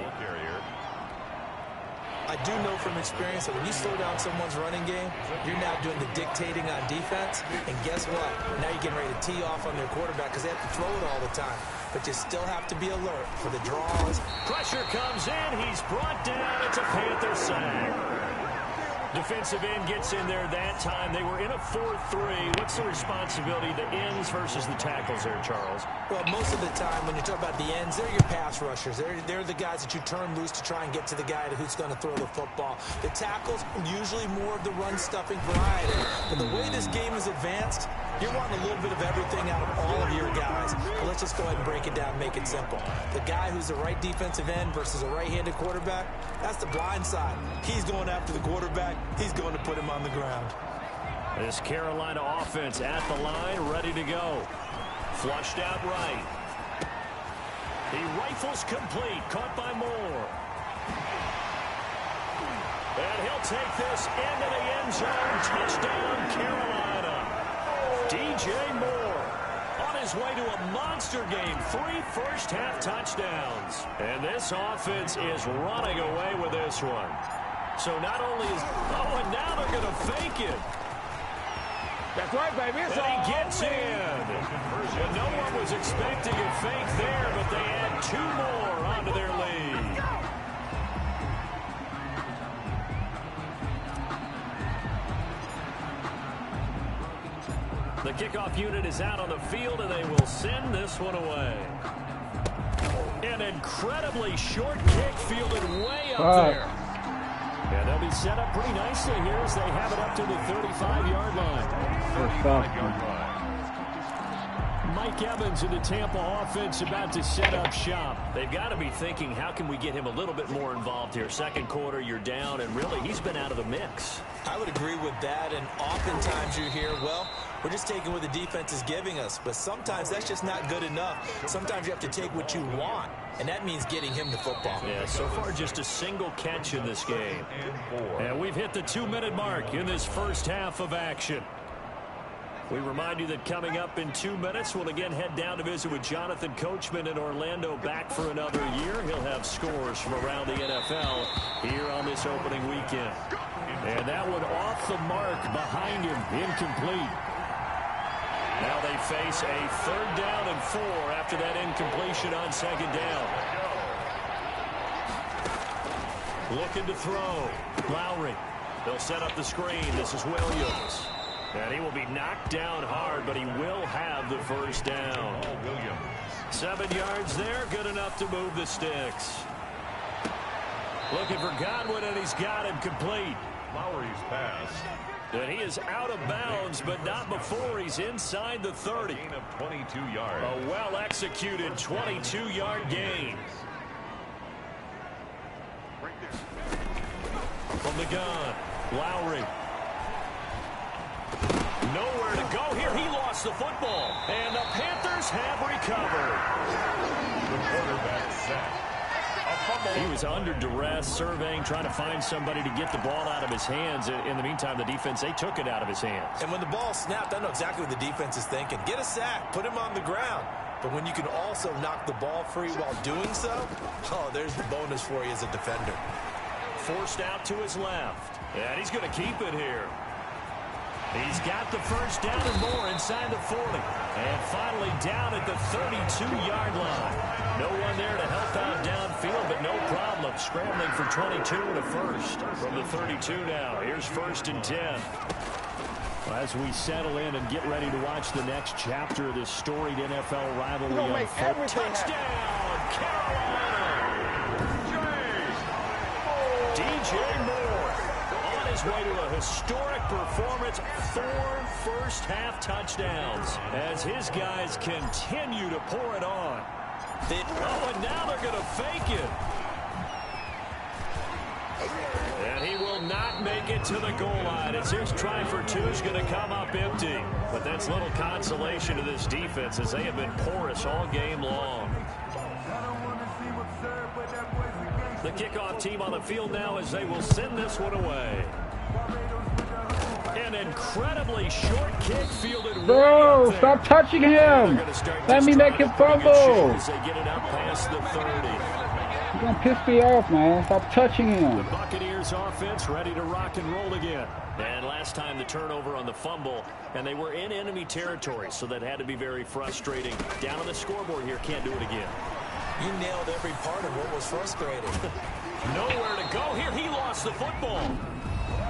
I do know from experience that when you slow down someone's running game, you're now doing the dictating on defense. And guess what? Now you're getting ready to tee off on their quarterback because they have to throw it all the time. But you still have to be alert for the draws. Pressure comes in. He's brought down. It's a Panther sack. Defensive end gets in there that time. They were in a 4-3. What's the responsibility, the ends versus the tackles there, Charles? Well, most of the time when you talk about the ends, they're your pass rushers. They're the guys that you turn loose to try and get to the guy who's going to throw the football. The tackles, usually more of the run-stuffing variety. But the way this game is advanced, you're wanting a little bit of everything out of all of your guys. But let's just go ahead and break it down and make it simple. The guy who's the right defensive end versus a right-handed quarterback, that's the blind side. He's going after the quarterback. He's going to put him on the ground. This Carolina offense at the line, ready to go. Flushed out right. He rifles complete, caught by Moore. And he'll take this into the end zone. Touchdown, Carolina. DJ Moore on his way to a monster game. 3 first-half touchdowns. And this offense is running away with this one. So not only is... Oh, and now they're going to fake it. That's right, baby. It's and he gets in. And no one was expecting a fake there, but they add 2 more onto their lead. The kickoff unit is out on the field, and they will send this one away. An incredibly short kick fielded way up there. And they'll be set up pretty nicely here as they have it up to the 35-yard line. Mike Evans and the Tampa offense about to set up shop. They've got to be thinking, how can we get him a little bit more involved here? Second quarter, you're down, and really, he's been out of the mix. I would agree with that, and oftentimes you hear, well, we're just taking what the defense is giving us, but sometimes that's just not good enough. Sometimes you have to take what you want, and that means getting him the football. Yeah, so far just a single catch in this game. And we've hit the 2-minute mark in this first half of action. We remind you that coming up in 2 minutes, we'll again head down to visit with Jonathan Coachman in Orlando, back for another year. He'll have scores from around the NFL here on this opening weekend. And that one off the mark behind him, incomplete. Now they face a 3rd down and 4 after that incompletion on 2nd down. Looking to throw. Lowry. They'll set up the screen. This is Williams. And he will be knocked down hard, but he will have the first down. 7 yards there, good enough to move the sticks. Looking for Godwin, and he's got him complete. Lowry's pass. And he is out of bounds, but not before he's inside the 30. Gain of 22 yards. A well-executed 22-yard gain. From the gun, Lowry. Nowhere to go here. He lost the football. And the Panthers have recovered. The quarterback sacked. He was under duress, surveying, trying to find somebody to get the ball out of his hands. In the meantime, the defense, they took it out of his hands. And when the ball snapped, I know exactly what the defense is thinking. Get a sack, put him on the ground. But when you can also knock the ball free while doing so, oh, there's the bonus for you as a defender. Forced out to his left. And he's going to keep it here. He's got the first down and more inside the 40. And finally down at the 32-yard line. No one there to help out downfield, but no problem. Scrambling for 22 and a first. From the 32 now, here's 1st and 10. As we settle in and get ready to watch the next chapter of this storied NFL rivalry. Touchdown, Carolina! DJ Moore. His way to a historic performance, 4 first-half touchdowns as his guys continue to pour it on. Oh, and now they're going to fake it. And he will not make it to the goal line as his try for 2 is going to come up empty. But that's little consolation to this defense as they have been porous all game long. The kickoff team on the field now as they will send this one away. An incredibly short kick fielded. Bro, stop touching him. Let me make him fumble. As they get it up past the 30. You're going to piss me off, man. Stop touching him. The Buccaneers offense ready to rock and roll again. And last time the turnover on the fumble, and they were in enemy territory, so that had to be very frustrating. Down on the scoreboard here, can't do it again. You nailed every part of what was frustrating. Nowhere to go here. He lost the football.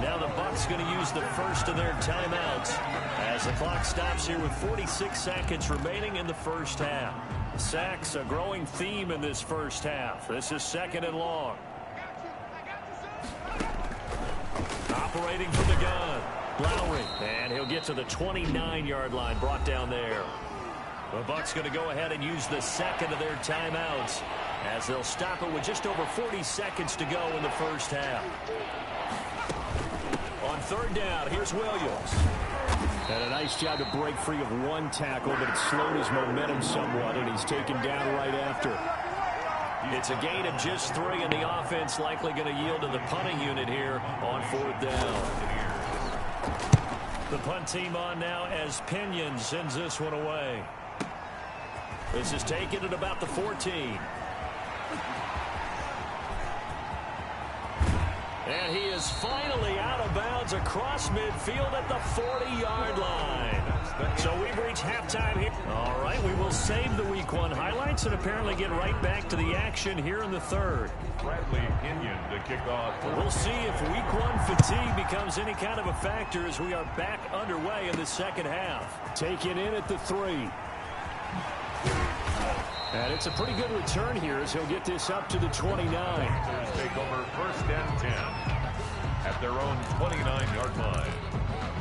Now the Bucs going to use the first of their timeouts as the clock stops here with 46 seconds remaining in the first half. Sacks, a growing theme in this first half. This is 2nd and long. Operating from the gun, Lowry, and he'll get to the 29-yard line, brought down there. The Bucs going to go ahead and use the 2nd of their timeouts as they'll stop it with just over 40 seconds to go in the first half. On 3rd down, here's Williams. And a nice job to break free of one tackle, but it slowed his momentum somewhat, and he's taken down right after. It's a gain of just 3, and the offense likely going to yield to the punting unit here on 4th down. The punt team on now as Pinion sends this one away. This is taken at about the 14. And he is finally out of bounds across midfield at the 40-yard line. So we've reached halftime here. All right, we will save the Week 1 highlights and apparently get right back to the action here in the 3rd. Bradley Pinion to kick off. We'll see if Week 1 fatigue becomes any kind of a factor as we are back underway in the 2nd half. Taken in at the 3. And it's a pretty good return here as he'll get this up to the 29. Take over 1st and 10 at their own 29-yard line.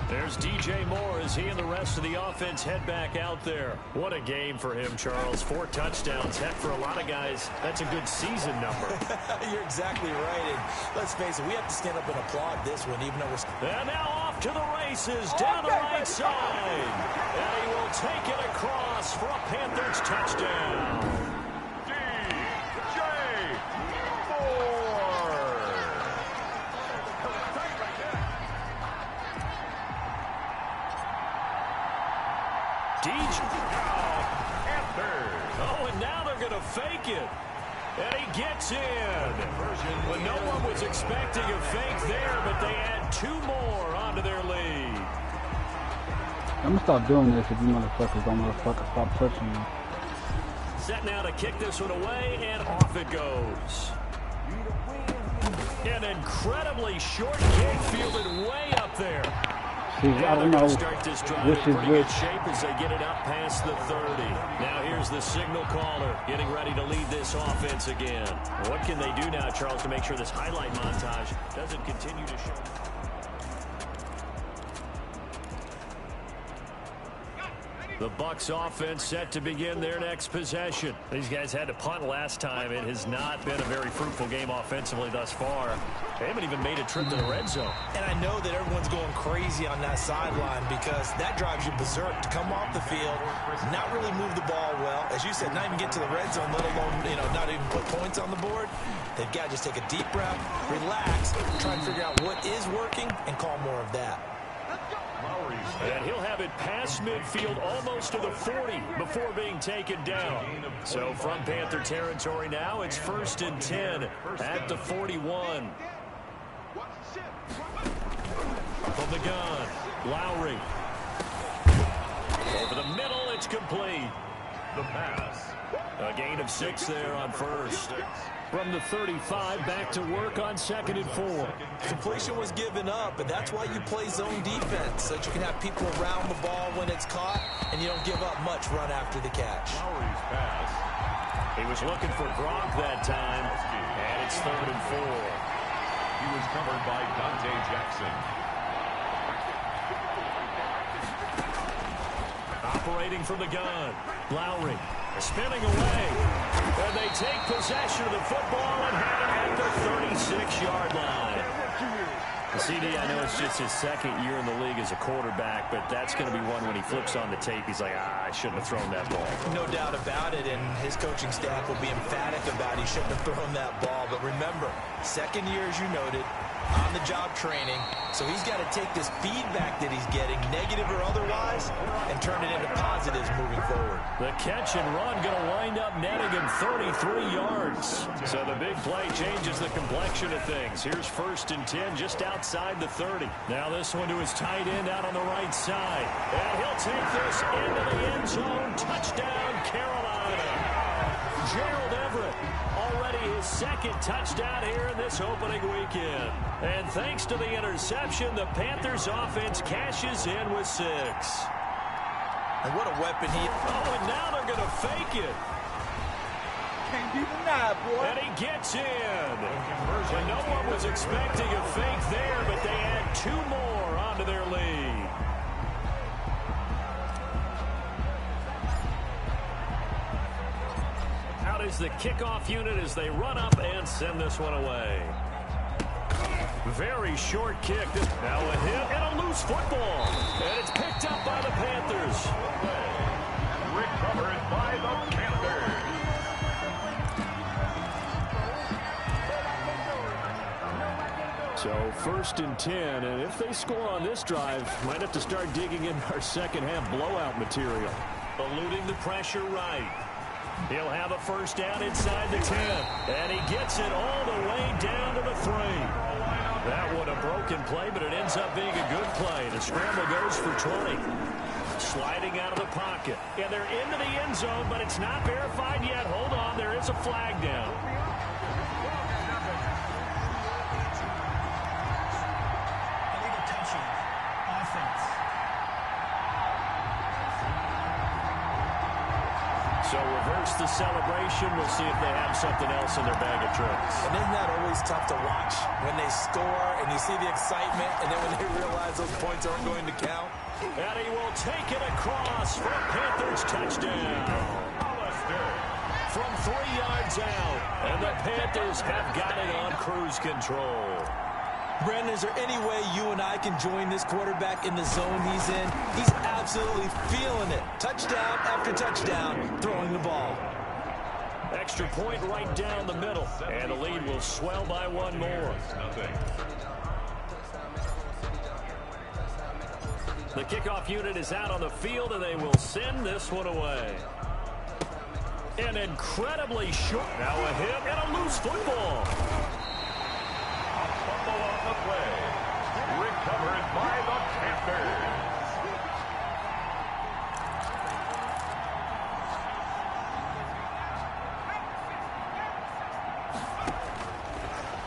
There's DJ Moore as he and the rest of the offense head back out there. What a game for him, Charles. 4 touchdowns. Heck, for a lot of guys, that's a good season number. You're exactly right. And let's face it, we have to stand up and applaud this one, even though we're... And now off to the races down the right side. And he will take it across for a Panthers touchdown. DJ Moore. Oh, and now they're going to fake it. And he gets in. But no one was expecting a fake there, but they add 2 more onto their lead. I'm gonna stop doing this if you motherfuckers don't stop touching me. Set now to kick this one away, and off it goes. An incredibly short kick fielded way up there. See, I don't know which is which. Shape as they get it up past the 30. Now here's the signal caller getting ready to lead this offense again. What can they do now, Charles, to make sure this highlight montage doesn't continue to show? The Bucs offense set to begin their next possession. These guys had to punt last time. It has not been a very fruitful game offensively thus far. They haven't even made a trip to the red zone. And I know that everyone's going crazy on that sideline because that drives you berserk to come off the field, not really move the ball well. As you said, not even get to the red zone, let alone, not even put points on the board. They've got to just take a deep breath, relax, try and figure out what is working, and call more of that. And he'll have it past midfield almost to the 40 before being taken down. So from Panther territory now, it's 1st and 10 at the 41. From the gun, Lowry. Over the middle, it's complete. The pass. A gain of 6 there on 1st. From the 35, back to work on 2nd and 4. Completion was given up, but that's why you play zone defense, so that you can have people around the ball when it's caught, and you don't give up much run after the catch. Lowry's pass. He was looking for Gronk that time, and it's 3rd and 4. He was covered by Dante Jackson. Operating from the gun, Lowry spinning away, and they take possession of the football and have it at the 36-yard line. CD, I know it's just his 2nd year in the league as a quarterback, but that's going to be one when he flips on the tape, he's like, I shouldn't have thrown that ball. No doubt about it, and his coaching staff will be emphatic about he shouldn't have thrown that ball. But remember, 2nd year, as you noted, on-the-job training, so he's got to take this feedback that he's getting, negative or otherwise, and turn it into positives moving forward. The catch and run going to wind up netting him 33 yards. So the big play changes the complexion of things. Here's 1st and 10 just outside the 30. Now this one to his tight end out on the right side. And he'll take this into the end zone. Touchdown, Carolina. Gerald Everett, already his 2nd touchdown here in this opening weekend. And thanks to the interception, the Panthers offense cashes in with 6. And what a weapon he... Oh, and now they're going to fake it. Can't be denied, boy. And he gets in. And no one was expecting a fake there, but they add 2 more onto their lead. Out is the kickoff unit as they run up and send this one away. Very short kick. Now a hit and a loose football. And it's picked up by the Panthers. Recovered by the Panthers. So 1st and 10, and if they score on this drive, might have to start digging in our second half blowout material. Eluding the pressure right. He'll have a first down inside the 10, and he gets it all the way down to the 3. That would have broken play, but it ends up being a good play. The scramble goes for 20. Sliding out of the pocket, and they're into the end zone, but it's not verified yet. Hold on, there is a flag down. So reverse the celebration. We'll see if they have something else in their bag of tricks. And isn't that always tough to watch when they score and you see the excitement and then when they realize those points aren't going to count? And he will take it across for a Panthers touchdown. From 3 yards out. And the Panthers have got it on cruise control. Brandon, is there any way you and I can join this quarterback in the zone he's in? He's absolutely feeling it. Touchdown after touchdown, throwing the ball. Extra point right down the middle. And the lead will swell by 1 more. The kickoff unit is out on the field, and they will send this one away. An incredibly short. Now a hit and a loose football. Fumble on the play. Recovered by the Panthers.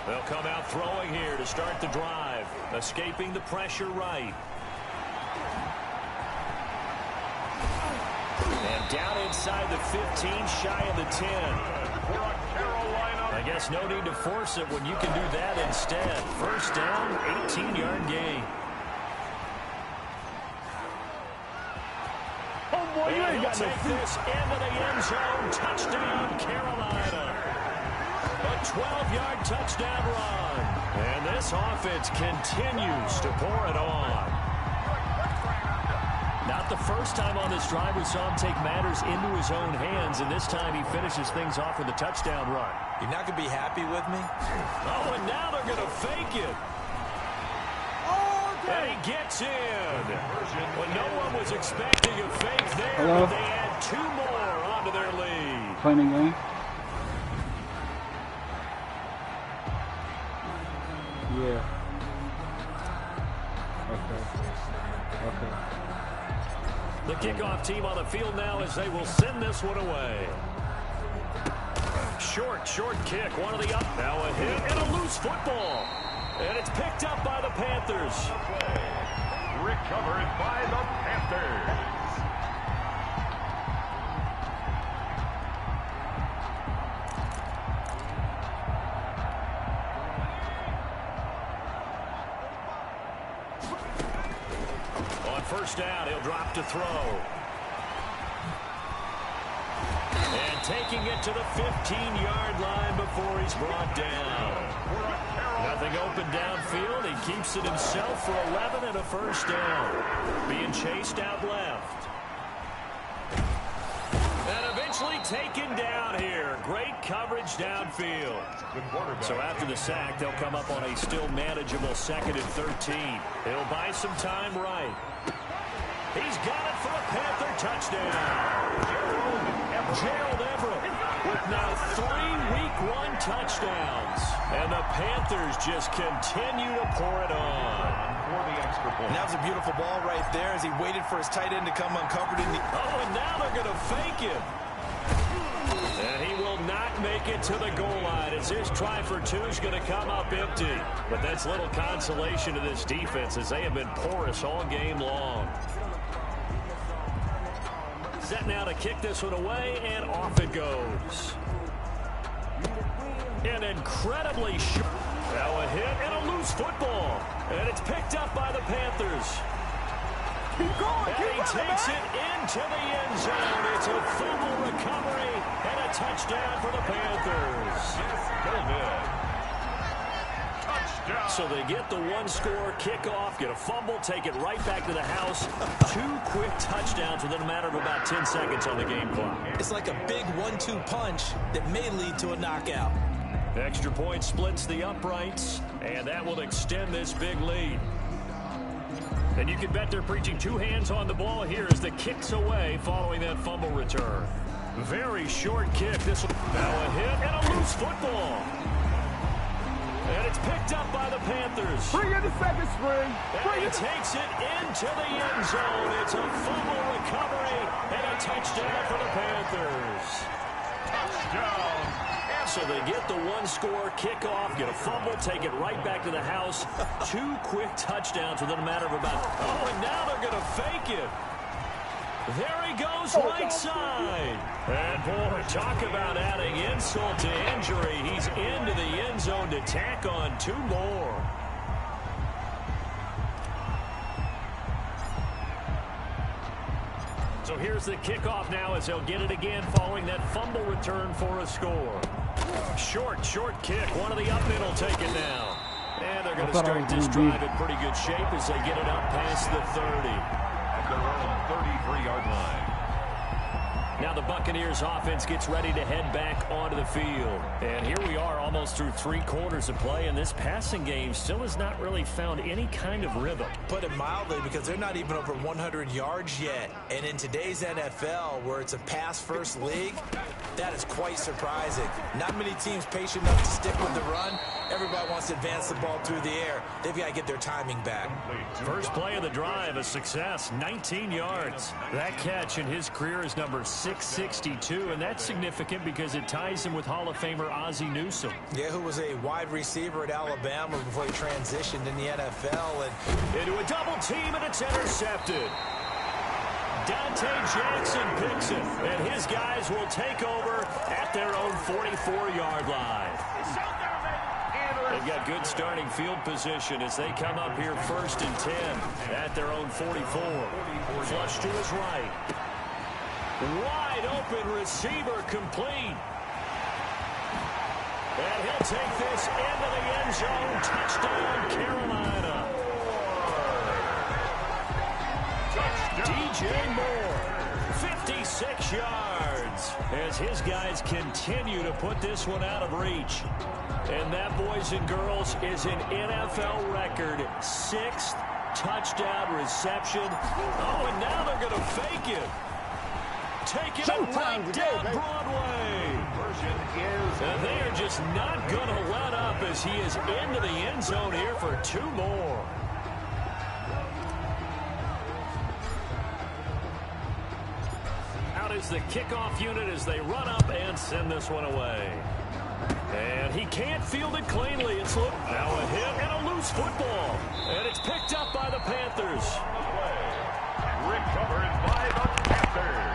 They'll come out throwing here to start the drive. Escaping the pressure right. And down inside the 15, shy of the 10. I guess no need to force it when you can do that instead. First down, 18-yard gain. Oh, boy, you ain't got no take this into the end zone. Touchdown, Carolina. A 12-yard touchdown run. And this offense continues to pour it on. Not the first time on this drive we saw him take matters into his own hands, and this time he finishes things off with a touchdown run. You're not going to be happy with me? Oh, and now they're going to fake it. And he gets in. When no one was expecting a fake there, but they add 2 more onto their lead. Playing the game? Yeah. Okay. The kickoff team on the field now as they will send this one away. Short kick. One of the up. Now a hit and a loose football. And it's picked up by the Panthers. Recovered by the Panthers. On first down, he'll drop to throw. And taking it to the 15-yard line before he's brought down. Nothing open downfield. He keeps it himself for 11 and a first down. Being chased out left. And eventually taken down here. Great coverage downfield. So after the sack, they'll come up on a still manageable 2nd and 13. He'll buy some time right. He's got it for a Panther touchdown. Gerald Everett with now 3 Week 1 touchdowns. And the Panthers just continue to pour it on. And that was a beautiful ball right there as he waited for his tight end to come uncovered in the... Oh, and now they're going to fake it. And he will not make it to the goal line as his try for 2 is going to come up empty. But that's little consolation to this defense as they have been porous all game long. Set now to kick this one away, and off it goes. An incredibly short. Now a hit and a loose football. And it's picked up by the Panthers. Keep going, and he takes it into the end zone. It's a fumble recovery and a touchdown for the Panthers. Yes, go good. Touchdown. So they get the one-score kickoff, get a fumble, take it right back to the house. 2 quick touchdowns within a matter of about 10 seconds on the game clock. It's like a big 1-2 punch that may lead to a knockout. Extra point splits the uprights, and that will extend this big lead. And you can bet they're preaching 2 hands on the ball here as the kick's away following that fumble return. Very short kick. This one now a hit and a loose football. And it's picked up by the Panthers. Bring in the second string. And he takes it into the end zone. It's a fumble recovery and a touchdown for the Panthers. Touchdown. So they get the one-score kickoff, get a fumble, take it right back to the house. 2 quick touchdowns within a matter of about... Oh, and now they're going to fake it. There he goes, right side. And boy, talk about adding insult to injury. He's into the end zone to tack on 2 more. So here's the kickoff now as they'll get it again following that fumble return for a score. Short kick. One of the up middle taken now. And they're going to start this drive in pretty good shape as they get it up past the 30. At their own 33-yard line. Now the Buccaneers offense gets ready to head back onto the field. And here we are almost through 3 quarters of play, and this passing game still has not really found any kind of rhythm. Put it mildly, because they're not even over 100 yards yet. And in today's NFL, where it's a pass-first league, that is quite surprising. Not many teams patient enough to stick with the run. Everybody wants to advance the ball through the air. They've got to get their timing back. First play of the drive, a success, 19 yards. That catch in his career is number 662, and that's significant because it ties him with Hall of Famer Ozzie Newsome. Yeah, who was a wide receiver at Alabama before he transitioned in the NFL. And into a double team, and it's intercepted. Dante Jackson picks it, and his guys will take over at their own 44-yard line. They've got good starting field position as they come up here 1st and 10 at their own 44. Flush to his right. Wide open receiver complete. And he'll take this into the end zone. Touchdown, Carolina. DJ Moore, 56 yards, as his guys continue to put this one out of reach. And that, boys and girls, is an NFL record 6th touchdown reception. Oh, and now they're going to fake it. Taking it right down Broadway. And they are just not going to let up as he is into the end zone here for 2 more. Out is the kickoff unit as they run up and send this one away. And he can't field it cleanly. It's now a hit and a loose football. And it's picked up by the Panthers. Recovered by the Panthers.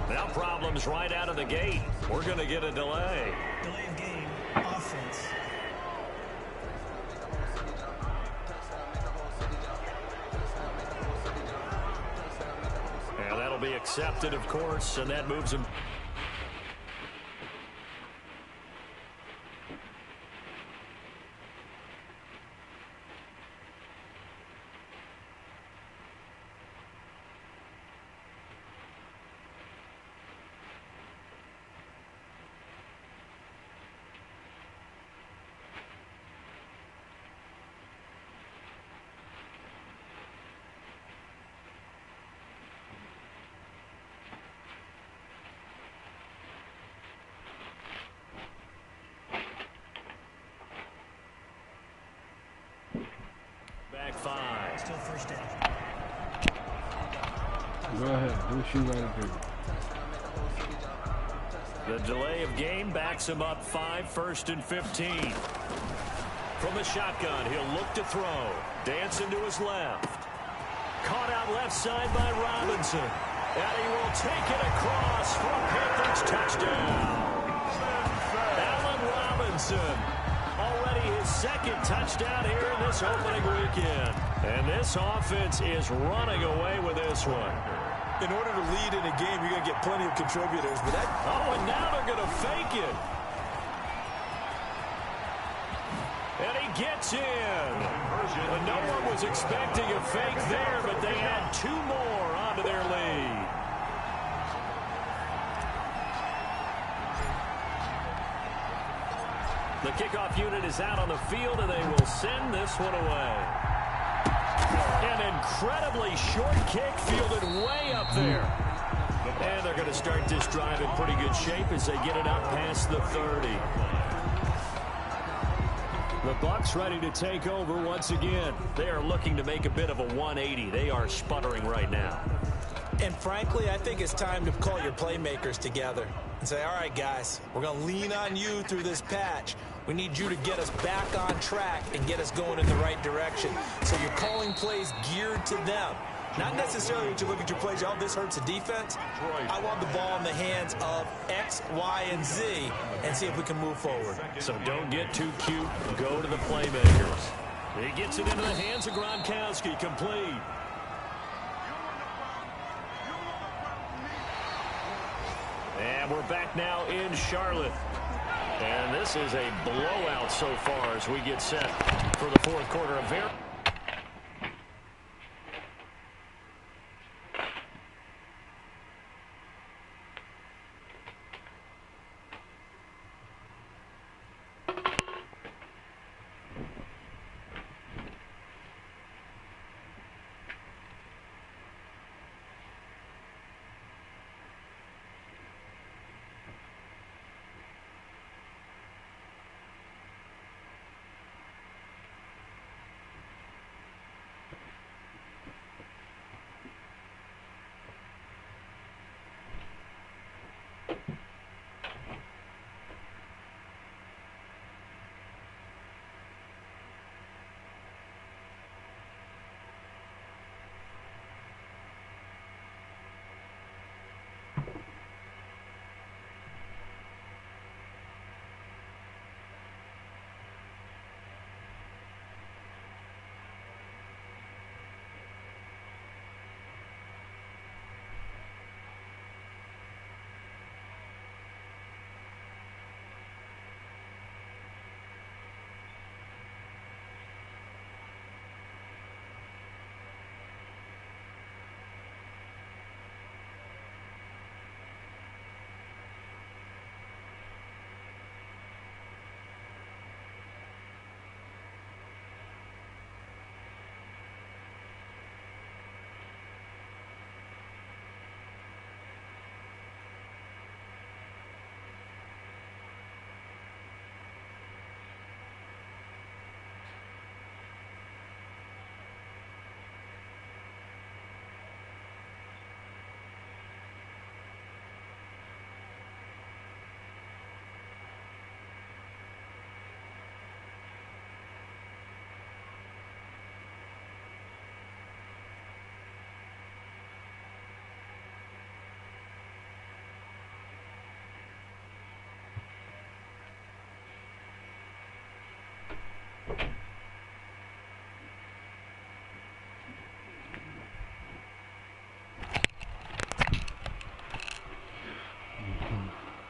Now problems right out of the gate. We're going to get a delay. Delay of game. Offense. And that'll be accepted, of course, and that moves him. still first down. Go ahead. Do what you gotta do. The delay of game backs him up 5, 1st and 15. From the shotgun, he'll look to throw. Dancing to his left. Caught out left side by Robinson. And he will take it across for a Panthers touchdown. Allen Robinson. Already his 2nd touchdown here in this opening weekend. And this offense is running away with this one. In order to lead in a game, you're going to get plenty of contributors. But that... Oh, and now they're going to fake it. And he gets in. And no one was expecting a fake there, but they add 2 more onto their lead. The kickoff unit is out on the field, and they will send this one away. An incredibly short kick fielded way up there. And they're going to start this drive in pretty good shape as they get it up past the 30. The Bucs ready to take over once again. They are looking to make a bit of a 180. They are sputtering right now. And frankly, I think it's time to call your playmakers together and say, all right, guys, we're going to lean on you through this patch. We need you to get us back on track and get us going in the right direction. So you're calling plays geared to them. Not necessarily that you look at your plays, oh, this hurts the defense. I want the ball in the hands of X, Y, and Z and see if we can move forward. So don't get too cute. Go to the playmakers. He gets it into the hands of Gronkowski. Complete. And we're back now in Charlotte. And this is a blowout so far as we get set for the 4th quarter of here.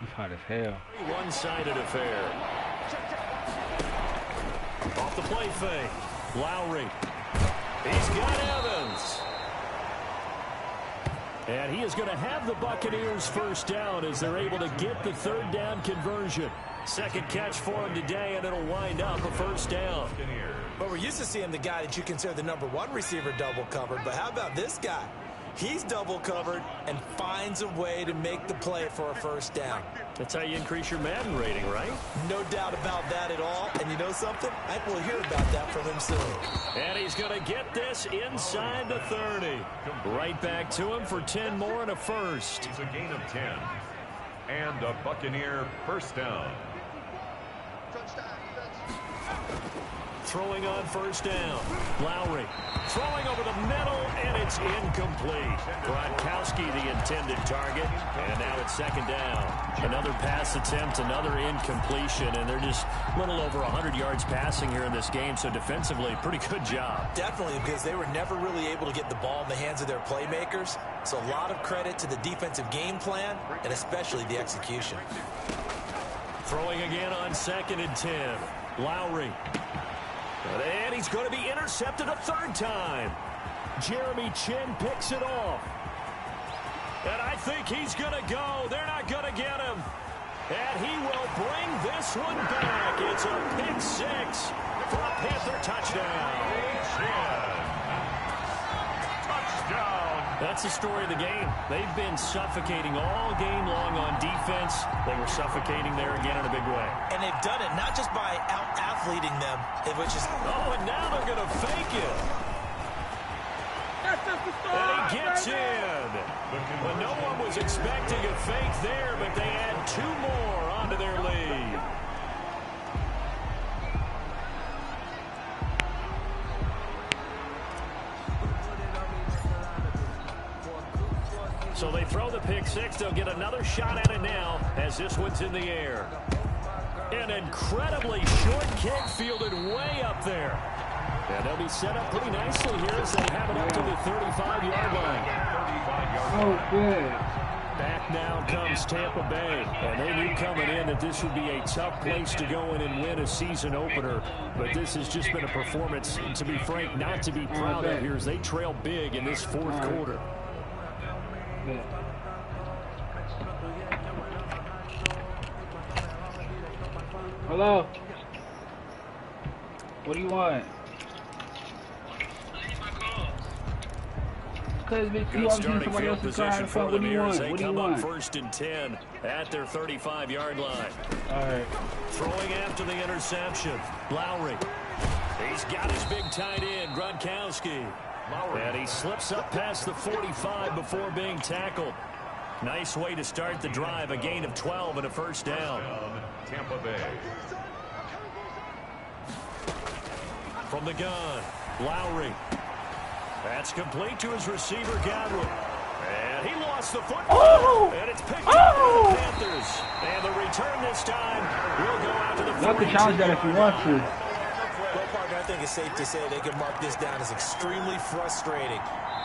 It's hot as hell. One-sided affair. Off the play fake. Lowry. He's got Evans. And he is going to have the Buccaneers first down as they're able to get the 3rd down conversion. 2nd catch for him today, and it'll wind up a first down. But we're used to seeing the guy that you consider the #1 receiver double covered. But how about this guy? He's double covered and finds a way to make the play for a first down. That's how you increase your Madden rating, right? No doubt about that at all. And you know something? I think we'll hear about that from him soon. And he's going to get this inside the 30. Right back to him for 10 more and a first. It's a gain of 10. And a Buccaneer first down. Throwing on first down. Lowry throwing over the middle, and it's incomplete. Gronkowski the intended target, and now it's second down. Another pass attempt, another incompletion, and they're just a little over 100 yards passing here in this game, so defensively, pretty good job. Definitely, because they were never really able to get the ball in the hands of their playmakers, so a lot of credit to the defensive game plan, and especially the execution. Throwing again on 2nd and 10. Lowry. And he's going to be intercepted a third time. Jeremy Chin picks it off. And I think he's going to go. They're not going to get him. And he will bring this one back. It's a pick six for a Panther touchdown. Touchdown. That's the story of the game. They've been suffocating all game long on defense. They were suffocating there again in a big way. And they've done it not just by out-athleting them, which is... Oh, and now they're going to fake it. And he gets in. Well, no one was expecting a fake there, but they add 2 more onto their lead. So they throw the pick six. They'll get another shot at it now as this one's in the air. An incredibly short kick fielded way up there. And they'll be set up pretty nicely here as they have it up to the 35-yard line. Oh, good. Back now comes Tampa Bay. And they knew coming in that this would be a tough place to go in and win a season opener. But this has just been a performance, to be frank, not to be proud of here as they trail big in this fourth quarter. Hello? What do you want? Good starting field position for them here as they come up 1st and 10 at their 35-yard line. All right. Throwing after the interception. Lowry. He's got his big tight end, Gronkowski. And he slips up past the 45 before being tackled. Nice way to start the drive. A gain of 12 and a first down. Tampa Bay. From the gun, Lowry. That's complete to his receiver, Godwin. And he lost the football. And it's picked up by the Panthers. And the return this time will go out to the 42. You have to challenge that if you want to. Well, partner, I think it's safe to say they can mark this down as extremely frustrating.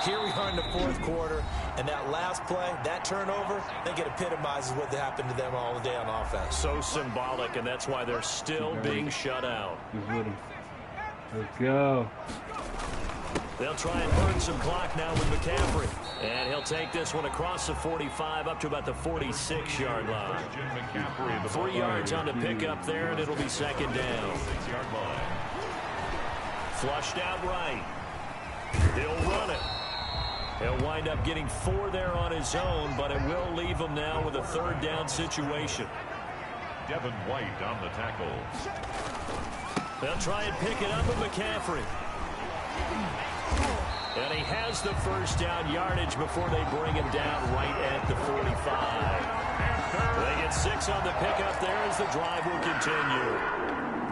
Here we are in the fourth quarter, and that last play, that turnover, I think it epitomizes what happened to them all day on offense. So symbolic, and that's why they're still being shut out. Let's go. They'll try and burn some clock now with McCaffrey. And he'll take this one across the 45 up to about the 46-yard line. 3 yards on the pickup there, and it'll be second down. Flushed out right. He'll run it. He'll wind up getting 4 there on his own, but it will leave him now with a third down situation. Devin White on the tackle. They'll try and pick it up with McCaffrey. And he has the first down yardage before they bring him down right at the 45. They get 6 on the pickup there as the drive will continue.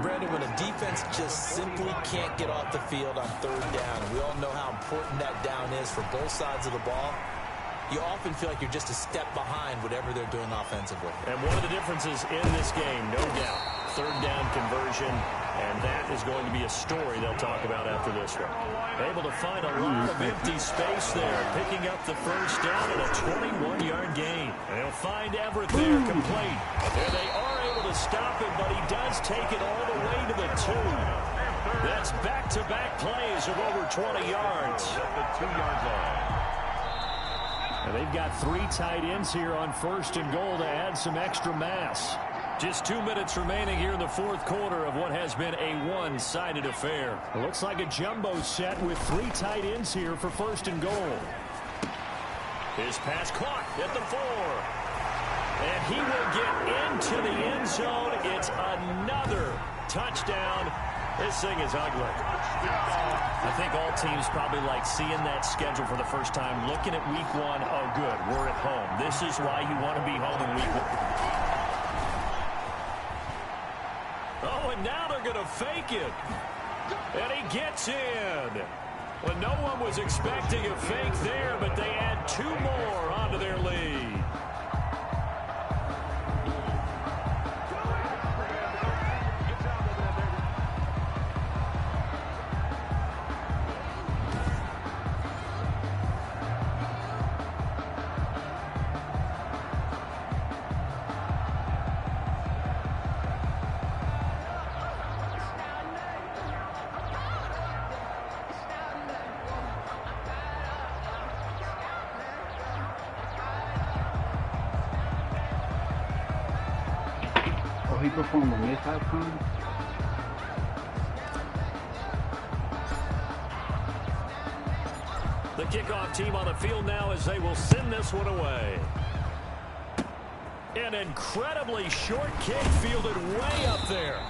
Brandon, when a defense just simply can't get off the field on third down, and we all know how important that down is for both sides of the ball, you often feel like you're just a step behind whatever they're doing offensively. And one of the differences in this game, no doubt, third down conversion, and that is going to be a story they'll talk about after this one. Able to find a lot of empty space there, picking up the first down and a 21-yard gain. And he'll find Everett there, complete. And they are able to stop him, but he does take it all the way to the 2. That's back-to-back plays of over 20 yards. At the 2-yard line. And they've got 3 tight ends here on 1st and goal to add some extra mass. Just 2 minutes remaining here in the fourth quarter of what has been a one-sided affair. It looks like a jumbo set with 3 tight ends here for 1st and goal. His pass caught at the 4. And he will get into the end zone. It's another touchdown. This thing is ugly. I think all teams probably like seeing that schedule for the first time, looking at week 1. Oh, good, we're at home. This is why you want to be home in week 1. Oh, and now they're going to fake it. And he gets in. Well, no one was expecting a fake there, but they add 2 more onto their lead. He performed a mishap crime? The kickoff team on the field now as they will send this one away. An incredibly short kick fielded way up there.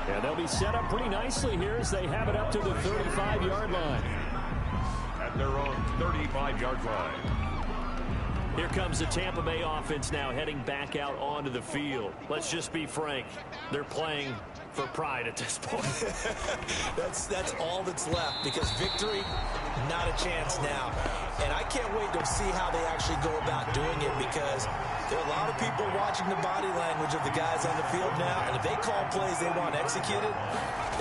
And they'll be set up pretty nicely here as they have it up to the 35-yard line. At their own 35-yard line. Here comes the Tampa Bay offense now heading back out onto the field. Let's just be frank. They're playing for pride at this point. That's all that's left because victory, not a chance now. And I can't wait to see how they actually go about doing it because there are a lot of people watching the body language of the guys on the field now. And if they call plays they want executed,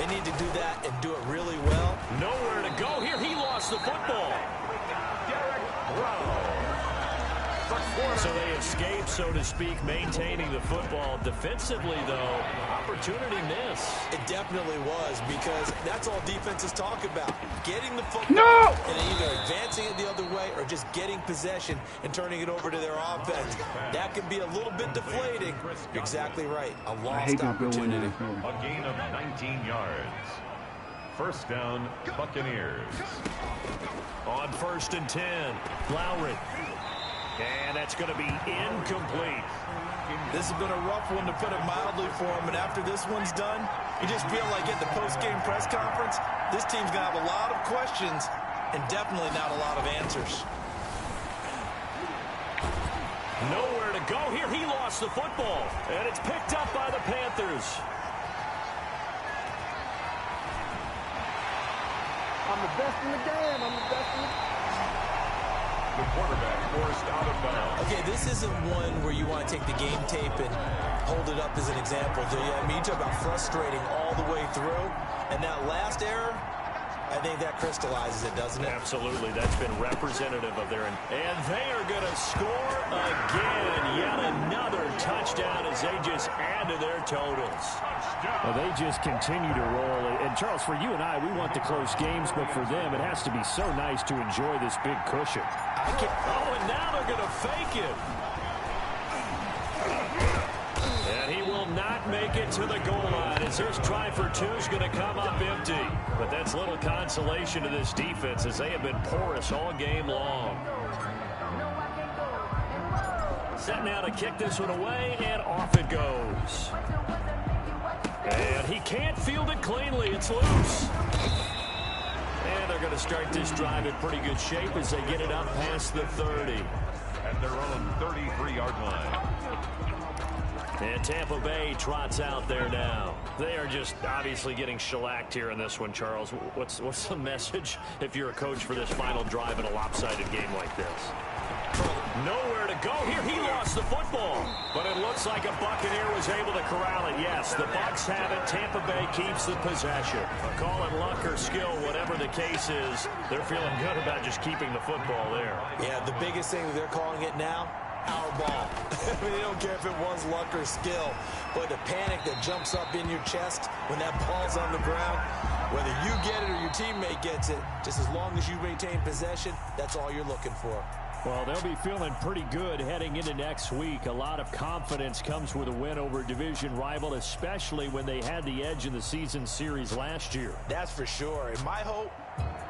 they need to do that and do it really well. Nowhere to go here. He lost the football. So they escape, so to speak, maintaining the football. Defensively, though, opportunity miss. It definitely was because that's all defenses talk about. Getting the football and either advancing it the other way or just getting possession and turning it over to their offense. That can be a little bit deflating. You're exactly right. A lost opportunity. A gain of 19 yards. First down, Buccaneers. On 1st and 10, Lowry. And that's going to be incomplete. This has been a rough one, to put it mildly, for him. And after this one's done, you just feel like at the post-game press conference, this team's going to have a lot of questions and definitely not a lot of answers. Nowhere to go here. He lost the football. And it's picked up by the Panthers. I'm the best in the game. I'm the best in the game. The quarterback forced out of bounds. Okay, this isn't one where you want to take the game tape and hold it up as an example, do you? I mean, you talk about frustrating all the way through, and that last error, I think that crystallizes it, doesn't it? Absolutely. That's been representative of their... And they are going to score again. Yet another touchdown as they just add to their totals. Well, they just continue to roll. And, Charles, for you and I, we want the close games, but for them, it has to be so nice to enjoy this big cushion. Oh, and now they're going to fake it. And he will not make it to the goal line as his try for 2 is going to come up empty. But that's little consolation to this defense as they have been porous all game long. Set now to kick this one away, and off it goes. And he can't field it cleanly. It's loose. And they're going to start this drive in pretty good shape as they get it up past the 30. At their own 33-yard line. And Tampa Bay trots out there now. They are just obviously getting shellacked here in this one, Charles. What's the message if you're a coach for this final drive in a lopsided game like this? Nowhere to go here. He lost the football. But it looks like a Buccaneer was able to corral it. Yes, the Bucs have it. Tampa Bay keeps the possession. Call it luck or skill, whatever the case is. They're feeling good about just keeping the football there. Yeah, the biggest thing that they're calling it now, our ball. I mean, they don't care if it was luck or skill, but the panic that jumps up in your chest when that ball's on the ground, whether you get it or your teammate gets it, just as long as you maintain possession, that's all you're looking for. Well, they'll be feeling pretty good heading into next week. A lot of confidence comes with a win over a division rival, especially when they had the edge in the season series last year. That's for sure. And my hope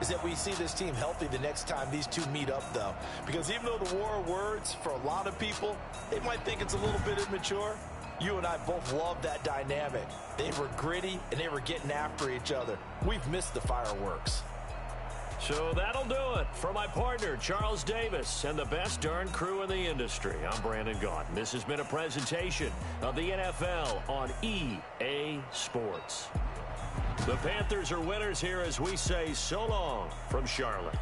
is that we see this team healthy the next time these two meet up, though. Because even though the war of words, for a lot of people, they might think it's a little bit immature, you and I both love that dynamic. They were gritty, and they were getting after each other. We've missed the fireworks. So that'll do it for my partner, Charles Davis, and the best darn crew in the industry. I'm Brandon Gaudin. This has been a presentation of the NFL on EA Sports. The Panthers are winners here as we say so long from Charlotte.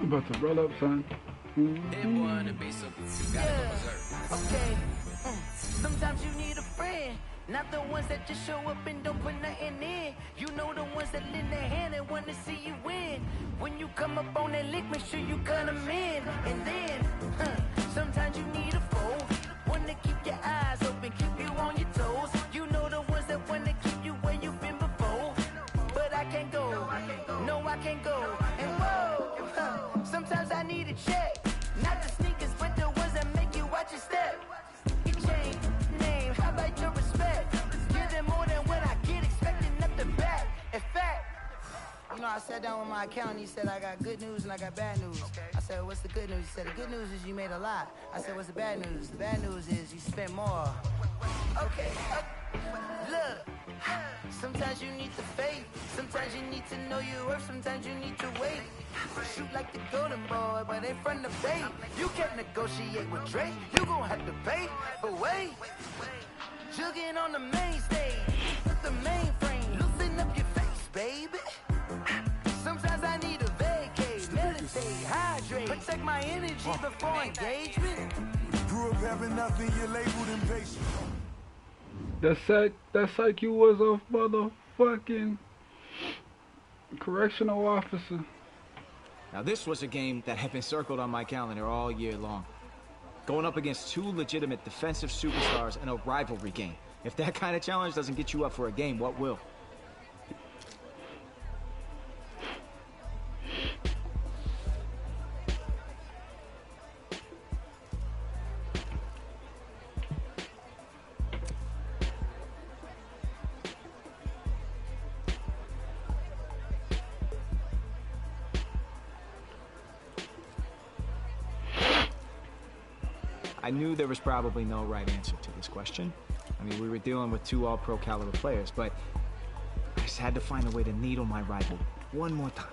I'm about to roll up, son. Okay. Sometimes you need a friend, not the ones that just show up and don't put nothing in. You know the ones that lend their hand and want to see you win. When you come up on that lick, make sure you cut them in. And then, sometimes you need a foe, one to keep your eyes open, keep you on your toes. You know the ones that want to keep you where you've been before. But I can't go, no I can't go. And whoa, sometimes I need a check. Not the sneakers, but the ones that make you watch your step. Your chain, name, how about your respect? Give them more than what I get, expecting nothing back. In fact, you know, I sat down with my accountant, he said I got good news and I got bad news. I said, what's the good news? He said, the good news is you made a lot. I said, what's the bad news? The bad news is you spent more. Okay, look, sometimes you need the faith, sometimes you need to know your worth, sometimes you need to wait. Shoot like the golden boy, but ain't from the bay. You can't negotiate with Drake, you gon' have to pay. But wait, jugging on the main stage, with the mainframe, loosen up your face, baby. Sometimes I need a vacate, meditate, hydrate, protect my energy before engagement. Grew up having nothing, you're labeled impatient. That psych you was a motherfucking correctional officer. Now this was a game that had been circled on my calendar all year long. Going up against two legitimate defensive superstars in a rivalry game. If that kind of challenge doesn't get you up for a game, what will? I knew there was probably no right answer to this question. I mean, we were dealing with two all-pro caliber players, but I just had to find a way to needle my rival one more time.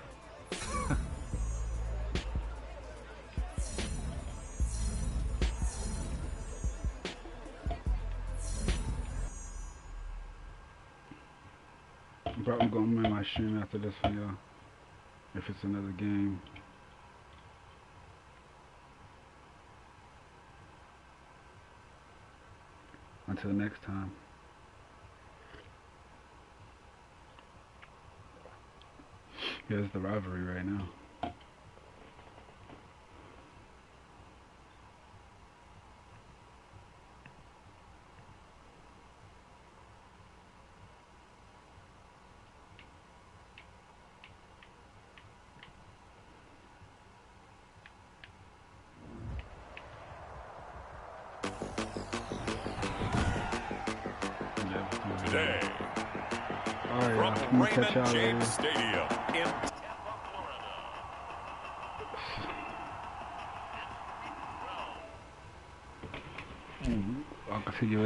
I'm gonna make my stream after this for y'all, if it's another game. Until next time. Here's the rivalry right now. Today, from Raymond James Stadium in Tampa, Florida. I'll continue